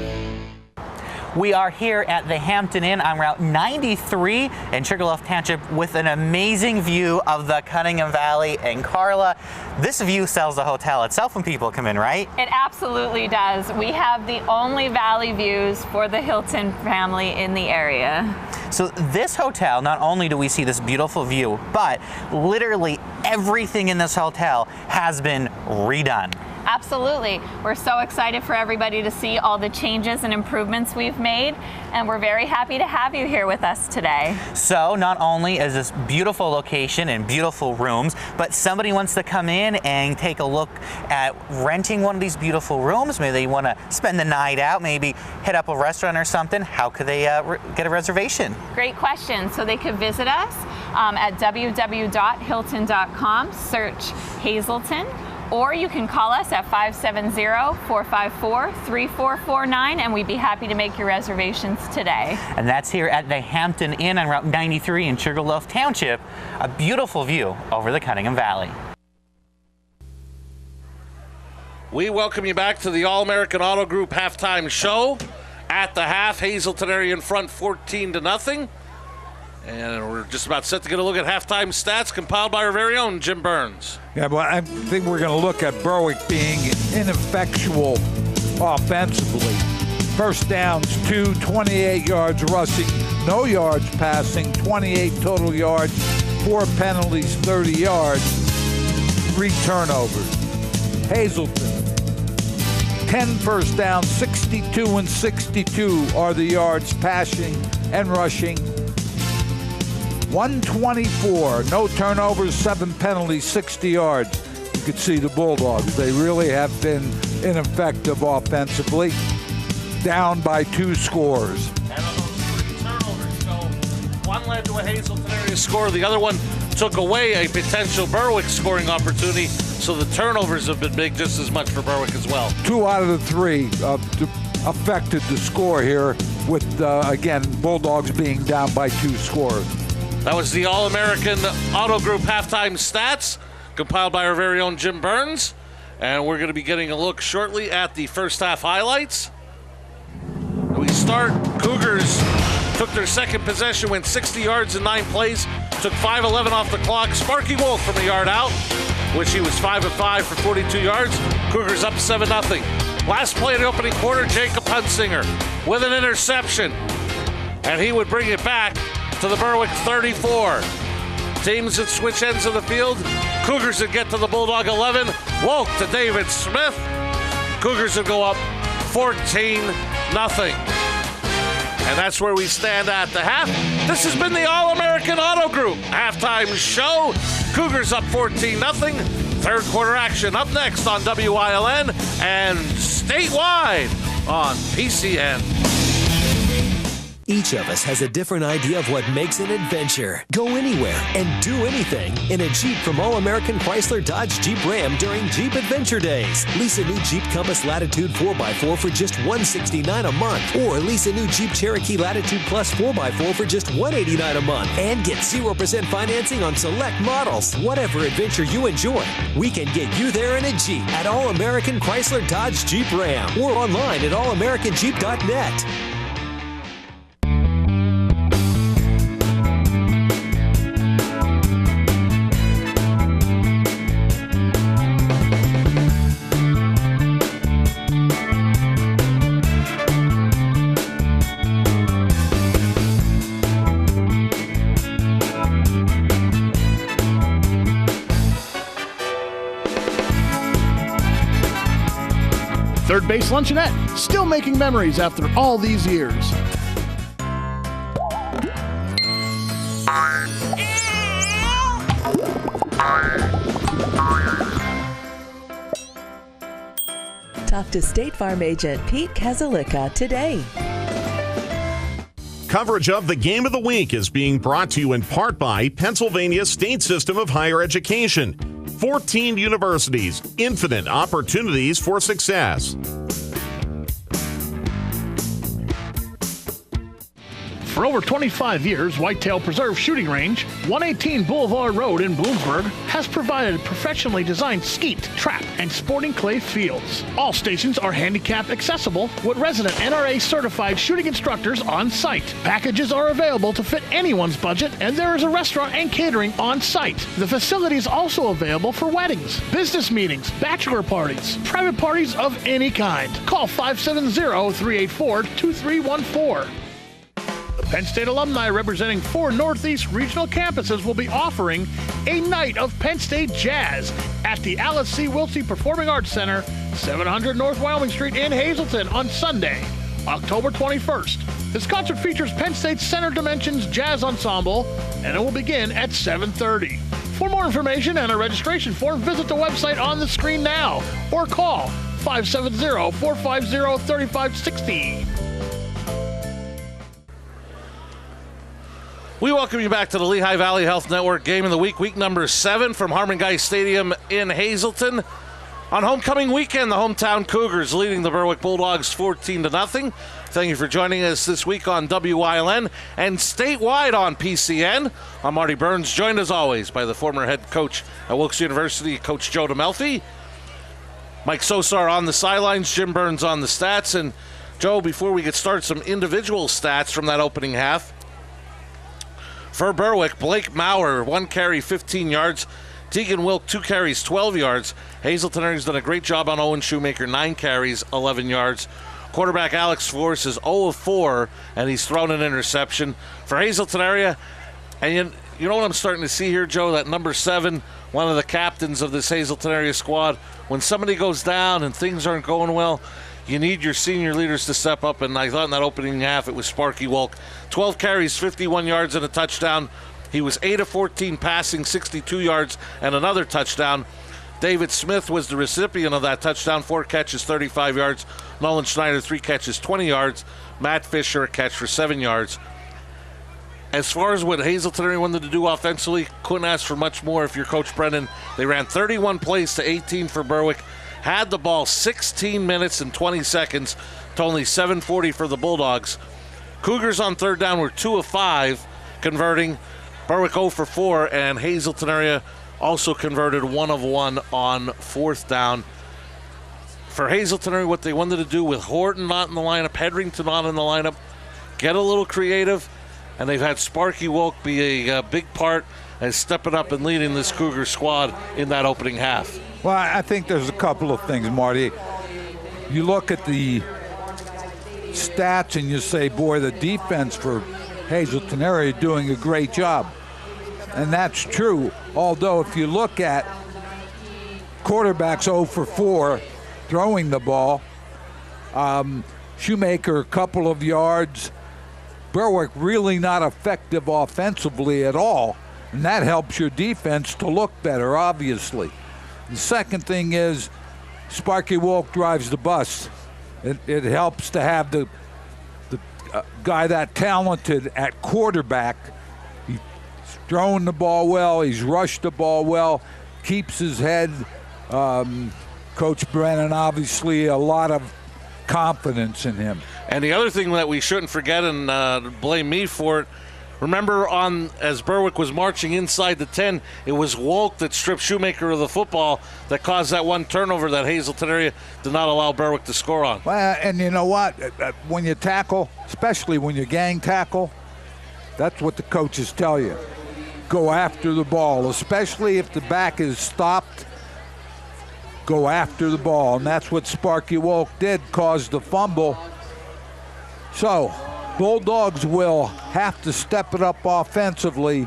We are here at the Hampton Inn on Route 93 in Sugarloaf Township with an amazing view of the Cunningham Valley. And Carla, this view sells the hotel itself when people come in, right? It absolutely does. We have the only valley views for the Hilton family in the area. So this hotel, not only do we see this beautiful view, but literally everything in this hotel has been redone. Absolutely. We're so excited for everybody to see all the changes and improvements we've made, and we're very happy to have you here with us today. So not only is this beautiful location and beautiful rooms, but somebody wants to come in and take a look at renting one of these beautiful rooms. Maybe they want to spend the night out, maybe hit up a restaurant or something. How could they get a reservation? Great question. So they could visit us at www.hilton.com, search Hazleton, or you can call us at 570-454-3449, and we'd be happy to make your reservations today. And that's here at the Hampton Inn on Route 93 in Sugarloaf Township, a beautiful view over the Cunningham Valley. We welcome you back to the All-American Auto Group halftime show. At the half, Hazleton area in front 14-0. And we're just about set to get a look at halftime stats compiled by our very own Jim Burns. Yeah, well, I think we're going to look at Berwick being ineffectual offensively. First downs, 2, 28 yards rushing, no yards passing, 28 total yards, 4 penalties, 30 yards, 3 turnovers. Hazleton, 10 first downs, 62 and 62 are the yards passing and rushing. 124, no turnovers, 7 penalties, 60 yards. You could see the Bulldogs. They really have been ineffective offensively. Down by 2 scores. And on those 3 turnovers, so one led to a Hazleton area score. The other one took away a potential Berwick scoring opportunity. So the turnovers have been big just as much for Berwick as well. 2 out of the 3 affected the score here with, again, Bulldogs being down by 2 scores. That was the All-American Auto Group halftime stats compiled by our very own Jim Burns. And we're going to be getting a look shortly at the first half highlights. We start, Cougars took their second possession, went 60 yards in 9 plays, took 5:11 off the clock. Sparky Wolf from a yard out, which he was 5 of 5 for 42 yards. Cougars up 7-0. Last play of the opening quarter, Jacob Hunsinger with an interception. And he would bring it back to the Berwick 34. Teams that switch ends of the field. Cougars that get to the Bulldog 11. Wolf to David Smith. Cougars would go up 14-0. And that's where we stand at the half. This has been the All-American Auto Group halftime show. Cougars up 14-0. Third quarter action up next on WILN and statewide on PCN. Each of us has a different idea of what makes an adventure. Go anywhere and do anything in a Jeep from All-American Chrysler Dodge Jeep Ram during Jeep Adventure Days. Lease a new Jeep Compass Latitude 4x4 for just $169 a month. Or lease a new Jeep Cherokee Latitude Plus 4x4 for just $189 a month. And get 0% financing on select models. Whatever adventure you enjoy, we can get you there in a Jeep at All-American Chrysler Dodge Jeep Ram. Or online at allamericanjeep.net. Third Base Luncheonette, still making memories after all these years. Talk to State Farm agent Pete Kazalika today. Coverage of the Game of the Week is being brought to you in part by Pennsylvania State System of Higher Education. 14 universities, infinite opportunities for success. For over 25 years, Whitetail Preserve Shooting Range, 118 Boulevard Road in Bloomsburg, has provided professionally designed skeet, trap, and sporting clay fields. All stations are handicap accessible with resident NRA certified shooting instructors on site. Packages are available to fit anyone's budget, and there is a restaurant and catering on site. The facility is also available for weddings, business meetings, bachelor parties, private parties of any kind. Call 570-384-2314. The Penn State alumni representing 4 Northeast regional campuses will be offering a night of Penn State jazz at the Alice C. Wiltsey Performing Arts Center, 700 North Wyoming Street in Hazleton on Sunday, October 21st. This concert features Penn State's Center Dimensions Jazz Ensemble, and it will begin at 7:30. For more information and a registration form, visit the website on the screen now or call 570-450-3560. We welcome you back to the Lehigh Valley Health Network Game of the Week, week number 7 from Harmon Guy Stadium in Hazleton. On homecoming weekend, the hometown Cougars leading the Berwick Bulldogs 14-0. Thank you for joining us this week on WILN and statewide on PCN. I'm Marty Burns, joined as always by the former head coach at Wilkes University, Coach Joe DeMelfi. Mike Sosar on the sidelines, Jim Burns on the stats. And Joe, before we get started, some individual stats from that opening half. For Berwick, Blake Maurer, 1 carry, 15 yards. Tegan Wilk, 2 carries, 12 yards. Hazleton has done a great job on Owen Shoemaker, 9 carries, 11 yards. Quarterback Alex Force is 0 of 4, and he's thrown an interception. For Hazleton area, and you know what I'm starting to see here, Joe? That number 7, one of the captains of this Hazleton area squad, when somebody goes down and things aren't going well, you need your senior leaders to step up, and I thought in that opening half it was Sparky Wolk. 12 carries, 51 yards, and a touchdown. He was 8 of 14 passing, 62 yards, and another touchdown. David Smith was the recipient of that touchdown, 4 catches, 35 yards. Nolan Schneider, 3 catches, 20 yards. Matt Fisher, a catch for 7 yards. As far as what Hazleton area wanted to do offensively, couldn't ask for much more if you're Coach Brennan. They ran 31 plays to 18 for Berwick. Had the ball 16 minutes and 20 seconds to only 7:40 for the Bulldogs. Cougars on third down were 2 of 5 converting. Berwick 0 for 4, and Hazleton area also converted 1 of 1 on 4th down. For Hazleton area, what they wanted to do with Horton not in the lineup, Hedrington not in the lineup, get a little creative, and they've had Sparky Wolk be a big part as stepping up and leading this Cougar squad in that opening half. Well, I think there's a couple of things, Marty. You look at the stats and you say, boy, the defense for Hazleton area doing a great job. And that's true. Although if you look at quarterbacks 0 for 4 throwing the ball, Shoemaker a couple of yards, Berwick really not effective offensively at all. And that helps your defense to look better, obviously. The second thing is Sparky Wolk drives the bus. It helps to have the guy that talented at quarterback. He's thrown the ball well. He's rushed the ball well. Keeps his head. Coach Brennan, obviously, a lot of confidence in him. And the other thing that we shouldn't forget, and blame me for it, remember as Berwick was marching inside the 10, it was Wolk that stripped Shoemaker of the football that caused that one turnover that Hazleton area did not allow Berwick to score on. Well, and you know what? When you tackle, especially when you gang tackle, that's what the coaches tell you. Go after the ball, especially if the back is stopped. Go after the ball, and that's what Sparky Wolk did, caused the fumble. So Bulldogs will have to step it up offensively.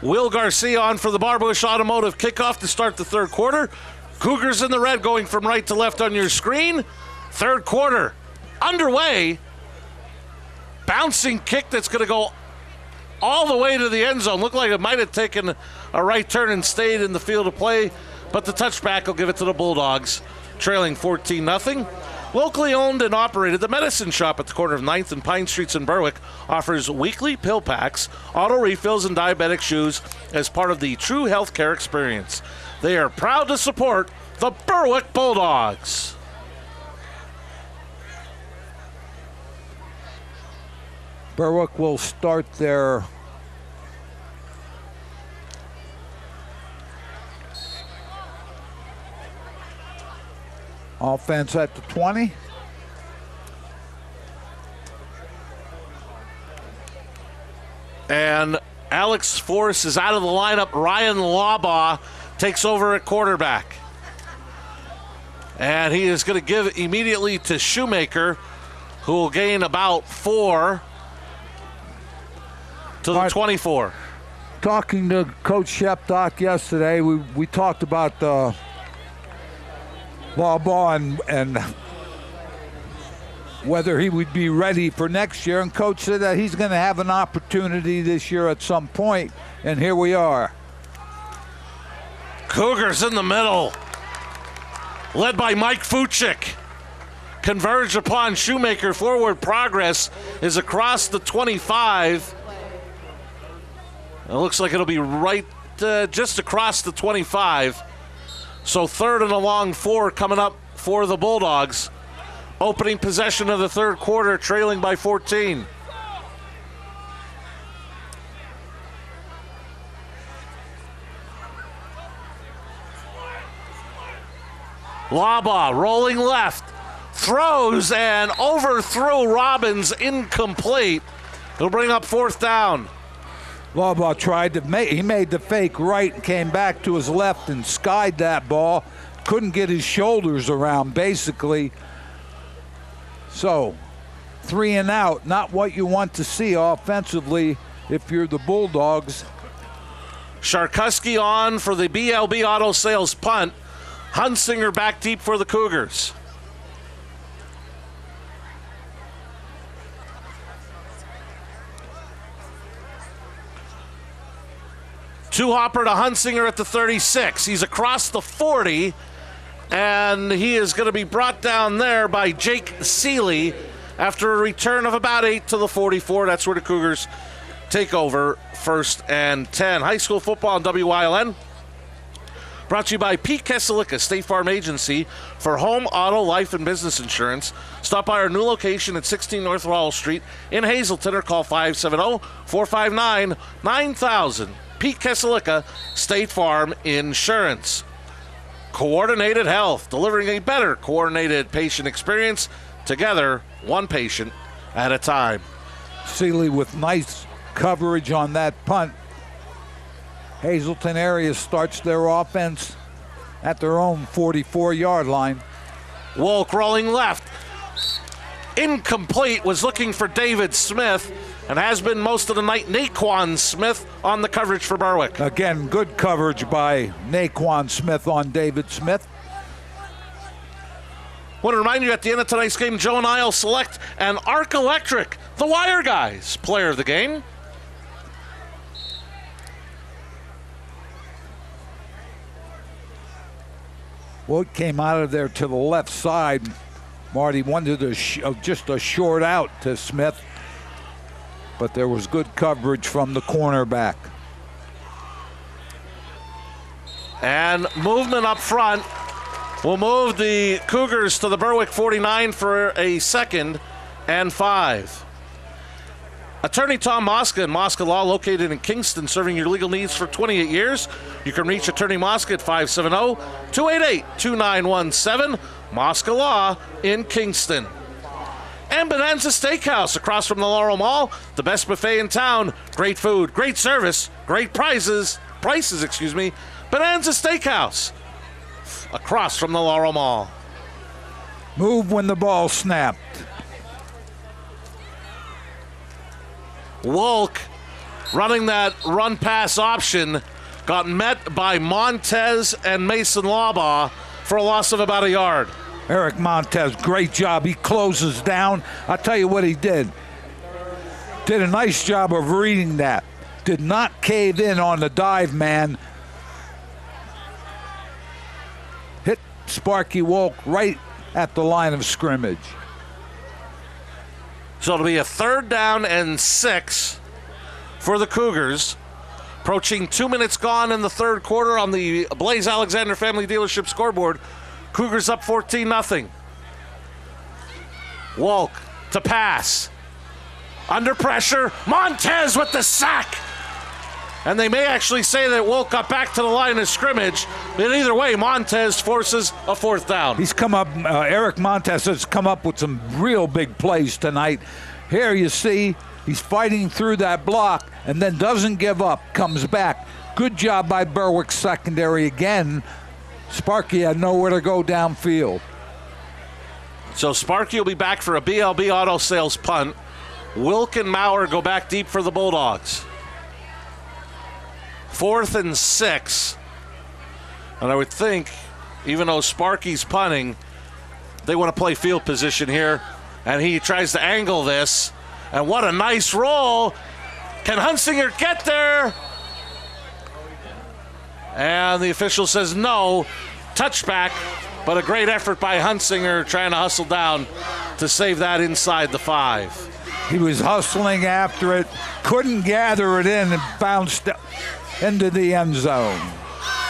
Will Garcia on for the Barbush Automotive kickoff to start the third quarter. Cougars in the red going from right to left on your screen. Third quarter underway. Bouncing kick that's going to go all the way to the end zone. Looked like it might have taken a right turn and stayed in the field of play, but the touchback will give it to the Bulldogs, trailing 14-0. Locally owned and operated, the Medicine Shop at the corner of 9th and Pine Streets in Berwick offers weekly pill packs, auto refills, and diabetic shoes as part of the True Healthcare experience. They are proud to support the Berwick Bulldogs. Berwick will start their offense at the 20. And Alex Force is out of the lineup. Ryan Labaugh takes over at quarterback. And he is going to give immediately to Shoemaker, who will gain about 4 to the 24. Talking to Coach Shepdock yesterday, we talked about Labaugh and whether he would be ready for next year, and Coach said that he's going to have an opportunity this year at some point, and here we are. Cougars in the middle, led by Mike Fuchik. Converge upon Shoemaker. Forward progress is across the 25. It looks like it'll be right just across the 25. So 3rd and a long 4 coming up for the Bulldogs. Opening possession of the third quarter, trailing by 14. Labaugh rolling left, throws and overthrew Robbins, incomplete. He'll bring up 4th down. Labaugh tried to he made the fake right and came back to his left and skied that ball. Couldn't get his shoulders around, basically. So, 3 and out, not what you want to see offensively if you're the Bulldogs. Sharkuski on for the BLB Auto Sales punt. Hunsinger back deep for the Cougars. Two-hopper to Hunsinger at the 36. He's across the 40, and he is going to be brought down there by Jake Seeley after a return of about 8 to the 44. That's where the Cougars take over, 1st and 10. High school football on WYLN. Brought to you by Pete Keselika, State Farm Agency, for home, auto, life, and business insurance. Stop by our new location at 16 North Rawls Street in Hazleton or call 570-459-9000. Pete Keselika, State Farm Insurance. Coordinated Health, delivering a better coordinated patient experience. Together, one patient at a time. Seeley with nice coverage on that punt. Hazleton area starts their offense at their own 44-yard line. Wolk rolling left. Incomplete, was looking for David Smith, and has been most of the night. Naquan Smith on the coverage for Berwick. Again, good coverage by Naquan Smith on David Smith. Want to remind you, at the end of tonight's game, Joe and I will select an Arc Electric, the Wire Guys, player of the game. Wood came out of there to the left side. Marty wanted just a short out to Smith, but there was good coverage from the cornerback. And movement up front will move the Cougars to the Berwick 49 for a 2nd and 5. Attorney Tom Mosca and Mosca Law, located in Kingston, serving your legal needs for 28 years. You can reach Attorney Mosca at 570-288-2917. Mosca Law in Kingston. And Bonanza Steakhouse across from the Laurel Mall, the best buffet in town. Great food, great service, great prices, Bonanza Steakhouse across from the Laurel Mall. Move when the ball snapped. Wolk running that run-pass option got met by Montez and Mason Labaugh for a loss of about a yard. Eric Montez, great job. He closes down. I'll tell you what he did. Did a nice job of reading that. Did not cave in on the dive man. Hit Sparky Wolk right at the line of scrimmage. So it'll be a 3rd down and 6 for the Cougars. Approaching 2 minutes gone in the third quarter on the Blaze Alexander Family Dealership scoreboard. Cougars up 14-0. Wolk to pass. Under pressure, Montez with the sack. And they may actually say that Wolf got back to the line of scrimmage. But either way, Montez forces a 4th down. He's come up, Eric Montez has come up with some real big plays tonight. Here you see he's fighting through that block and then doesn't give up, comes back. Good job by Berwick secondary again. Sparky had nowhere to go downfield. So Sparky will be back for a BLB Auto Sales punt. Wilk and Maurer go back deep for the Bulldogs. 4th and 6. And I would think, even though Sparky's punting, they want to play field position here. And he tries to angle this. And what a nice roll. Can Hunsinger get there? And the official says no. Touchback, but a great effort by Hunsinger trying to hustle down to save that inside the 5. He was hustling after it, couldn't gather it in, and bounced into the end zone.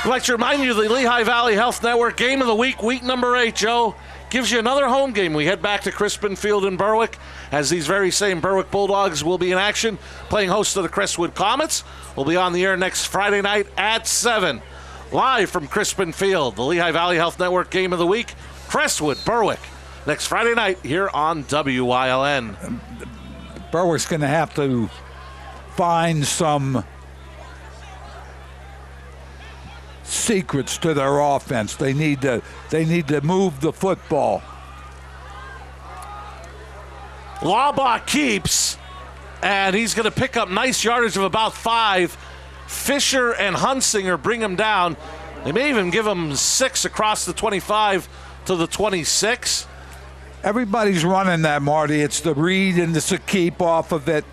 I'd like to remind you of the Lehigh Valley Health Network Game of the Week, week number 8, Joe. Gives you another home game. We head back to Crispin Field in Berwick as these very same Berwick Bulldogs will be in action, playing host to the Crestwood Comets. We'll be on the air next Friday night at 7. Live from Crispin Field, the Lehigh Valley Health Network Game of the Week, Crestwood, Berwick. Next Friday night here on WYLN. Berwick's going to have to find some secrets to their offense. They need to move the football. Laubach keeps, and he's going to pick up nice yardage of about 5. Fisher and Hunsinger bring him down. They may even give him 6 across the 25 to the 26. Everybody's running that, Marty. It's the read and the Sakip off of it.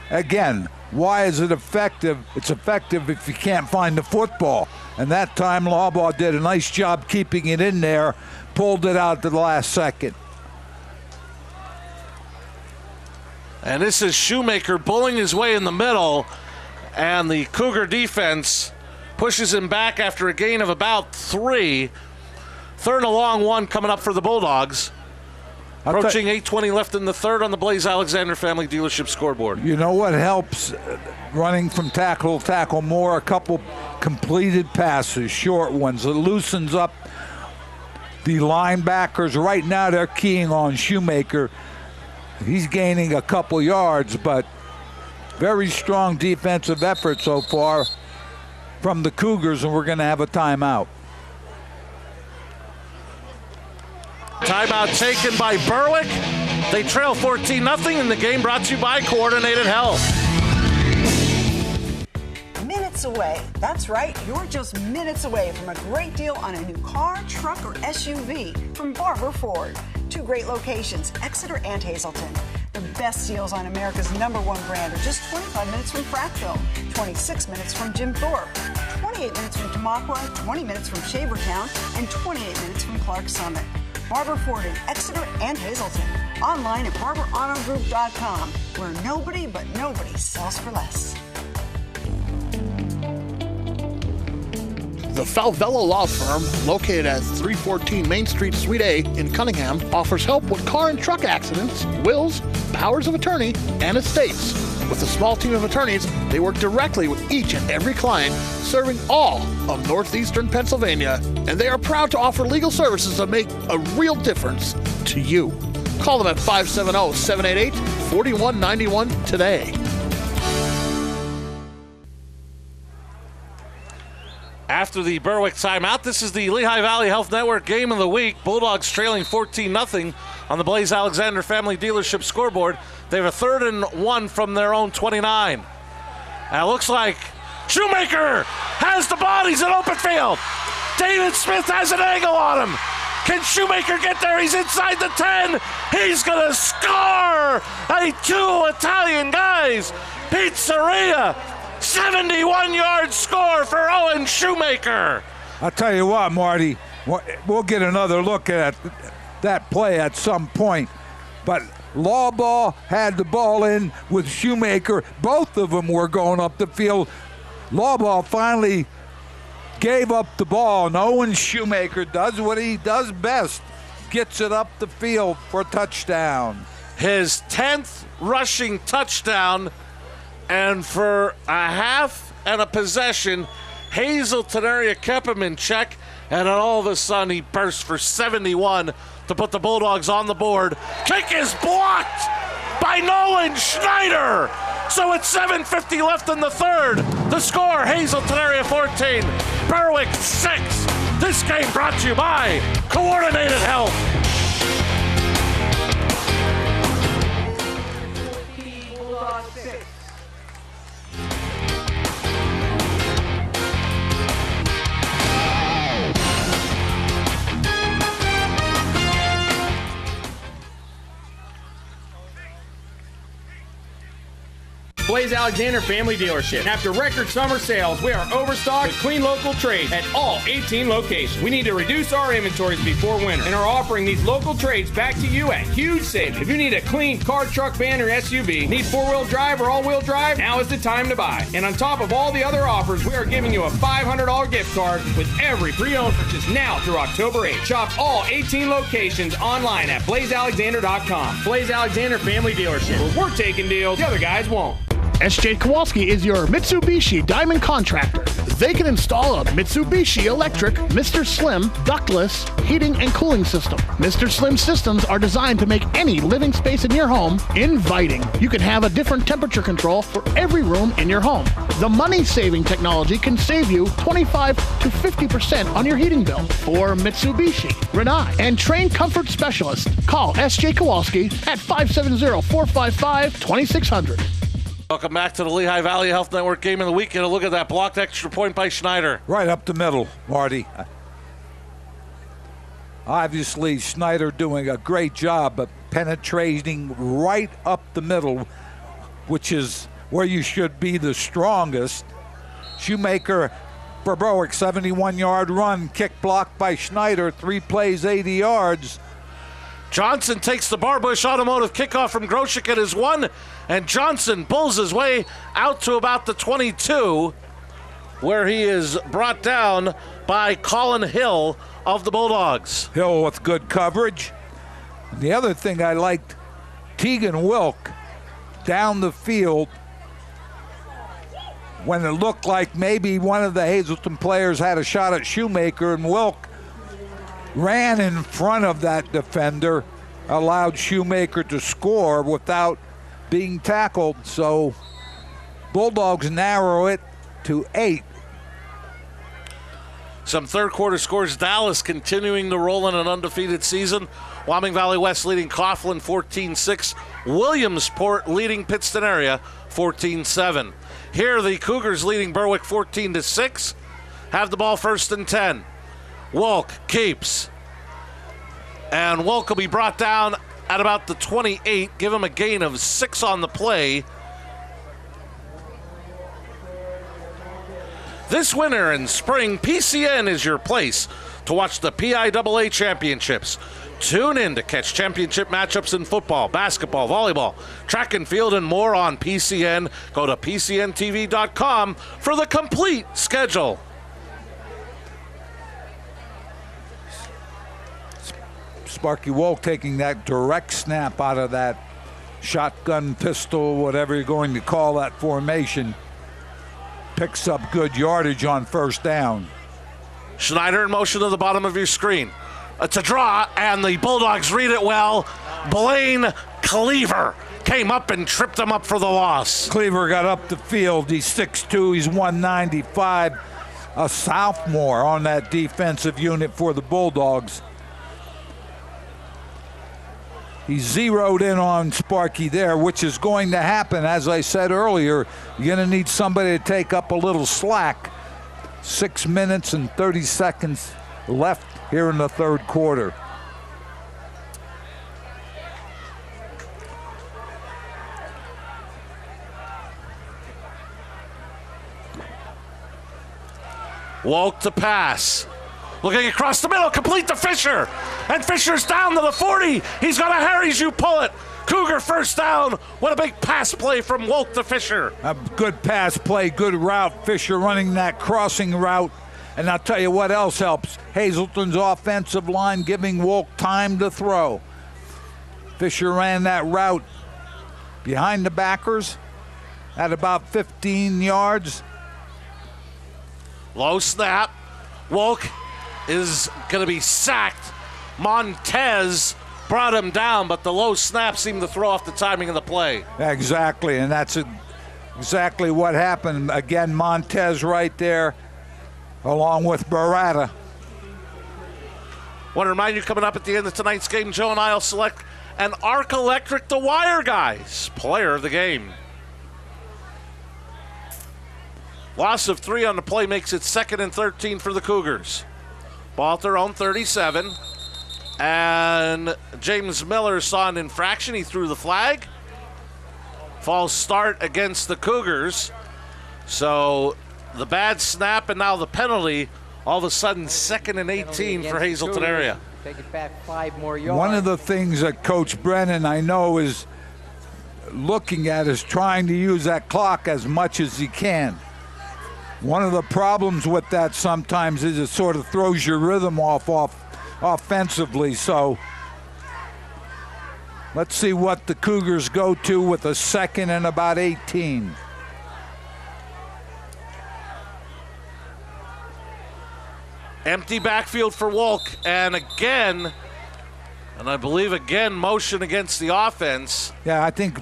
Again, why is it effective? It's effective if you can't find the football. And that time, Laubach did a nice job keeping it in there, pulled it out to the last second. And this is Shoemaker bullying his way in the middle, and the Cougar defense pushes him back after a gain of about 3. 3rd and a long 1 coming up for the Bulldogs. Approaching 8:20 left in the 3rd on the Blaze Alexander Family Dealership scoreboard. You know what helps running from tackle to tackle more? A couple completed passes, short ones. It loosens up the linebackers. Right now they're keying on Shoemaker. He's gaining a couple yards, but very strong defensive effort so far from the Cougars, and we're going to have a timeout. Timeout taken by Berwick. They trail 14-0 in the game, brought to you by Coordinated Health. Minutes away. That's right. You're just minutes away from a great deal on a new car, truck, or SUV from Barber Ford. 2 great locations, Exeter and Hazleton. The best deals on America's #1 brand are just 25 minutes from Prattville, 26 minutes from Jim Thorpe, 28 minutes from Tamaqua, 20 minutes from Shavertown, and 28 minutes from Clark Summit. Barber Ford in Exeter and Hazleton. Online at barberautogroup.com, where nobody but nobody sells for less. The Falvello Law Firm, located at 314 Main Street, Suite A in Cunningham, offers help with car and truck accidents, wills, powers of attorney, and estates. With a small team of attorneys, they work directly with each and every client, serving all of northeastern Pennsylvania, and they are proud to offer legal services that make a real difference to you. Call them at 570-788-4191 today. After the Berwick timeout, this is the Lehigh Valley Health Network Game of the Week. Bulldogs trailing 14-0 on the Blaze Alexander Family Dealership scoreboard. They have a 3rd and 1 from their own 29. And it looks like Shoemaker has the ball. He's in open field. David Smith has an angle on him. Can Shoemaker get there? He's inside the 10. He's going to score. A 2 Italian guys. Pizzeria. 71-yard score for Owen Shoemaker. I'll tell you what, Marty, we'll get another look at that play at some point. But Laubach had the ball in with Shoemaker. Both of them were going up the field. Laubach finally gave up the ball, and Owen Shoemaker does what he does best, gets it up the field for a touchdown. his 10th rushing touchdown, and for a half and a possession, Hazleton area kept him in check, and then all of a sudden he burst for 71 to put the Bulldogs on the board. Kick is blocked by Nolan Schneider. So it's 7:50 left in the third. The score, Hazleton area 14, Berwick 6. This game brought to you by Coordinated Health. Blaze Alexander Family Dealership. After record summer sales, we are overstocked with clean local trades at all 18 locations. We need to reduce our inventories before winter and are offering these local trades back to you at huge savings. If you need a clean car, truck, van, or SUV, need four-wheel drive or all-wheel drive, now is the time to buy. And on top of all the other offers, we are giving you a $500 gift card with every pre-owned purchase now through October 8th. Shop all 18 locations online at blazealexander.com. Blaze Alexander Family Dealership, where we're taking deals the other guys won't. SJ Kowalski is your Mitsubishi Diamond contractor. They can install a Mitsubishi electric Mr. Slim ductless heating and cooling system. Mr. Slim systems are designed to make any living space in your home inviting. You can have a different temperature control for every room in your home. The money-saving technology can save you 25 to 50% on your heating bill. For Mitsubishi, Renai, and trained comfort specialists, call SJ Kowalski at 570-455-2600. Welcome back to the Lehigh Valley Health Network Game of the Week. And a look at that blocked extra point by Schneider. Right up the middle, Marty. Obviously, Schneider doing a great job of penetrating right up the middle, which is where you should be the strongest. Shoemaker for Berwick, 71-yard run, kick blocked by Schneider, 3 plays, 80 yards. Johnson takes the Barbush Automotive kickoff from Groshek at his 1, and Johnson pulls his way out to about the 22, where he is brought down by Colin Hill of the Bulldogs. Hill with good coverage. The other thing I liked, Tegan Wilk down the field when it looked like maybe one of the Hazleton players had a shot at Shoemaker, and Wilk ran in front of that defender, allowed Shoemaker to score without being tackled. So Bulldogs narrow it to 8. Some third quarter scores. Dallas continuing to roll in an undefeated season. Wyoming Valley West leading Coughlin 14-6. Williamsport leading Pittston area 14-7. Here the Cougars leading Berwick 14-6. Have the ball first and 10. Wolk keeps. And Wolk will be brought down at about the 28. Give him a gain of 6 on the play. This winter and spring, PCN is your place to watch the PIAA championships. Tune in to catch championship matchups in football, basketball, volleyball, track and field, and more on PCN. Go to PCNTV.com for the complete schedule. Sparky Wolk taking that direct snap out of that shotgun, pistol, whatever you're going to call that formation. Picks up good yardage on first down. Schneider in motion to the bottom of your screen. It's a draw, and the Bulldogs read it well. Blaine Cleaver came up and tripped him up for the loss. Cleaver got up the field. He's 6'2", he's 195. A sophomore on that defensive unit for the Bulldogs. He zeroed in on Sparky there, which is going to happen. As I said earlier, you're going to need somebody to take up a little slack. 6 minutes and 30 seconds left here in the third quarter. Wolk to pass. Looking across the middle, complete to Fisher. And Fisher's down to the 40. He's got a Harry's, you pull it. Cougar first down. What a big pass play from Wolk to Fisher. A good pass play, good route. Fisher running that crossing route. And I'll tell you what else helps. Hazleton's offensive line giving Wolk time to throw. Fisher ran that route behind the backers at about 15 yards. Low snap. Wolk is going to be sacked. Montez brought him down, but the low snap seemed to throw off the timing of the play. Exactly, and that's exactly what happened. Again, Montez right there, along with Barata. Want to remind you, coming up at the end of tonight's game, Joe and I will select an Arc Electric The Wire Guys player of the game. Loss of 3 on the play makes it 2nd and 13 for the Cougars. Ball at their own 37. And James Miller saw an infraction. He threw the flag. False start against the Cougars. So the bad snap and now the penalty. All of a sudden, 2nd and 18 for Hazleton area. Take it back 5 more yards. One of the things that Coach Brennan, I know, is looking at is trying to use that clock as much as he can. One of the problems with that sometimes is it sort of throws your rhythm off offensively. So let's see what the Cougars go to with a 2nd and about 18. Empty backfield for Wolk, and again, and I believe again, motion against the offense. Yeah, I think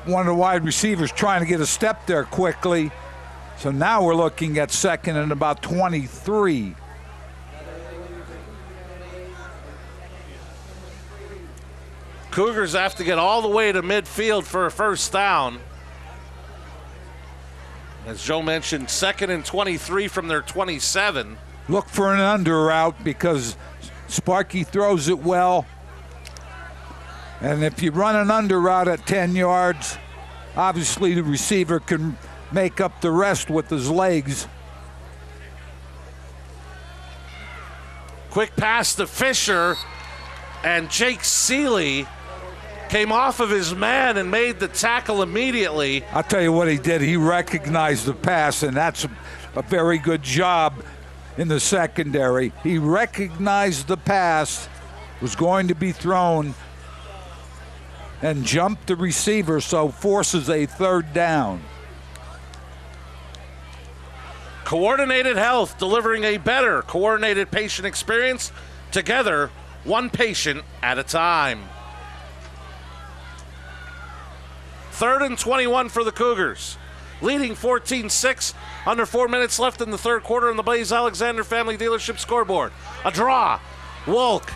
one of the wide receivers trying to get a step there quickly. So now we're looking at 2nd and about 23. Cougars have to get all the way to midfield for a first down. As Joe mentioned, 2nd and 23 from their 27. Look for an under route because Sparky throws it well. And if you run an under route at 10 yards, obviously the receiver can make up the rest with his legs. Quick pass to Fisher, and Jake Seeley came off of his man and made the tackle immediately. I'll tell you what he did. He recognized the pass, and that's a very good job in the secondary. He recognized the pass was going to be thrown and jumped the receiver, so forces a 3rd down. Coordinated Health, delivering a better coordinated patient experience. Together, one patient at a time. 3rd and 21 for the Cougars. Leading 14-6, under 4 minutes left in the 3rd quarter on the Blaze Alexander Family Dealership scoreboard. A draw. Wolk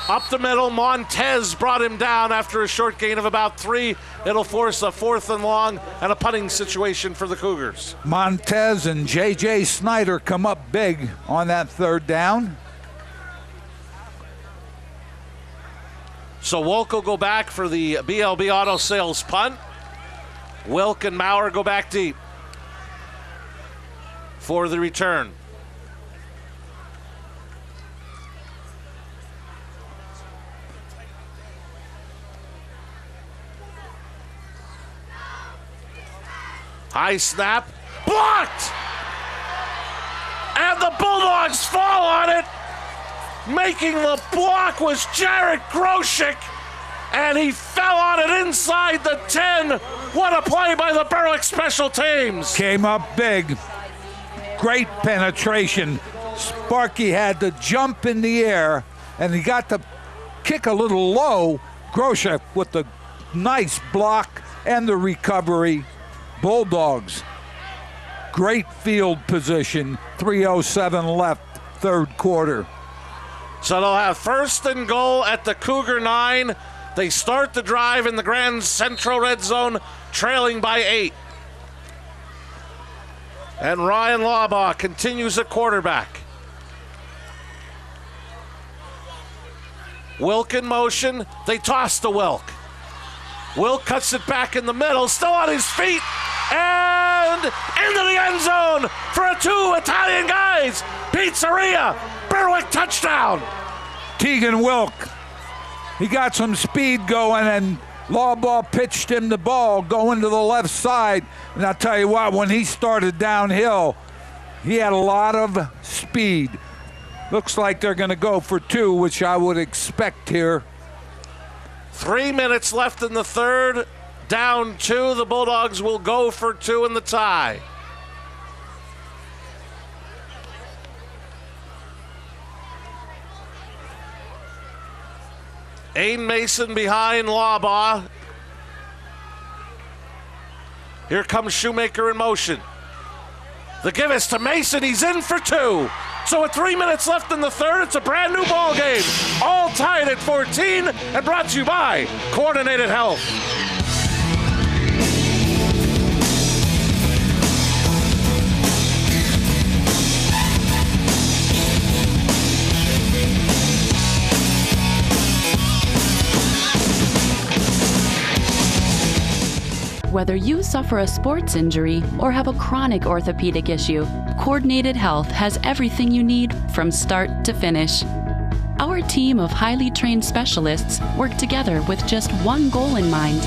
up the middle. Montez brought him down after a short gain of about 3. It'll force a 4th and long and a punting situation for the Cougars. Montez and J.J. Snyder come up big on that 3rd down. So Wolk will go back for the BLB Auto Sales punt. Wilk and Maurer go back deep for the return. High snap, blocked! And the Bulldogs fall on it. Making the block was Jared Groshek, and he fell on it inside the 10. What a play by the Berwick special teams. Came up big. Great penetration. Sparky had to jump in the air, and he got to kick a little low. Groshek with the nice block and the recovery. Bulldogs, great field position. 3:07 left, 3rd quarter. So they'll have 1st and goal at the Cougar 9. They start the drive in the Grand Central red zone, trailing by 8. And Ryan Laubaugh continues at quarterback. Wilk in motion. They toss to Wilk. Wilk cuts it back in the middle, still on his feet, and into the end zone for a 2 Italian guys. Pizzeria, Berwick touchdown. Tegan Wilk, he got some speed going, and Laubaugh pitched him the ball going to the left side. And I'll tell you what, when he started downhill, he had a lot of speed. Looks like they're going to go for 2, which I would expect here. 3 minutes left in the third. Down 2. The Bulldogs will go for 2 in the tie. Aiden Mason behind Labaugh. Here comes Shoemaker in motion. The give is to Mason. He's in for 2. So with 3 minutes left in the third, it's a brand new ball game. All tied at 14 and brought to you by Coordinated Health. Whether you suffer a sports injury or have a chronic orthopedic issue, Coordinated Health has everything you need from start to finish. Our team of highly trained specialists work together with just one goal in mind: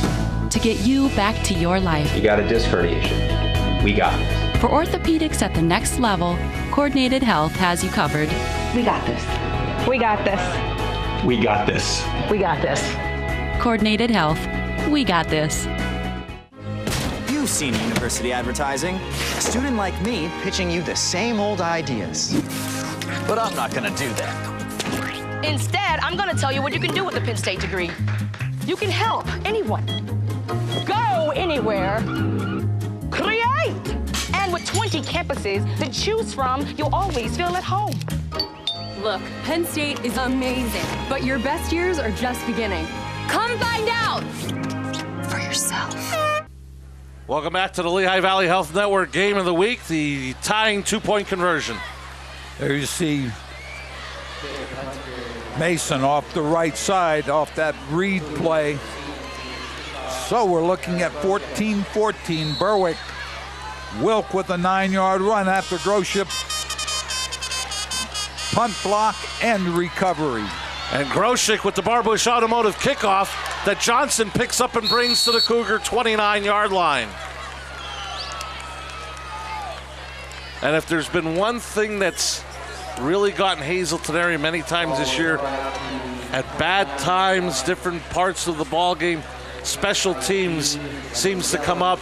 to get you back to your life. You got a disc herniation. We got this. For orthopedics at the next level, Coordinated Health has you covered. We got this. We got this. We got this. We got this. Coordinated Health. We got this. You've seen university advertising. A student like me pitching you the same old ideas. But I'm not gonna do that. Instead, I'm gonna tell you what you can do with a Penn State degree. You can help anyone. Go anywhere. Create! And with 20 campuses to choose from, you'll always feel at home. Look, Penn State is amazing, but your best years are just beginning. Come find out for yourself. Welcome back to the Lehigh Valley Health Network Game of the Week, the tying 2-point conversion. There you see Mason off the right side, off that read play. So we're looking at 14-14. Berwick. Wilk with a 9-yard run after Groship. Punt block and recovery. And Groshik with the Barbush Automotive kickoff that Johnson picks up and brings to the Cougar 29-yard line. And if there's been one thing that's really gotten Hazelton area many times this year, at bad times, different parts of the ball game, special teams seems to come up.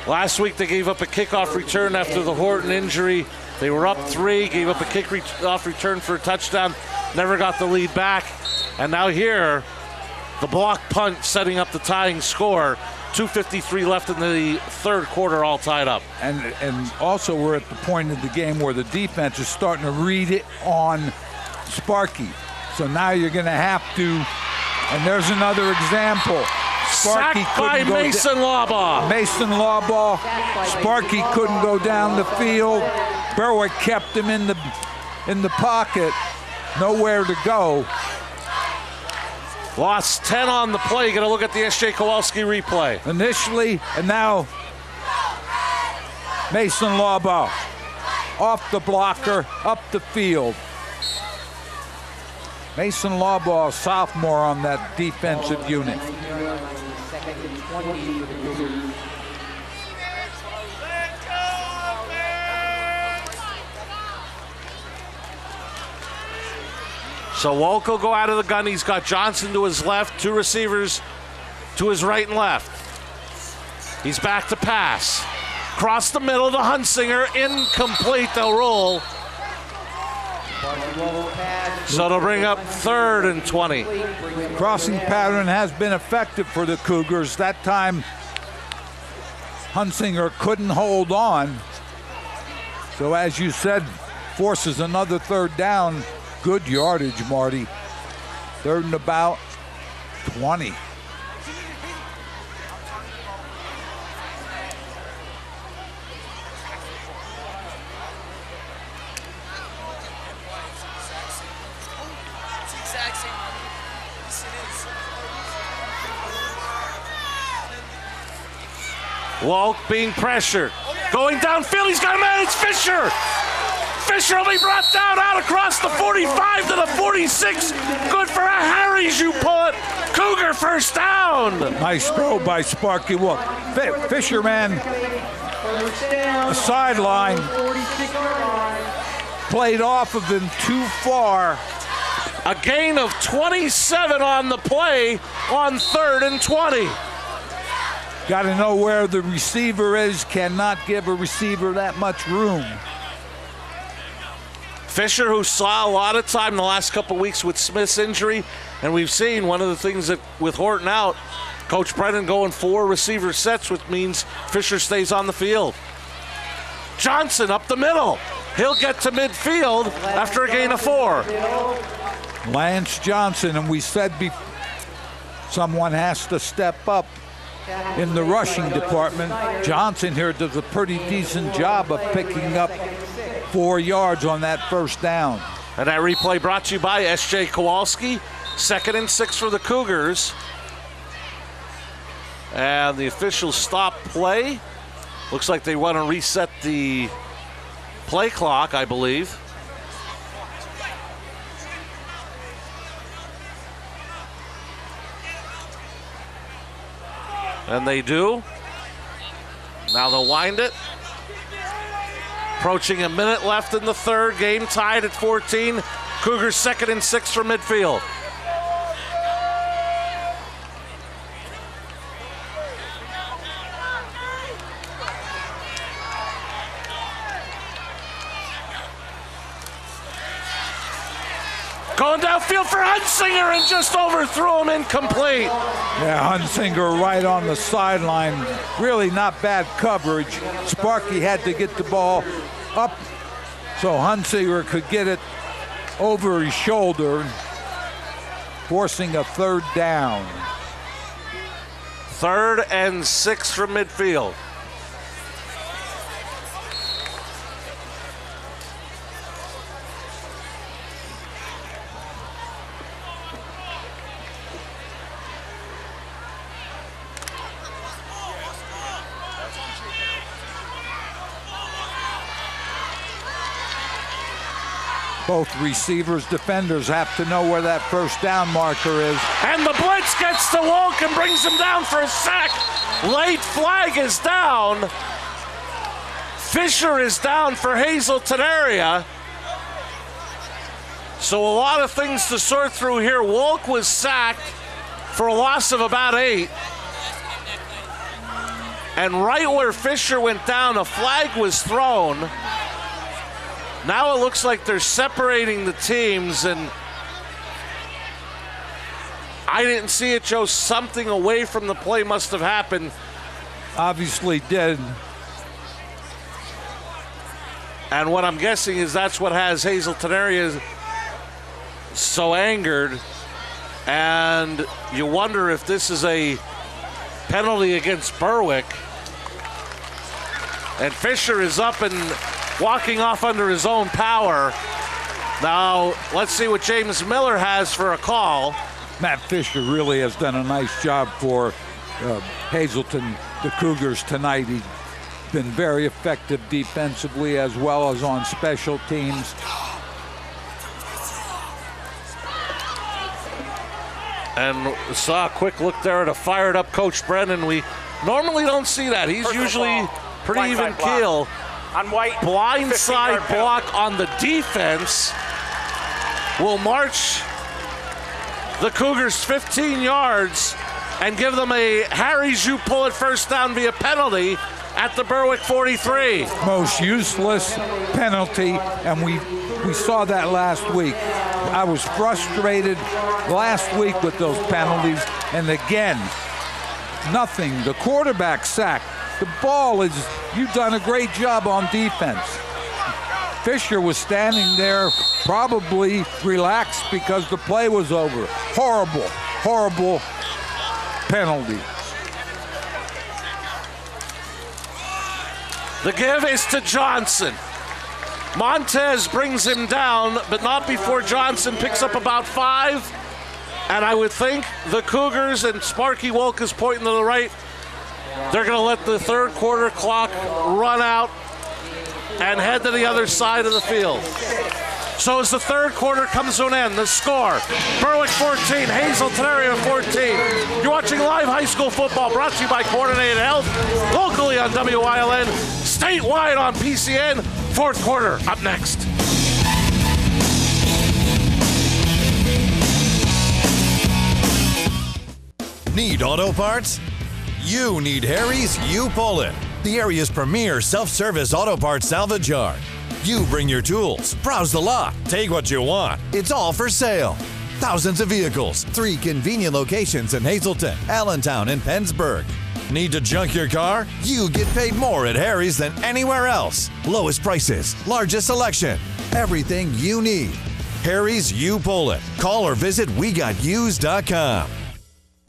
Last week they gave up a kickoff return after the Horton injury. They were up 3, gave up a kickoff return for a touchdown, never got the lead back. And now here, the block punt setting up the tying score. 2:53 left in the third quarter, all tied up. And also we're at the point of the game where the defense is starting to read it on Sparky. So now you're going to have to, and there's another example. Sparky sacked by Mason Labaugh. Mason Labaugh. Sparky couldn't go down the field. Berwick kept him in the pocket. Nowhere to go. Lost 10 on the play. You got to look at the S.J. Kowalski replay. Initially, and now Mason Labaugh off the blocker, up the field. Mason Labaugh, sophomore on that defensive unit. So Wolk will go out of the gun. He's got Johnson to his left, 2 receivers to his right and left. He's back to pass. Across the middle to Hunsinger, incomplete, they'll roll. So they'll bring up 3rd and 20. Crossing pattern has been effective for the Cougars. That time Hunsinger couldn't hold on. So as you said, forces another 3rd down. Good yardage, Marty. 3rd and about 20. Wolk being pressured. Going downfield, he's got a man, it's Fisher! Fisher will be brought down out across the 45 to the 46. Good for a Harry's, you pull it. Cougar first down. Nice throw by Sparky Wolk. Fisher ran a sideline. Played off of him too far. A gain of 27 on the play on 3rd and 20. Got to know where the receiver is. Cannot give a receiver that much room. Fisher, who saw a lot of time the last couple weeks with Smith's injury, and we've seen one of the things that with Horton out, Coach Brennan going 4 receiver sets, which means Fisher stays on the field. Johnson up the middle. He'll get to midfield after a gain of 4. Lance Johnson, and we said someone has to step up in the rushing department. Johnson here does a pretty decent job of picking up 4 yards on that first down. And that replay brought to you by S.J. Kowalski. 2nd and 6 for the Cougars. And the officials stop play. Looks like they want to reset the play clock, I believe. And they do. Now they'll wind it. Approaching a minute left in the 3rd. Game tied at 14. Cougars 2nd and 6 from midfield. Going downfield for Hunsinger and just overthrew him, incomplete. Yeah, Hunsinger right on the sideline. Really not bad coverage. Sparky had to get the ball up so Hunsinger could get it over his shoulder, forcing a 3rd down. 3rd and 6 from midfield. Both receivers, defenders have to know where that first down marker is. And the blitz gets to Wolk and brings him down for a sack. Late flag is down. Fisher is down for Hazelton area. So a lot of things to sort through here. Wolk was sacked for a loss of about 8. And right where Fisher went down, a flag was thrown. Now it looks like they're separating the teams, and I didn't see it, Joe. Something away from the play must have happened. Obviously did. And what I'm guessing is that's what has Hazelton area so angered. And you wonder if this is a penalty against Berwick. And Fisher is up and walking off under his own power. Now, let's see what James Miller has for a call. Matt Fisher really has done a nice job for Hazelton, the Cougars tonight. He's been very effective defensively as well as on special teams. And saw a quick look there at a fired up Coach Brennan. We normally don't see that. He's usually pretty even keel. On White, blindside block on the defense will march the Cougars 15 yards and give them a Harry Jou pull-it first down via penalty at the Berwick 43. Most useless penalty, and we saw that last week. I was frustrated last week with those penalties, and again, nothing. The quarterback sacked. The ball is, you've done a great job on defense. Fisher was standing there probably relaxed because the play was over. Horrible, horrible penalty. The give is to Johnson. Montez brings him down, but not before Johnson picks up about 5. And I would think the Cougars, and Sparky Wolk is pointing to the right, they're going to let the 3rd quarter clock run out and head to the other side of the field. So as the 3rd quarter comes to an end, the score, Berwick 14, Hazelton area 14. You're watching live high school football brought to you by Coordinated Health, locally on WILN, statewide on PCN. 4th quarter up next. Need auto parts? You need Harry's You Pull It, the area's premier self-service auto parts salvage yard. You bring your tools, browse the lot, take what you want. It's all for sale. Thousands of vehicles, 3 convenient locations in Hazleton, Allentown, and Pennsburg. Need to junk your car? You get paid more at Harry's than anywhere else. Lowest prices, largest selection, everything you need. Harry's You Pull It. Call or visit WeGotUsed.com.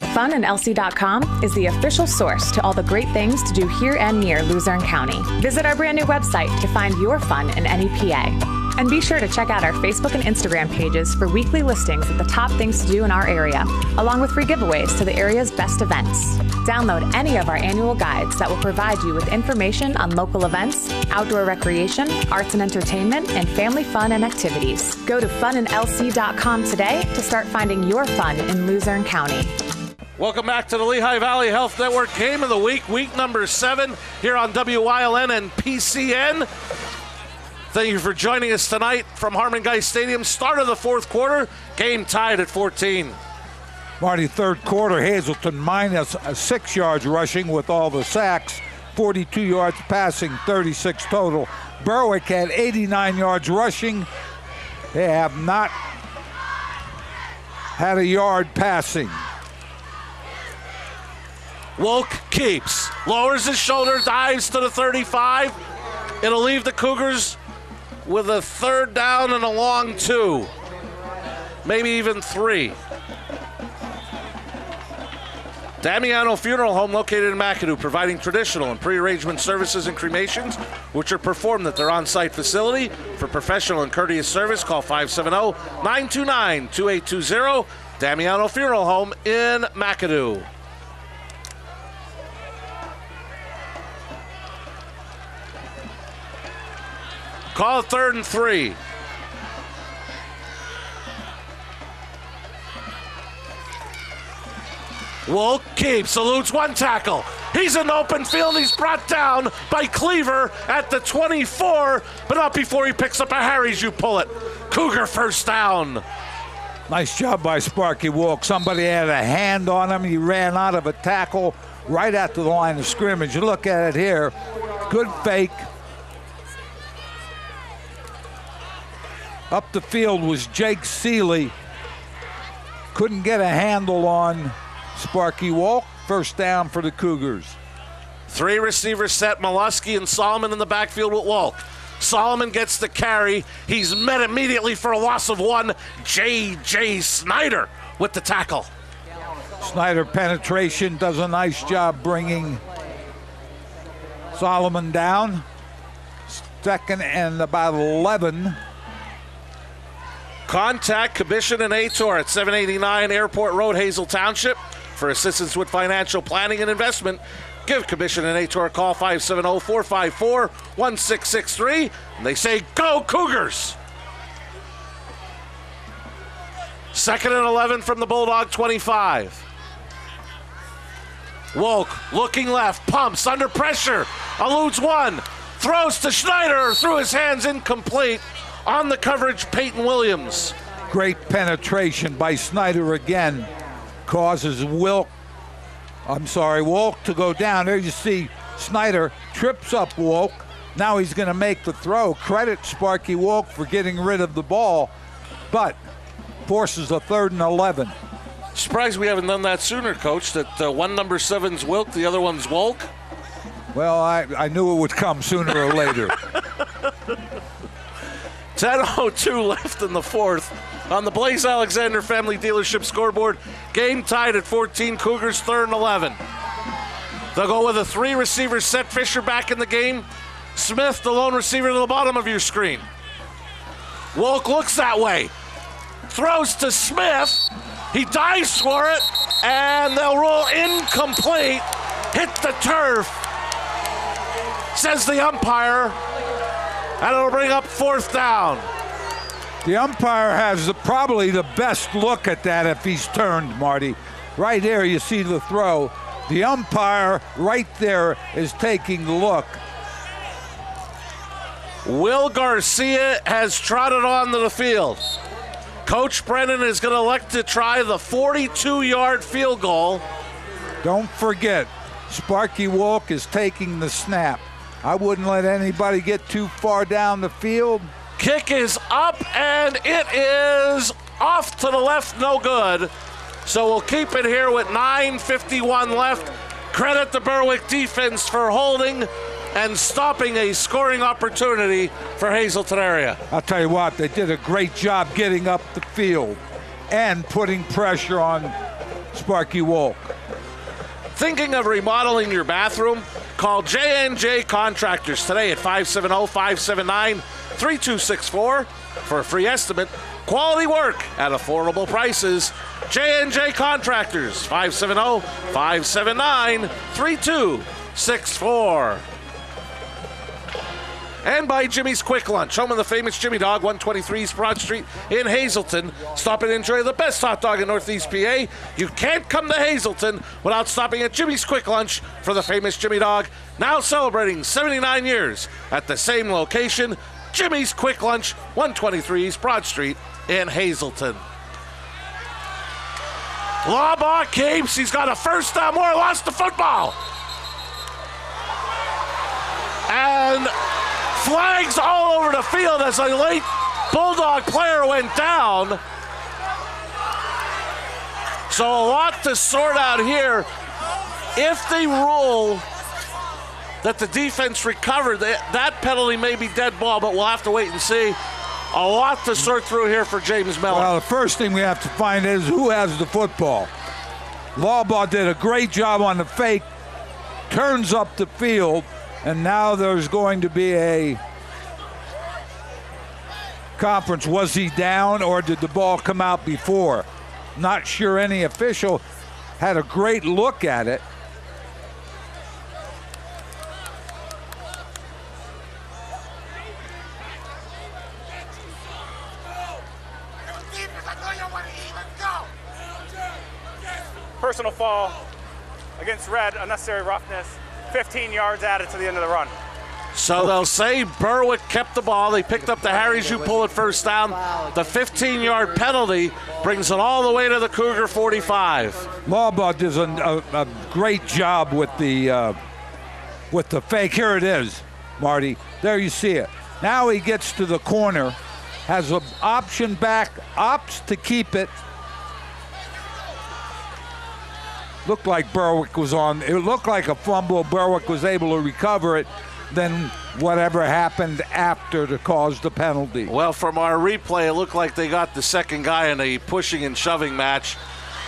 FunandLC.com is the official source to all the great things to do here and near Luzerne County. Visit our brand new website to find your fun in any PA. And be sure to check out our Facebook and Instagram pages for weekly listings of the top things to do in our area, along with free giveaways to the area's best events. Download any of our annual guides that will provide you with information on local events, outdoor recreation, arts and entertainment, and family fun and activities. Go to funandlc.com today to start finding your fun in Luzerne County. Welcome back to the Lehigh Valley Health Network Game of the Week, week number 7, here on WYLN and PCN. Thank you for joining us tonight from Harmon Guy Stadium. Start of the fourth quarter, game tied at 14. Marty, third quarter, Hazleton minus 6 yards rushing with all the sacks, 42 yards passing, 36 total. Berwick had 89 yards rushing. They have not had a yard passing. Wolk keeps, lowers his shoulder, dives to the 35. It'll leave the Cougars with a third down and a long 2, maybe even 3. Damiano Funeral Home, located in McAdoo, providing traditional and pre-arrangement services and cremations, which are performed at their on-site facility. For professional and courteous service, call 570-929-2820. Damiano Funeral Home in McAdoo. Call it 3rd and 3. Wolk keeps, salutes one tackle. He's in open field. He's brought down by Cleaver at the 24, but not before he picks up a Harry's You Pull It. Cougar first down. Nice job by Sparky Wolk. Somebody had a hand on him. He ran out of a tackle right at the line of scrimmage. You look at it here. Good fake. Up the field was Jake Seeley. Couldn't get a handle on Sparky Wolk. First down for the Cougars. 3 receivers set, Molesky and Solomon in the backfield with Wolk. Solomon gets the carry. He's met immediately for a loss of 1. J.J. Snyder with the tackle. Snyder penetration, does a nice job bringing Solomon down. 2nd and about 11. Contact Commission and Ator at 789 Airport Road, Hazel Township. For assistance with financial planning and investment, give Commission and Ator a call, 570-454-1663. And they say, go Cougars! 2nd and 11 from the Bulldog 25. Wolk looking left, pumps under pressure, eludes 1, throws to Schneider, through his hands, incomplete. On the coverage, Peyton Williams. Great penetration by Snyder again. Causes Wolk to go down. There you see Snyder trips up Wolk. Now he's going to make the throw. Credit Sparky Wolk for getting rid of the ball, but forces a 3rd and 11. Surprised we haven't done that sooner, Coach, that one number 7's Wilk, the other one's Wolk. Well, I knew it would come sooner or later. 10:02 left in the fourth. On the Blaze Alexander Family Dealership scoreboard, game tied at 14, Cougars 3rd and 11. They'll go with a 3 receiver set. Fisher back in the game. Smith, the lone receiver, to the bottom of your screen. Wolk looks that way. Throws to Smith. He dives for it, and they'll roll incomplete. Hit the turf, says the umpire. And it'll bring up 4th down. The umpire has probably the best look at that if he's turned, Marty. Right there you see the throw. The umpire right there is taking the look. Will Garcia has trotted onto the field. Coach Brennan is going to elect to try the 42-yard field goal Don't forget, Sparky Walk is taking the snap. I wouldn't let anybody get too far down the field. Kick is up, and it is off to the left, no good. So we'll keep it here with 9:51 left. Credit the Berwick defense for holding and stopping a scoring opportunity for Hazelton area. I'll tell you what, they did a great job getting up the field and putting pressure on Sparky Walk. Thinking of remodeling your bathroom? Call J&J Contractors today at 570-579-3264 for a free estimate. Quality work at affordable prices. J&J Contractors, 570-579-3264. And by Jimmy's Quick Lunch, home of the famous Jimmy Dog, 123 East Broad Street in Hazelton. Stop and enjoy the best hot dog in Northeast PA. You can't come to Hazelton without stopping at Jimmy's Quick Lunch for the famous Jimmy Dog, now celebrating 79 years at the same location. Jimmy's Quick Lunch, 123 East Broad Street in Hazelton. Law keeps. He's got a first down. Moore lost the football. And flags all over the field as a late Bulldog player went down. So a lot to sort out here. If they rule that the defense recovered, that penalty may be dead ball, but we'll have to wait and see. A lot to sort through here for James Miller. Well, the first thing we have to find is who has the football. Lawbaugh did a great job on the fake, turns up the field, and now there's going to be a conference. Was he down or did the ball come out before? Not sure any official had a great look at it. Personal foul against Red, unnecessary roughness, 15 yards added to the end of the run. So they'll say Berwick kept the ball. They picked up the Harry's pull-it first down. The 15-yard penalty brings it all the way to the Cougar 45. Lawbaugh does a great job with the fake. Here it is, Marty. There you see it. Now he gets to the corner, has an option back, opts to keep it. Looked like Berwick was on. It looked like a fumble. Berwick was able to recover it. Then whatever happened after to cause the penalty. Well, from our replay, it looked like they got the second guy in a pushing and shoving match,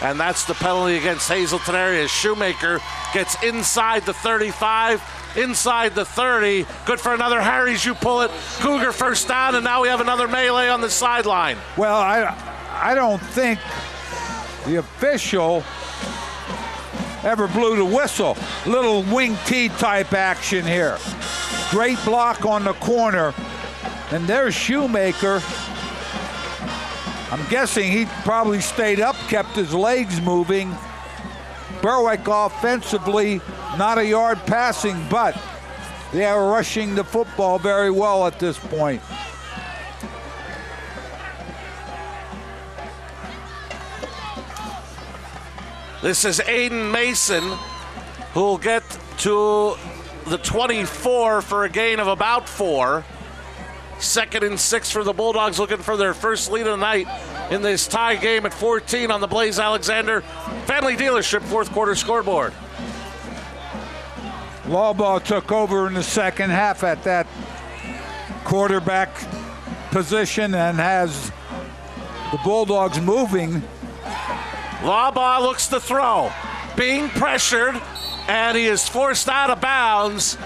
and that's the penalty against Hazelton area. Shoemaker gets inside the 35, inside the 30. Good for another Harry's pull it. Cougar first down, and now we have another melee on the sideline. Well, I don't think the official ever blew the whistle. Little wing T type action here. Great block on the corner. And there's Shoemaker. I'm guessing he probably stayed up, kept his legs moving. Berwick offensively, not a yard passing, but they are rushing the football very well at this point. This is Aiden Mason, who will get to the 24 for a gain of about 4. 2nd and 6 for the Bulldogs, looking for their first lead of the night in this tie game at 14 on the Blaze Alexander Family Dealership fourth quarter scoreboard. Lawbaugh took over in the second half at that quarterback position and has the Bulldogs moving. Lawbaugh looks to throw, being pressured, and he is forced out of bounds.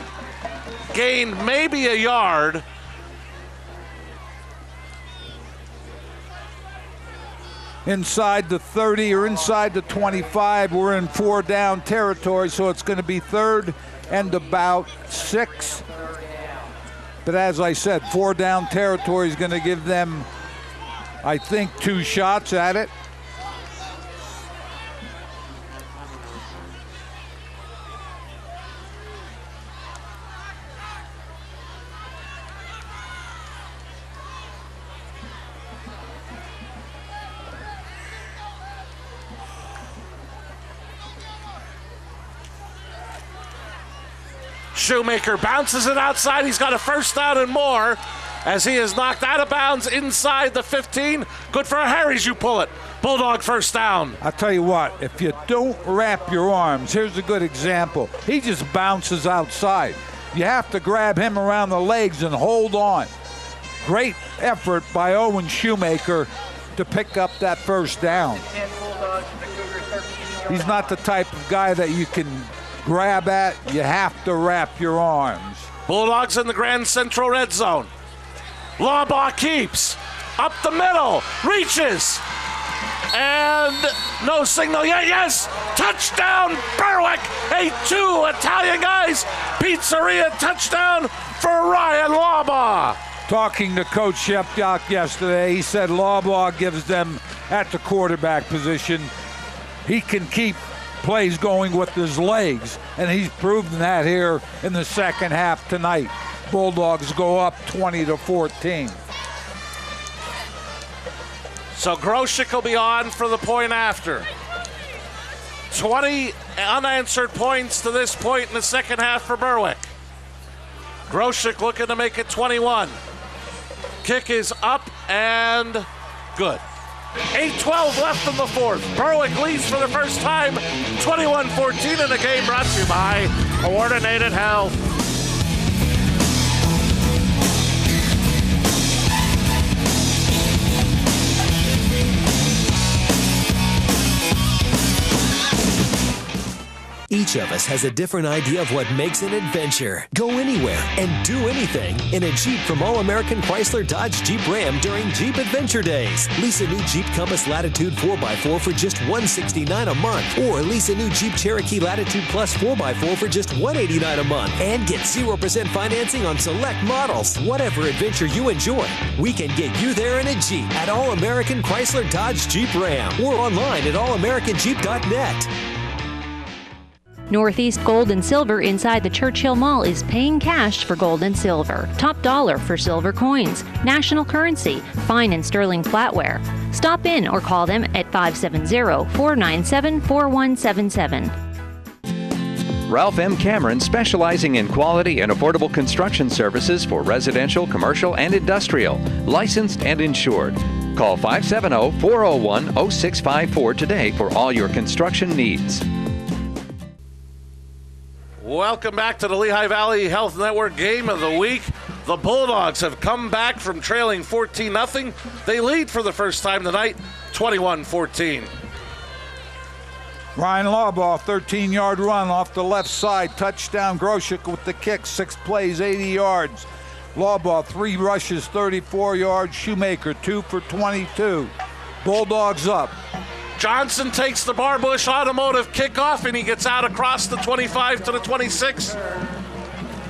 Gained maybe a yard. Inside the 30 or inside the 25, we're in 4 down territory, so it's going to be 3rd and about 6. But as I said, 4 down territory is going to give them, I think, 2 shots at it. Shoemaker bounces it outside. He's got a first down and more as he is knocked out of bounds inside the 15. Good for a Harry's, you pull it. Bulldog first down. I'll tell you what, if you don't wrap your arms, here's a good example. He just bounces outside. You have to grab him around the legs and hold on. Great effort by Owen Shoemaker to pick up that first down. He's not the type of guy that you can grab at. You have to wrap your arms. Bulldogs in the Grand Central red zone. Lawbaugh keeps. Up the middle. Reaches. And no signal yet. Yes! Touchdown, Berwick! A 2 Italian guys pizzeria touchdown for Ryan Lawbaugh. Talking to Coach Shepyok yesterday, he said Lawbaugh gives them at the quarterback position. He can keep plays going with his legs, and he's proven that here in the second half tonight. Bulldogs go up 20-14. So Groshek will be on for the point after. 20 unanswered points to this point in the second half for Berwick. Groshek looking to make it 21. Kick is up and good. 8:12 left in the fourth. Berwick leads for the first time, 21-14 in the game, brought to you by Coordinated Health. Each of us has a different idea of what makes an adventure. Go anywhere and do anything in a Jeep from All-American Chrysler Dodge Jeep Ram during Jeep Adventure Days. Lease a new Jeep Compass Latitude 4x4 for just $169 a month. Or lease a new Jeep Cherokee Latitude Plus 4x4 for just $189 a month. And get 0% financing on select models. Whatever adventure you enjoy, we can get you there in a Jeep at All-American Chrysler Dodge Jeep Ram. Or online at allamericanjeep.net. Northeast Gold and Silver inside the Churchill Mall is paying cash for gold and silver. Top dollar for silver coins. National currency. Fine and sterling flatware. Stop in or call them at 570-497-4177. Ralph M. Cameron, specializing in quality and affordable construction services for residential, commercial, and industrial. Licensed and insured. Call 570-401-0654 today for all your construction needs. Welcome back to the Lehigh Valley Health Network Game of the Week. The Bulldogs have come back from trailing 14-0. They lead for the first time tonight, 21-14. Ryan Lawbaugh, 13-yard run off the left side. Touchdown, Groshek with the kick. 6 plays, 80 yards. Lawbaugh, 3 rushes, 34 yards. Shoemaker, 2 for 22. Bulldogs up. Johnson takes the Barbush Automotive kickoff, and he gets out across the 25 to the 26.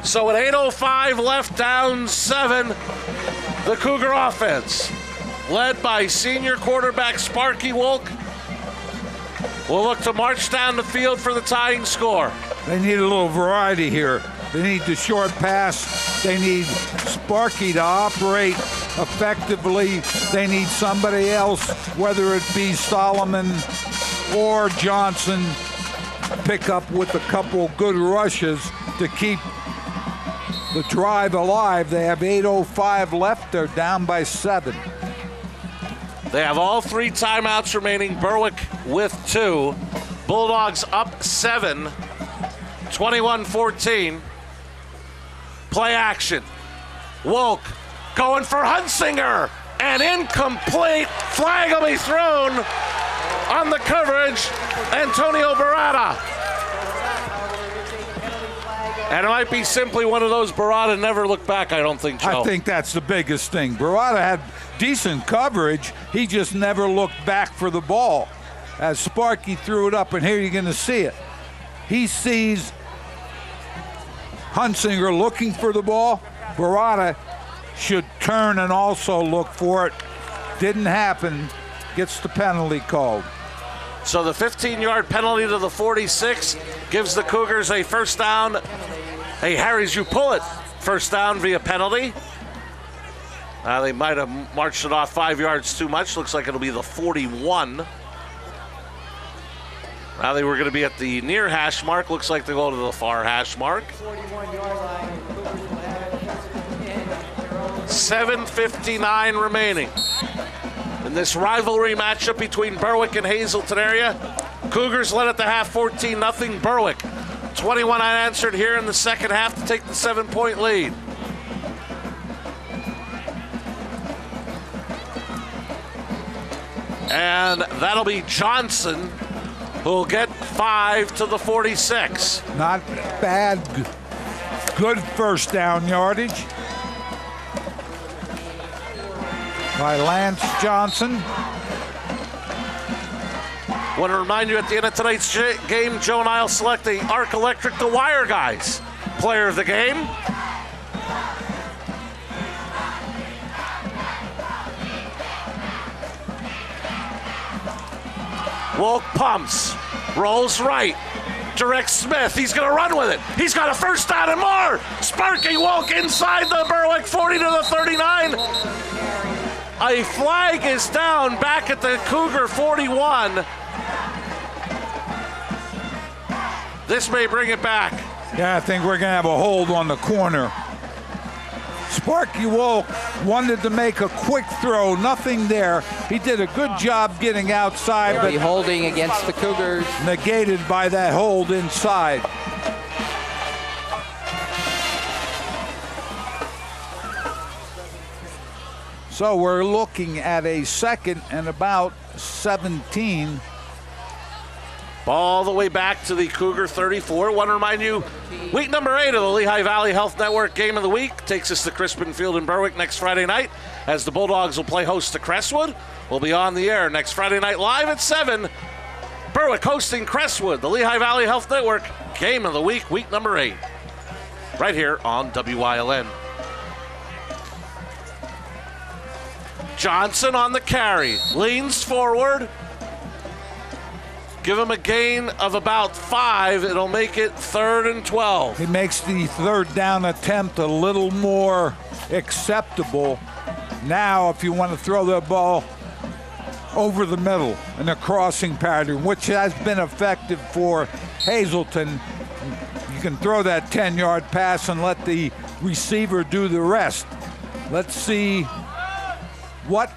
So at 8:05 left, down 7, the Cougar offense, led by senior quarterback Sparky Wolk, will look to march down the field for the tying score. They need a little variety here. They need the short pass. They need Sparky to operate effectively. They need somebody else, whether it be Solomon or Johnson, pick up with a couple good rushes to keep the drive alive. They have 8:05 left. They're down by 7. They have all 3 timeouts remaining. Berwick with 2. Bulldogs up 7, 21-14. Play action. Wolk going for Hunsinger, and incomplete. Flag will be thrown on the coverage. Antonio Barada. And it might be simply one of those Barada never look back, I don't think, Joe. I think that's the biggest thing. Barada had decent coverage. He just never looked back for the ball. As Sparky threw it up, and here you're going to see it. He sees Hunsinger looking for the ball. Barada should turn and also look for it. Didn't happen. Gets the penalty called. So the 15-yard penalty to the 46 gives the Cougars a first down. Hey, Harry's, you pull it. First down via penalty. They might have marched it off 5 yards too much. Looks like it'll be the 41. Now they were going to be at the near hash mark. Looks like they go to the far hash mark. 7:59 remaining in this rivalry matchup between Berwick and Hazleton area. Cougars led at the half 14-0. Berwick 21 unanswered here in the second half to take the 7-point lead. And that'll be Johnson, who'll get 5 to the 46. Not bad. Good first down yardage by Lance Johnson. Want to remind you, at the end of tonight's game, Joe and I will select the Arc Electric The Wire Guys player of the game. Wolk pumps, rolls right, directs Smith. He's going to run with it. He's got a first down and more. Sparking Wolk inside the Berwick 40 to the 39. A flag is down back at the Cougar 41. This may bring it back. Yeah, I think we're going to have a hold on the corner. Sparky Wolk wanted to make a quick throw, nothing there. He did a good job getting outside, but holding against the Cougars. Negated by that hold inside. So we're looking at a second and about 17. All the way back to the Cougar 34. Want to remind you, week number 8 of the Lehigh Valley Health Network Game of the Week takes us to Crispin Field in Berwick next Friday night, as the Bulldogs will play host to Crestwood. We'll be on the air next Friday night live at 7. Berwick hosting Crestwood, the Lehigh Valley Health Network Game of the Week, week number 8. Right here on WYLN. Johnson on the carry, leans forward. Give him a gain of about 5. It'll make it 3rd and 12. He makes the third down attempt a little more acceptable. Now, if you want to throw the ball over the middle in a crossing pattern, which has been effective for Hazleton, you can throw that 10-yard pass and let the receiver do the rest. Let's see what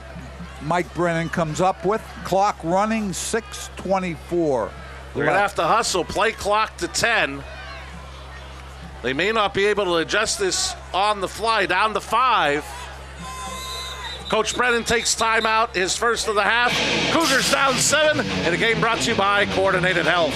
Mike Brennan comes up with. Clock running, 6:24. They're going to have to hustle, play clock to 10. They may not be able to adjust this on the fly, down to 5. Coach Brennan takes timeout, his first of the half. Cougars down 7, and a game brought to you by Coordinated Health.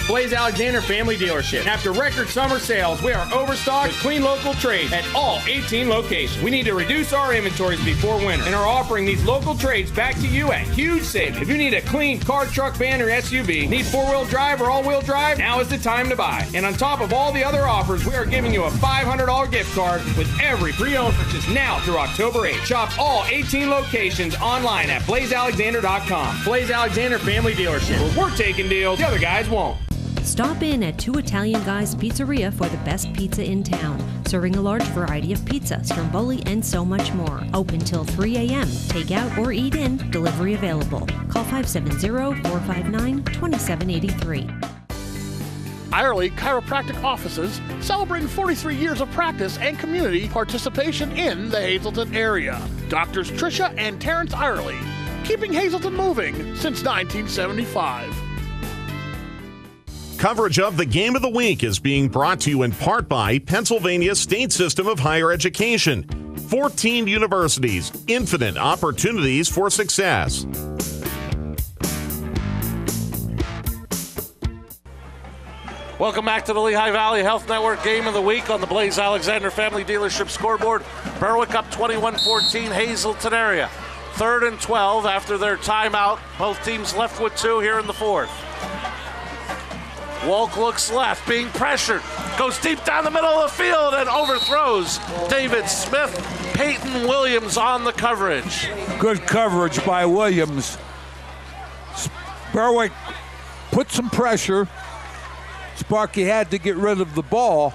Blaze Alexander Family Dealership. After record summer sales, we are overstocked with clean local trades at all 18 locations. We need to reduce our inventories before winter and are offering these local trades back to you at huge savings. If you need a clean car, truck, van, or SUV, need 4-wheel drive or all-wheel drive, now is the time to buy. And on top of all the other offers, we are giving you a $500 gift card with every pre-owned purchase now through October 8th. Shop all 18 locations online at blazealexander.com. Blaze Alexander Family Dealership, where we're taking deals the other guys won't. Stop in at Two Italian Guys Pizzeria for the best pizza in town, serving a large variety of pizza, stromboli, and so much more. Open till 3 a.m. Take out or eat in. Delivery available. Call 570-459-2783. Irely Chiropractic Offices, celebrating 43 years of practice and community participation in the Hazleton area. Doctors Tricia and Terrence Irely, keeping Hazleton moving since 1975. Coverage of the Game of the Week is being brought to you in part by Pennsylvania State System of Higher Education. 14 universities, infinite opportunities for success. Welcome back to the Lehigh Valley Health Network Game of the Week on the Blaze Alexander Family Dealership scoreboard. Berwick up 21-14, Hazleton area. 3rd and 12 after their timeout. Both teams left with 2 here in the 4th. Wolk looks left, being pressured. Goes deep down the middle of the field and overthrows David Smith. Peyton Williams on the coverage. Good coverage by Williams. Berwick put some pressure. Sparky had to get rid of the ball.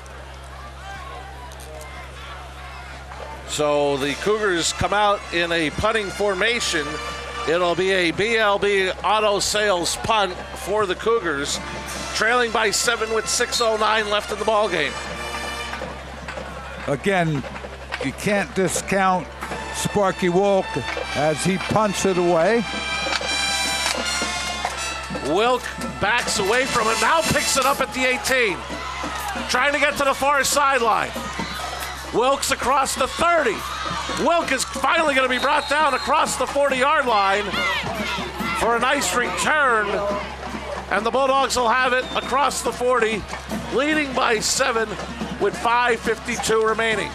So the Cougars come out in a punting formation It'll be a BLB auto sales punt for the Cougars, trailing by 7 with 6:09 left in the ball game. Again, you can't discount Sparky Wilk as he punts it away. Wilk backs away from it, now picks it up at the 18. Trying to get to the far sideline. Wilk's across the 30. Wilk is finally going to be brought down across the 40-yard line for a nice return. And the Bulldogs will have it across the 40, leading by 7 with 5:52 remaining.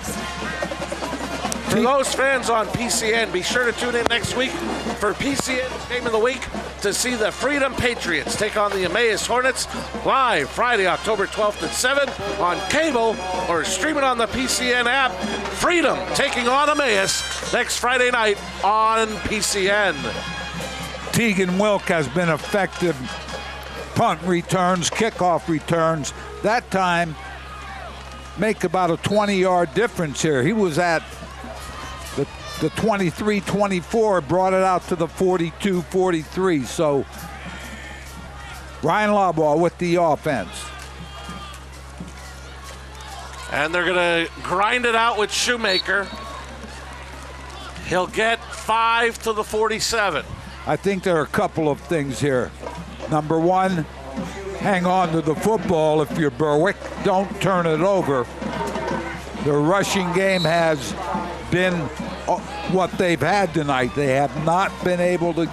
For those fans on PCN, be sure to tune in next week for PCN's Game of the Week to see the Freedom Patriots take on the Emmaus Hornets live Friday, October 12th at 7 on cable or stream it on the PCN app. Freedom taking on Emmaus next Friday night on PCN. Tegan Wilk has been effective punt returns, kickoff returns. That time, make about a 20-yard difference here. He was at the 23-24, brought it out to the 42-43. So Ryan Lawbaugh with the offense. And they're going to grind it out with Shoemaker. He'll get 5 to the 47. I think there are a couple of things here. Number one, hang on to the football if you're Berwick. Don't turn it over. The rushing game has been what they've had tonight. They have not been able to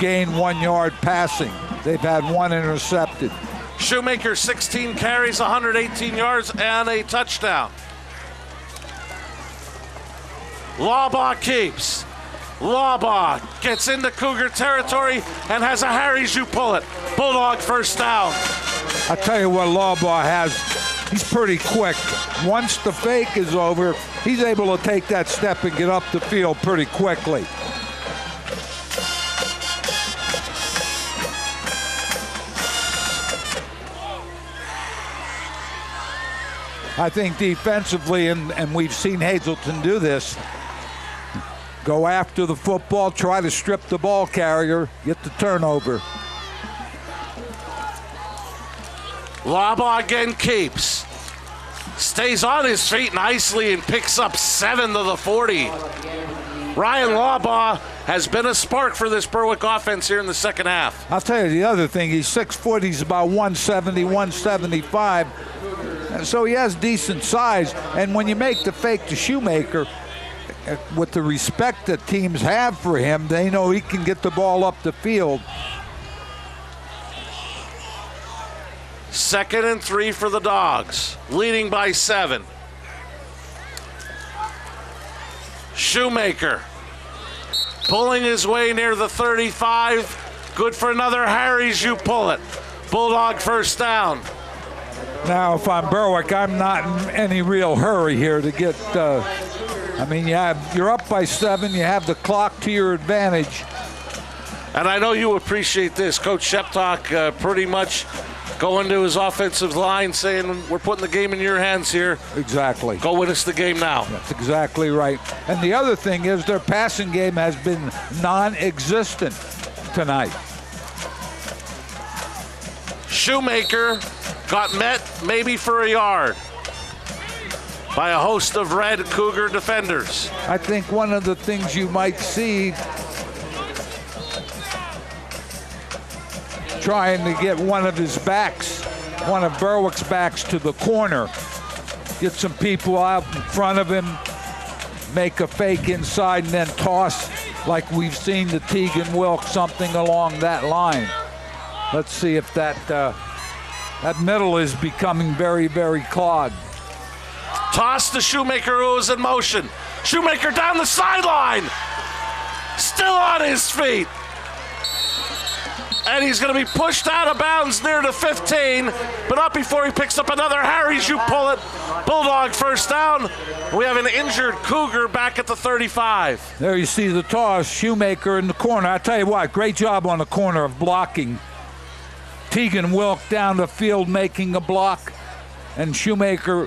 gain 1 yard passing. They've had one intercepted. Shoemaker, 16 carries, 118 yards, and a touchdown. Lawbaugh keeps. Lawbaugh gets into Cougar territory and has a Harry Zhu pull it. Bulldog first down. I tell you what Lawbaugh has, he's pretty quick. Once the fake is over, he's able to take that step and get up the field pretty quickly. I think defensively, and we've seen Hazleton do this, go after the football, try to strip the ball carrier, get the turnover. Lawbaugh again keeps. Stays on his feet nicely and picks up 7 to the 40. Ryan Lawbaugh has been a spark for this Berwick offense here in the second half. I'll tell you the other thing, he's 6 foot, he's about 170, 175. And so he has decent size. And when you make the fake to Shoemaker, with the respect that teams have for him, they know he can get the ball up the field. 2nd and 3 for the Dogs, leading by 7. Shoemaker pulling his way near the 35. Good for another Harry Zhu pull it. Bulldog first down. Now, if I'm Berwick, I'm not in any real hurry here to get. I mean, you're up by 7. You have the clock to your advantage. And I know you appreciate this. Coach Sheptock pretty much going to his offensive line saying, we're putting the game in your hands here. Exactly. Go win us the game now. That's exactly right. And the other thing is their passing game has been non-existent tonight. Shoemaker got met maybe for a yard by a host of red Cougar defenders. I think one of the things you might see, trying to get one of his backs, one of Berwick's backs to the corner, get some people out in front of him, make a fake inside and then toss like we've seen to Tegan Wilk, something along that line. Let's see if that middle is becoming very, very clogged. Toss to Shoemaker, who is in motion. Shoemaker down the sideline. Still on his feet. And he's going to be pushed out of bounds near the 15, but not before he picks up another Harry Zhu pull it. Bulldog first down. We have an injured Cougar back at the 35. There you see the toss. Shoemaker in the corner. I tell you what, great job on the corner of blocking. Tegan Wilk down the field making a block, and Shoemaker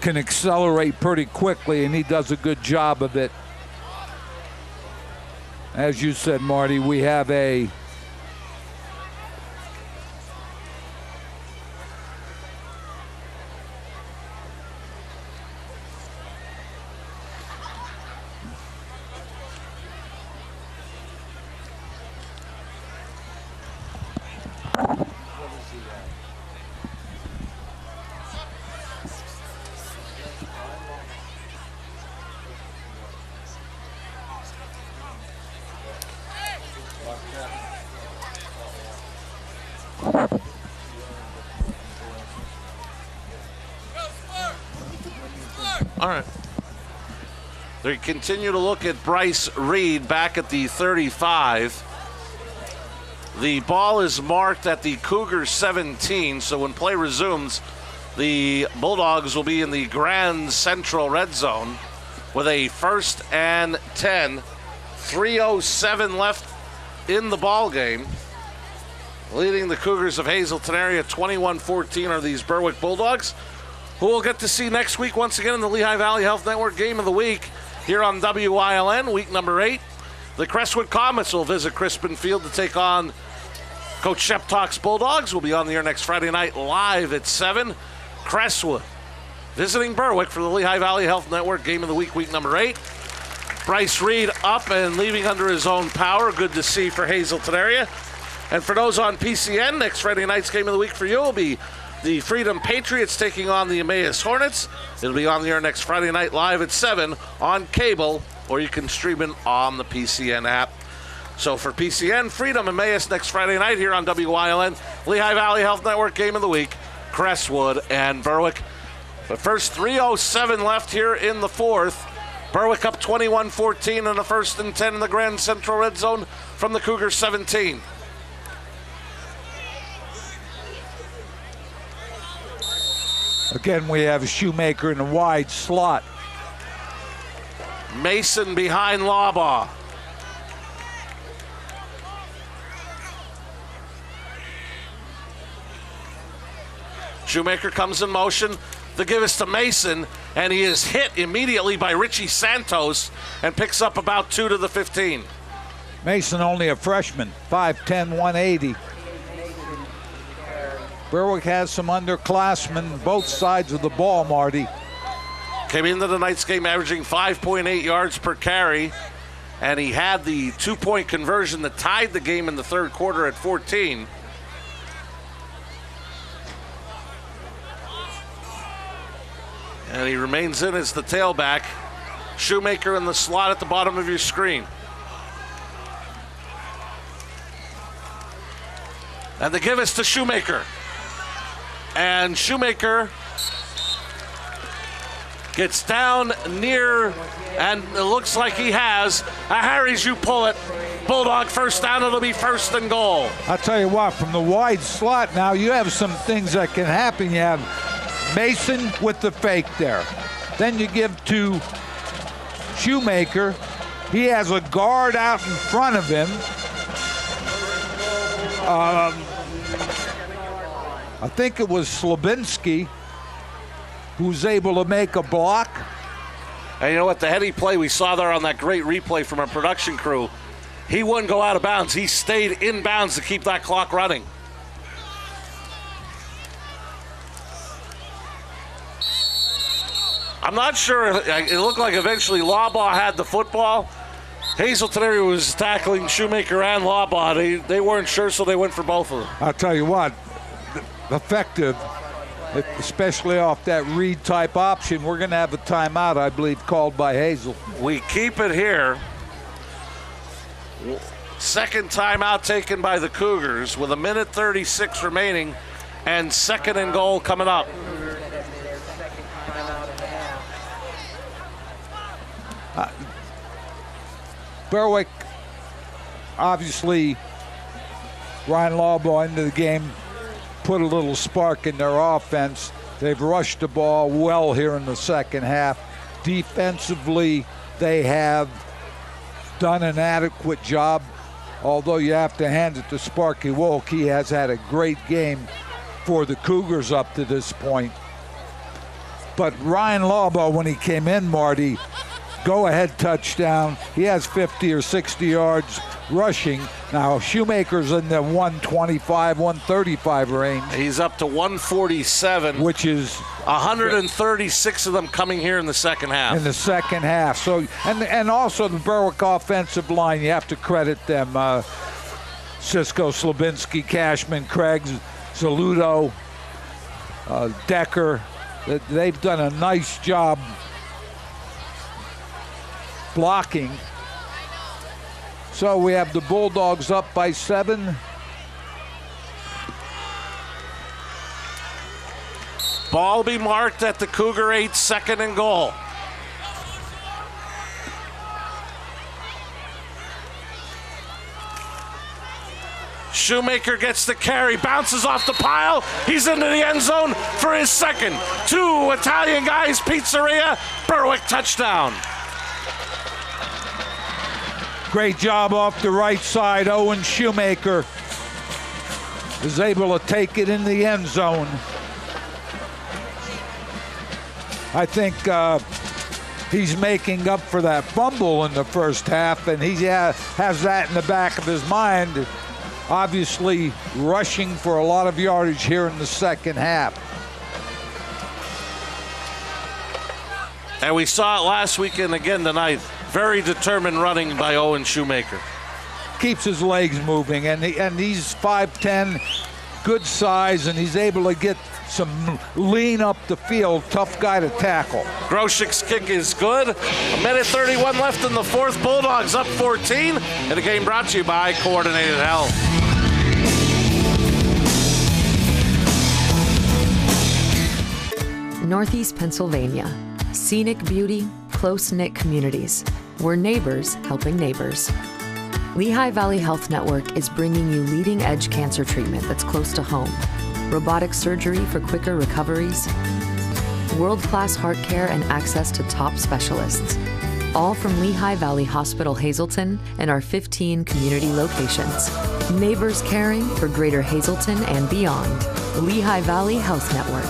can accelerate pretty quickly, and he does a good job of it. As you said, Marty, we have a All right. They continue to look at Bryce Reed back at the 35. The ball is marked at the Cougars 17, so when play resumes, the Bulldogs will be in the Grand Central red zone with a 1st and 10. 3:07 left in the ball game. Leading the Cougars of Hazleton area 21-14 are these Berwick Bulldogs, who we'll get to see next week once again in the Lehigh Valley Health Network Game of the Week here on WILN, week number 8. The Crestwood Comets will visit Crispin Field to take on Coach Sheptock's Bulldogs. We'll be on the air next Friday night live at 7. Crestwood visiting Berwick for the Lehigh Valley Health Network Game of the Week, week number 8. Bryce Reed up and leaving under his own power. Good to see for Hazleton area. And for those on PCN, next Friday night's Game of the Week for you will be the Freedom Patriots taking on the Emmaus Hornets. It'll be on the air next Friday night live at 7 on cable, or you can stream it on the PCN app. So for PCN, Freedom, Emmaus next Friday night here on WILN, Lehigh Valley Health Network Game of the Week, Crestwood and Berwick. But first, 3:07 left here in the fourth. Berwick up 21-14 in the 1st and 10 in the Grand Central red zone from the Cougars 17. Again, we have a Shoemaker in a wide slot. Mason behind Labaugh. Shoemaker comes in motion. The give is to Mason, and he is hit immediately by Richie Santos and picks up about 2 to the 15. Mason only a freshman, 5'10", 180. Berwick has some underclassmen both sides of the ball, Marty. Came into tonight's game averaging 5.8 yards per carry, and he had the 2-point conversion that tied the game in the third quarter at 14. And he remains in as the tailback. Shoemaker in the slot at the bottom of your screen. And the give is to Shoemaker. And Shoemaker gets down near, and it looks like he has a Harry's you pull it. Bulldog first down, it'll be 1st and goal. I'll tell you what, from the wide slot now, you have some things that can happen. You have Mason with the fake there. Then you give to Shoemaker. He has a guard out in front of him. I think it was Slabinski who's able to make a block. And you know what? The heady play we saw there on that great replay from our production crew, he wouldn't go out of bounds. He stayed in bounds to keep that clock running. I'm not sure. It looked like eventually Labaugh had the football. Hazleton area was tackling Shoemaker and Labaugh. They weren't sure, so they went for both of them. I'll tell you what, effective, especially off that read type option. We're going to have a timeout, I believe, called by Hazel. We keep it here. Second timeout taken by the Cougars with 1:36 remaining and 2nd and goal coming up. Berwick, obviously, Ryan Labaugh into the game, put a little spark in their offense. They've rushed the ball well here in the second half. Defensively, they have done an adequate job, although you have to hand it to Sparky Wolk. He has had a great game for the Cougars up to this point. But Ryan Labaugh, when he came in, Marty, go-ahead touchdown. He has 50 or 60 yards rushing. Now, Shoemaker's in the 125, 135 range. He's up to 147. Which is 136 of them coming here in the second half. In the second half. So, and also the Berwick offensive line, you have to credit them. Cisco, Slabinski, Cashman, Craig, Zaludo, Decker. They've done a nice job blocking. So we have the Bulldogs up by 7. Ball be marked at the Cougar 8, 2nd and goal. Shoemaker gets the carry, bounces off the pile. He's into the end zone for his second. 2 Italian Guys Pizzeria, Berwick touchdown. Great job off the right side. Owen Shoemaker is able to take it in the end zone. I think he's making up for that fumble in the first half, and he has that in the back of his mind. Obviously rushing for a lot of yardage here in the second half. And we saw it last week and again tonight. Very determined running by Owen Shoemaker. Keeps his legs moving, and he's 5'10", good size, and he's able to get some lean up the field. Tough guy to tackle. Groshek's kick is good. 1:31 left in the fourth. Bulldogs up 14. And a game brought to you by Coordinated Health. Northeast Pennsylvania. Scenic beauty, close-knit communities. We're neighbors helping neighbors. Lehigh Valley Health Network is bringing you leading-edge cancer treatment that's close to home. Robotic surgery for quicker recoveries, world-class heart care, and access to top specialists. All from Lehigh Valley Hospital Hazleton and our 15 community locations. Neighbors caring for Greater Hazleton and beyond. Lehigh Valley Health Network.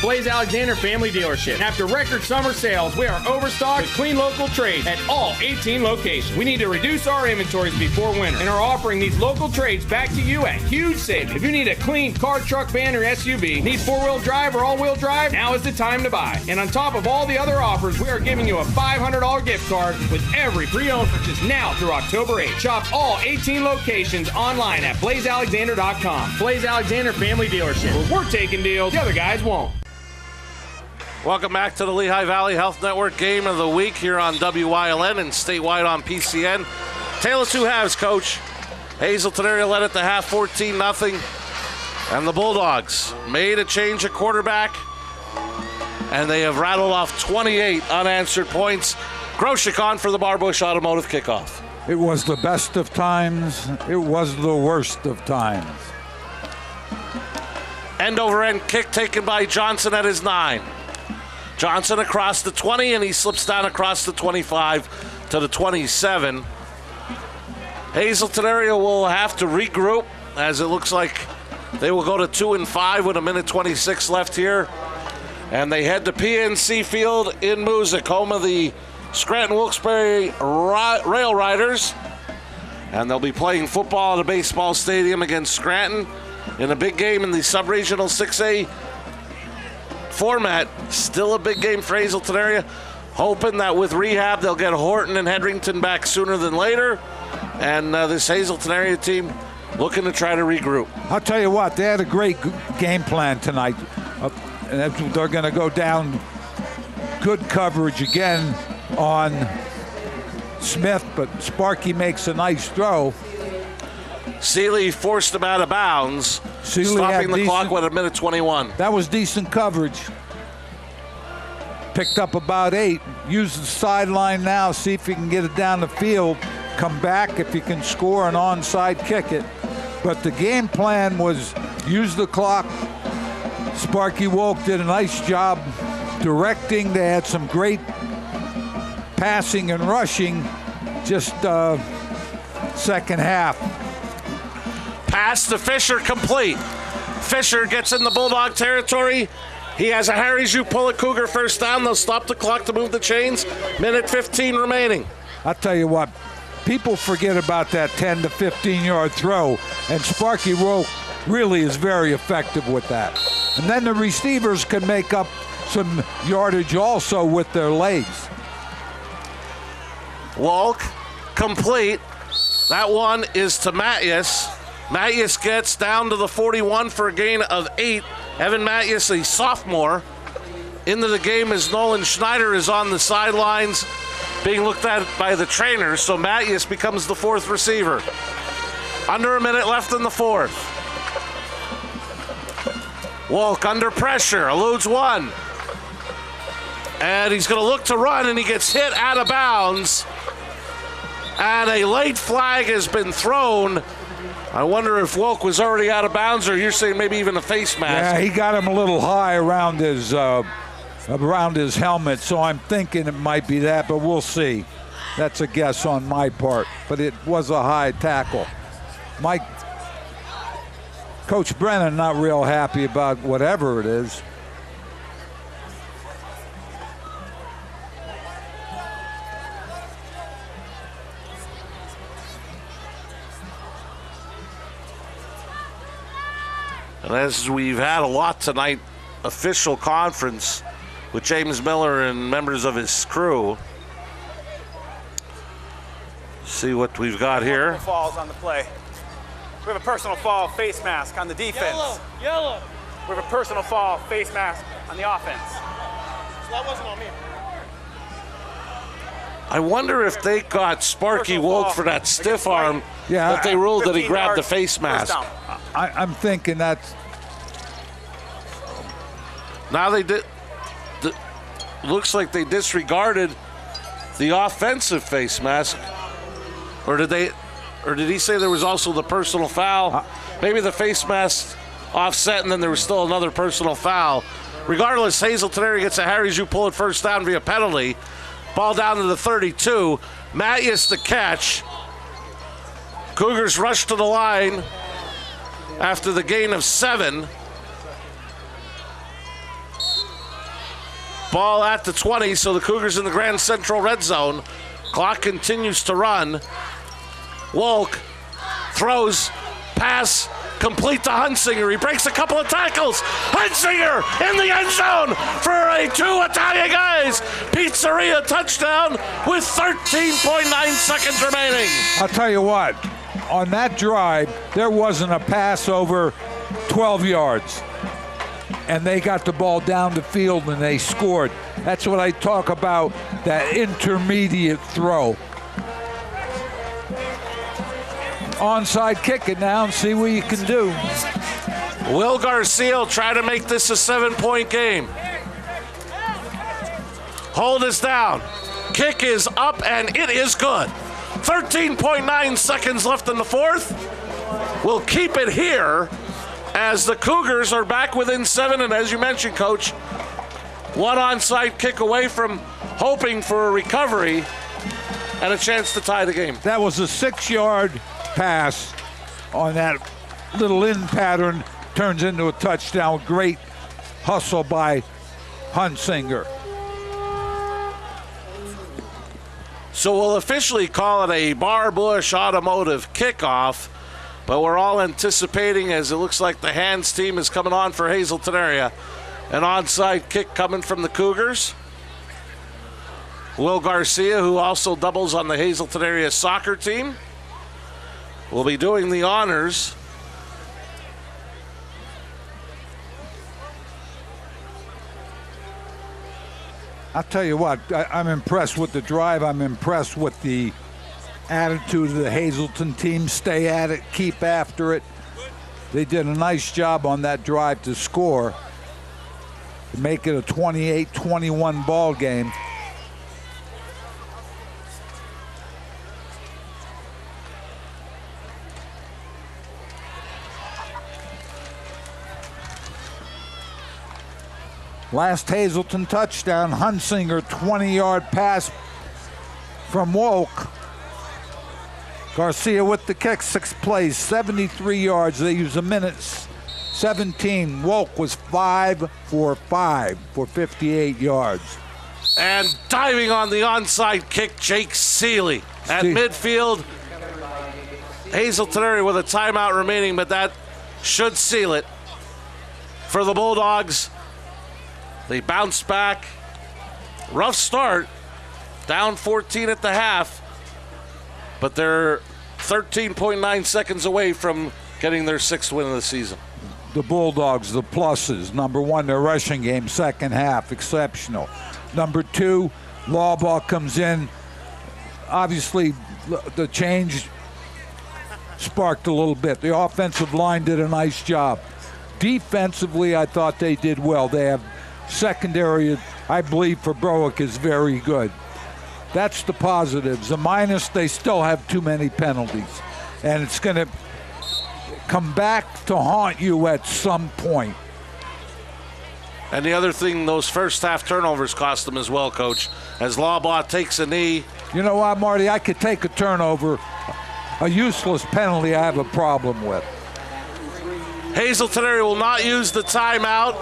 Blaze Alexander Family Dealership. After record summer sales, we are overstocked with clean local trades at all 18 locations. We need to reduce our inventories before winter and are offering these local trades back to you at huge savings. If you need a clean car, truck, van, or SUV, need 4-wheel drive or all-wheel drive, now is the time to buy. And on top of all the other offers, we are giving you a $500 gift card with every pre-owned purchase now through October 8th. Shop all 18 locations online at blazealexander.com. Blaze Alexander Family Dealership, where we're taking deals the other guys won't. Welcome back to the Lehigh Valley Health Network Game of the Week here on WYLN and statewide on PCN. Tale of two halves, Coach. Hazleton area led at the half 14-0. And the Bulldogs made a change at quarterback. And they have rattled off 28 unanswered points. Groshek on for the Barbush Automotive kickoff. It was the best of times. It was the worst of times. End-over-end kick taken by Johnson at his 9. Johnson across the 20, and he slips down across the 25 to the 27. Hazleton area will have to regroup, as it looks like they will go to 2-5 with 1:26 left here. And they head to PNC Field in Moosic, home of the Scranton-Wilkes-Barre Rail Riders. And they'll be playing football at a baseball stadium against Scranton in a big game in the sub-regional 6A format. Still a big game for Hazleton area. Hoping that with rehab they'll get Horton and Hedrington back sooner than later. And this Hazleton area team looking to try to regroup. I'll tell you what, they had a great game plan tonight. They're going to go down good coverage again on Smith, but Sparky makes a nice throw. Seeley forced him out of bounds, stopping the clock with 1:21. That was decent coverage. Picked up about 8. Use the sideline now, see if you can get it down the field. Come back if you can score an onside kick it. But the game plan was use the clock. Sparky Wolk did a nice job directing. They had some great passing and rushing. Just second half. Pass to Fisher complete. Fisher gets in the Bulldog territory, He has a Harry's You Pull It Cougar first down. They'll stop the clock to move the chains. Minute 15 remaining. I'll tell you what, people forget about that 10 to 15-yard throw, and Sparky Wolk really is very effective with that. And then the receivers can make up some yardage also with their legs. Wolk, complete. That one is to Mathias. Mathias gets down to the 41 for a gain of 8. Evan Mathias, a sophomore, into the game as Nolan Schneider is on the sidelines being looked at by the trainers, so Mathias becomes the 4th receiver. Under a minute left in the 4th. Wolk under pressure, eludes one. And he's going to look to run, and he gets hit out of bounds. And a late flag has been thrown. I wonder if Wolk was already out of bounds, or you're saying maybe even a face mask. Yeah, he got him a little high around his helmet, so I'm thinking it might be that, but we'll see. That's a guess on my part, but it was a high tackle. Coach Brennan not real happy about whatever it is. And as we've had a lot tonight, official conference with James Miller and members of his crew. See what we've got here. Falls on the play. We have a personal foul, face mask on the defense. Yellow. We have a personal foul, face mask on the offense. So that wasn't on me. I wonder if they got Sparky Wolk for that stiff arm that they ruled that he grabbed the face mask. I'm thinking that's... Now they did... Looks like they disregarded the offensive face mask. Or did he say there was also the personal foul? Maybe the face mask offset and then there was still another personal foul. Regardless, Hazelton area gets a Harry's You Pull It first down via penalty. Ball down to the 32. Mathias the catch. Cougars rush to the line after the gain of 7. Ball at the 20, so the Cougars in the Grand Central red zone. Clock continues to run. Wolk throws, pass, complete to Hunsinger. He breaks a couple of tackles. Hunsinger in the end zone for a 2 Italian guys pizzeria touchdown with 13.9 seconds remaining. I'll tell you what, on that drive, there wasn't a pass over 12 yards. And they got the ball down the field and they scored. That's what I talk about, that intermediate throw. Onside kick it now and see what you can do. Will Garcia will try to make this a 7-point game. Hold is down. Kick is up and it is good. 13.9 seconds left in the 4th. We'll keep it here as the Cougars are back within 7, and as you mentioned, Coach, one onside kick away from hoping for a recovery and a chance to tie the game. That was a 6-yard pass on that little in pattern, turns into a touchdown. Great hustle by Hunsinger. So we'll officially call it a Bar Bush Automotive kickoff, but we're all anticipating, as it looks like the hands team is coming on for Hazelton area. An onside kick coming from the Cougars. Will Garcia, who also doubles on the Hazelton area soccer team, will be doing the honors. I'll tell you what, I'm impressed with the drive. I'm impressed with the attitude of the Hazelton team. Stay at it, keep after it. They did a nice job on that drive to score, to make it a 28-21 ball game. Last Hazelton touchdown, Hunsinger, 20-yard pass from Wolk. Garcia with the kick, 6 plays, 73 yards. They use a minute 17. Wolk was 5 for 5 for 58 yards. And diving on the onside kick, Jake Seeley at midfield. Hazelton area with a timeout remaining, but that should seal it for the Bulldogs. They bounce back. Rough start, down 14 at the half, but they're 13.9 seconds away from getting their 6th win of the season. The Bulldogs, the pluses. Number 1, their rushing game, second half, exceptional. Number 2, Lawbaugh comes in. Obviously, the change sparked a little bit. The offensive line did a nice job. Defensively, I thought they did well. They have secondary, I believe, for Berwick is very good. That's the positives. The minus, they still have too many penalties. And it's going to come back to haunt you at some point. And the other thing, those first half turnovers cost them as well, Coach. As Lawbaugh takes a knee. You know what, Marty? I could take a turnover. A useless penalty I have a problem with. Hazelton area will not use the timeout.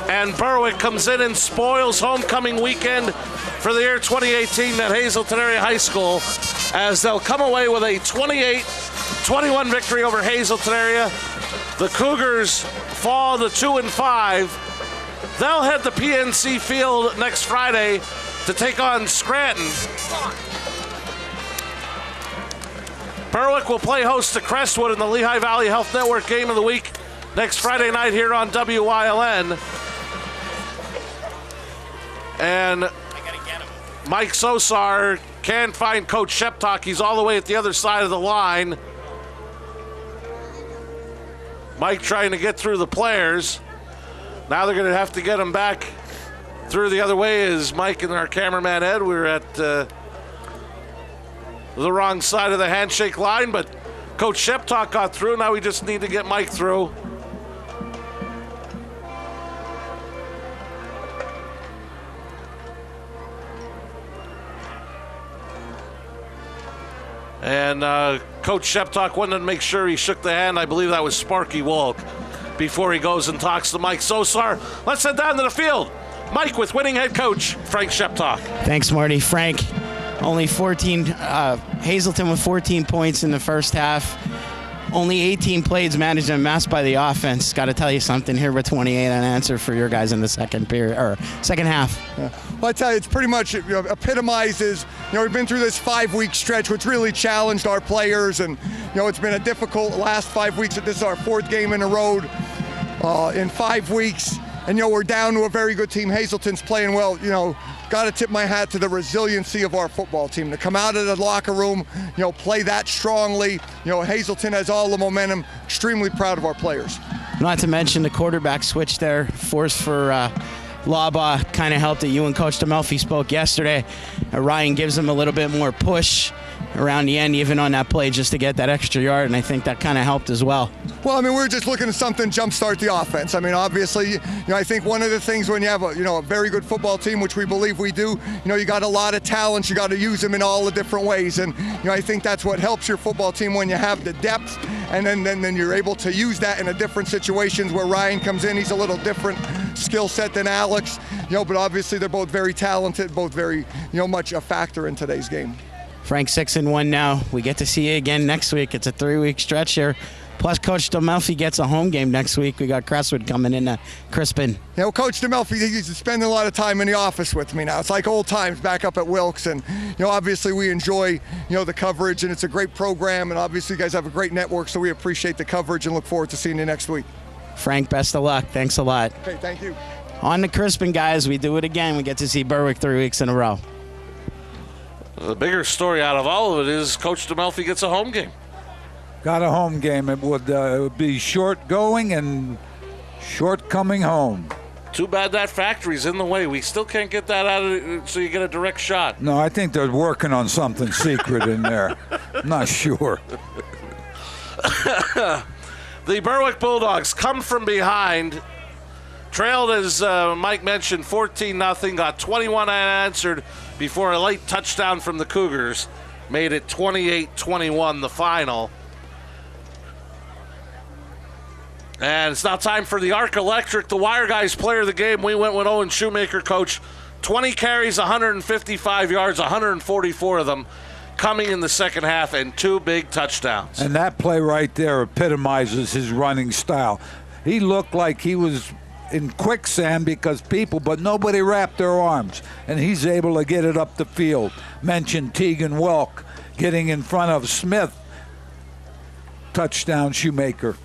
And Berwick comes in and spoils homecoming weekend for the year 2018 at Hazelton Area High School, as they'll come away with a 28-21 victory over Hazelton area. The Cougars fall to 2-5. They'll head to PNC Field next Friday to take on Scranton. Berwick will play host to Crestwood in the Lehigh Valley Health Network Game of the Week next Friday night here on WYLN. And Mike Sosar can't find Coach Sheptock. He's all the way at the other side of the line. Mike trying to get through the players. Now they're going to have to get him back through the other way as Mike and our cameraman Ed, we're at the wrong side of the handshake line, but Coach Sheptock got through. Now we just need to get Mike through. And Coach Sheptock wanted to make sure he shook the hand. I believe that was Sparky Wolk before he goes and talks to Mike Sosar. Let's head down to the field. Mike with winning head coach Frank Sheptock. Thanks, Marty. Frank, only 14, Hazelton with 14 points in the first half. Only 18 plays managed and masked by the offense. Got to tell you something here with 28 unanswered for your guys in the second period or second half. Yeah. Well, I tell you, it's pretty much epitomizes. We've been through this 5-week stretch, which really challenged our players, and it's been a difficult last 5 weeks. This is our 4th game in a row in 5 weeks, and we're down to a very good team. Hazelton's playing well. Got to tip my hat to the resiliency of our football team to come out of the locker room, play that strongly. Hazelton has all the momentum. Extremely proud of our players. Not to mention the quarterback switch there, forced for Lawbaugh, kind of helped it. You and Coach DeMelfi spoke yesterday. Ryan gives him a little bit more push around the end, even on that play, just to get that extra yard, and I think that kind of helped as well. Well, we're just looking at something jumpstart the offense. Obviously, I think one of the things when you have a very good football team, which we believe we do, you got a lot of talents. You got to use them in all the different ways, and I think that's what helps your football team when you have the depth, and then you're able to use that in a different situations where Ryan comes in. He's a little different skill set than Alex, but obviously they're both very talented, both very much a factor in today's game. Frank 6-1 now. We get to see you again next week. It's a 3-week stretch here. Plus, Coach DeMelfi gets a home game next week. We got Crestwood coming in to Crispin. Coach DeMelfi, he's spending a lot of time in the office with me now. It's like old times back up at Wilkes. And, obviously we enjoy, the coverage, and it's a great program. And obviously you guys have a great network, so we appreciate the coverage and look forward to seeing you next week. Frank, best of luck. Thanks a lot. Okay, thank you. On to Crispin, guys. We do it again. We get to see Berwick 3 weeks in a row. The bigger story out of all of it is Coach DeMelfi gets a home game. Got a home game. It would be short going and short coming home. Too bad that factory's in the way. We still can't get that out of it so you get a direct shot. No, I think they're working on something secret in there. I'm not sure. The Berwick Bulldogs come from behind. Trailed, as Mike mentioned, 14-0, got 21 unanswered before a late touchdown from the Cougars made it 28-21 the final. And it's now time for the Arc Electric, the Wire Guys player of the game. We went with Owen Shoemaker, coach. 20 carries, 155 yards, 144 of them coming in the second half, and 2 big touchdowns. And that play right there epitomizes his running style. He looked like he was in quicksand but nobody wrapped their arms, and he's able to get it up the field. Mentioned Tegan Welk getting in front of Smith. Touchdown, Shoemaker.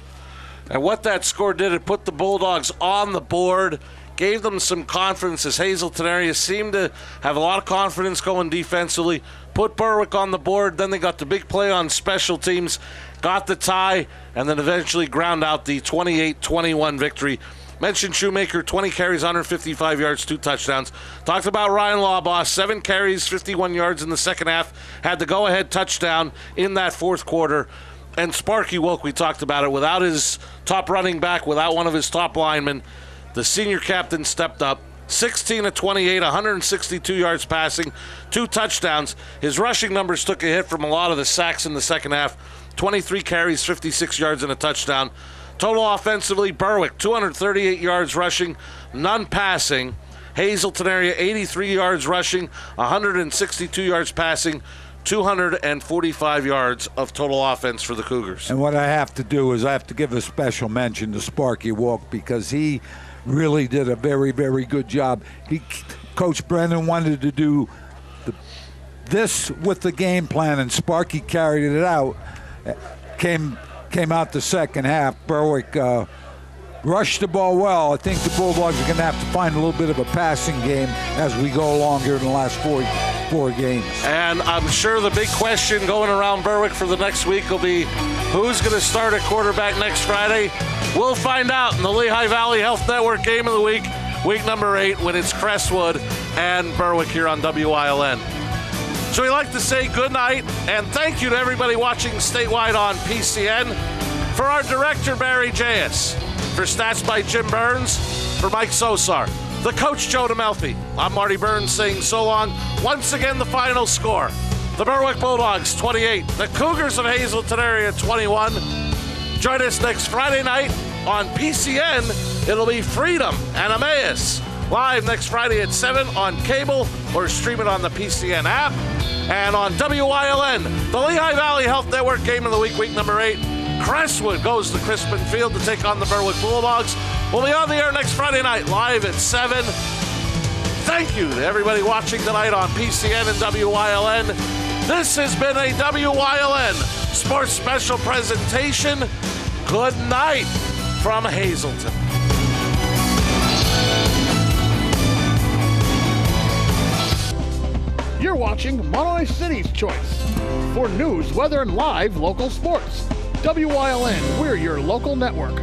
And what that score did, it put the Bulldogs on the board, gave them some confidence as Hazleton area seemed to have a lot of confidence going defensively, put Berwick on the board, then they got the big play on special teams, got the tie, and then eventually ground out the 28-21 victory. Mentioned Shoemaker, 20 carries, 155 yards, 2 touchdowns. Talked about Ryan Lawbaugh, 7 carries, 51 yards in the second half. Had the go-ahead touchdown in that fourth quarter. And Sparky Wilk, we talked about it, without his top running back, without one of his top linemen, the senior captain stepped up. 16 of 28, 162 yards passing, 2 touchdowns. His rushing numbers took a hit from a lot of the sacks in the second half. 23 carries, 56 yards, and a touchdown. Total offensively, Berwick, 238 yards rushing, none passing. Hazleton area, 83 yards rushing, 162 yards passing, 245 yards of total offense for the Cougars. And what I have to do is I have to give a special mention to Sparky Walk because he really did a very, very good job. Coach Brennan wanted to do this with the game plan, and Sparky carried it out. Came out the second half. Berwick rushed the ball well. I think the Bulldogs are going to have to find a little bit of a passing game as we go along here in the last four games. And I'm sure the big question going around Berwick for the next week will be who's going to start at quarterback next Friday. We'll find out in the Lehigh Valley Health Network Game of the Week, week number 8, when it's Crestwood and Berwick here on WILN. So we'd like to say good night and thank you to everybody watching statewide on PCN. For our director, Barry J.S., for stats by Jim Burns, for Mike Sosar, the coach, Joe DeMelfi, I'm Marty Burns saying so long. Once again, the final score. The Berwick Bulldogs, 28. The Cougars of Hazleton area, 21. Join us next Friday night on PCN. It'll be Freedom and Emmaus. Live next Friday at 7 on cable or stream it on the PCN app. And on WILN, the Lehigh Valley Health Network Game of the Week, week number 8. Crestwood goes to Crispin Field to take on the Berwick Bulldogs. We'll be on the air next Friday night, live at 7. Thank you to everybody watching tonight on PCN and WILN. This has been a WILN Sports Special presentation. Good night from Hazleton. You're watching Monterey City's Choice. For news, weather, and live local sports. WILN, we're your local network.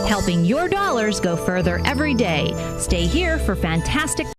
Helping your dollars go further every day. Stay here for fantastic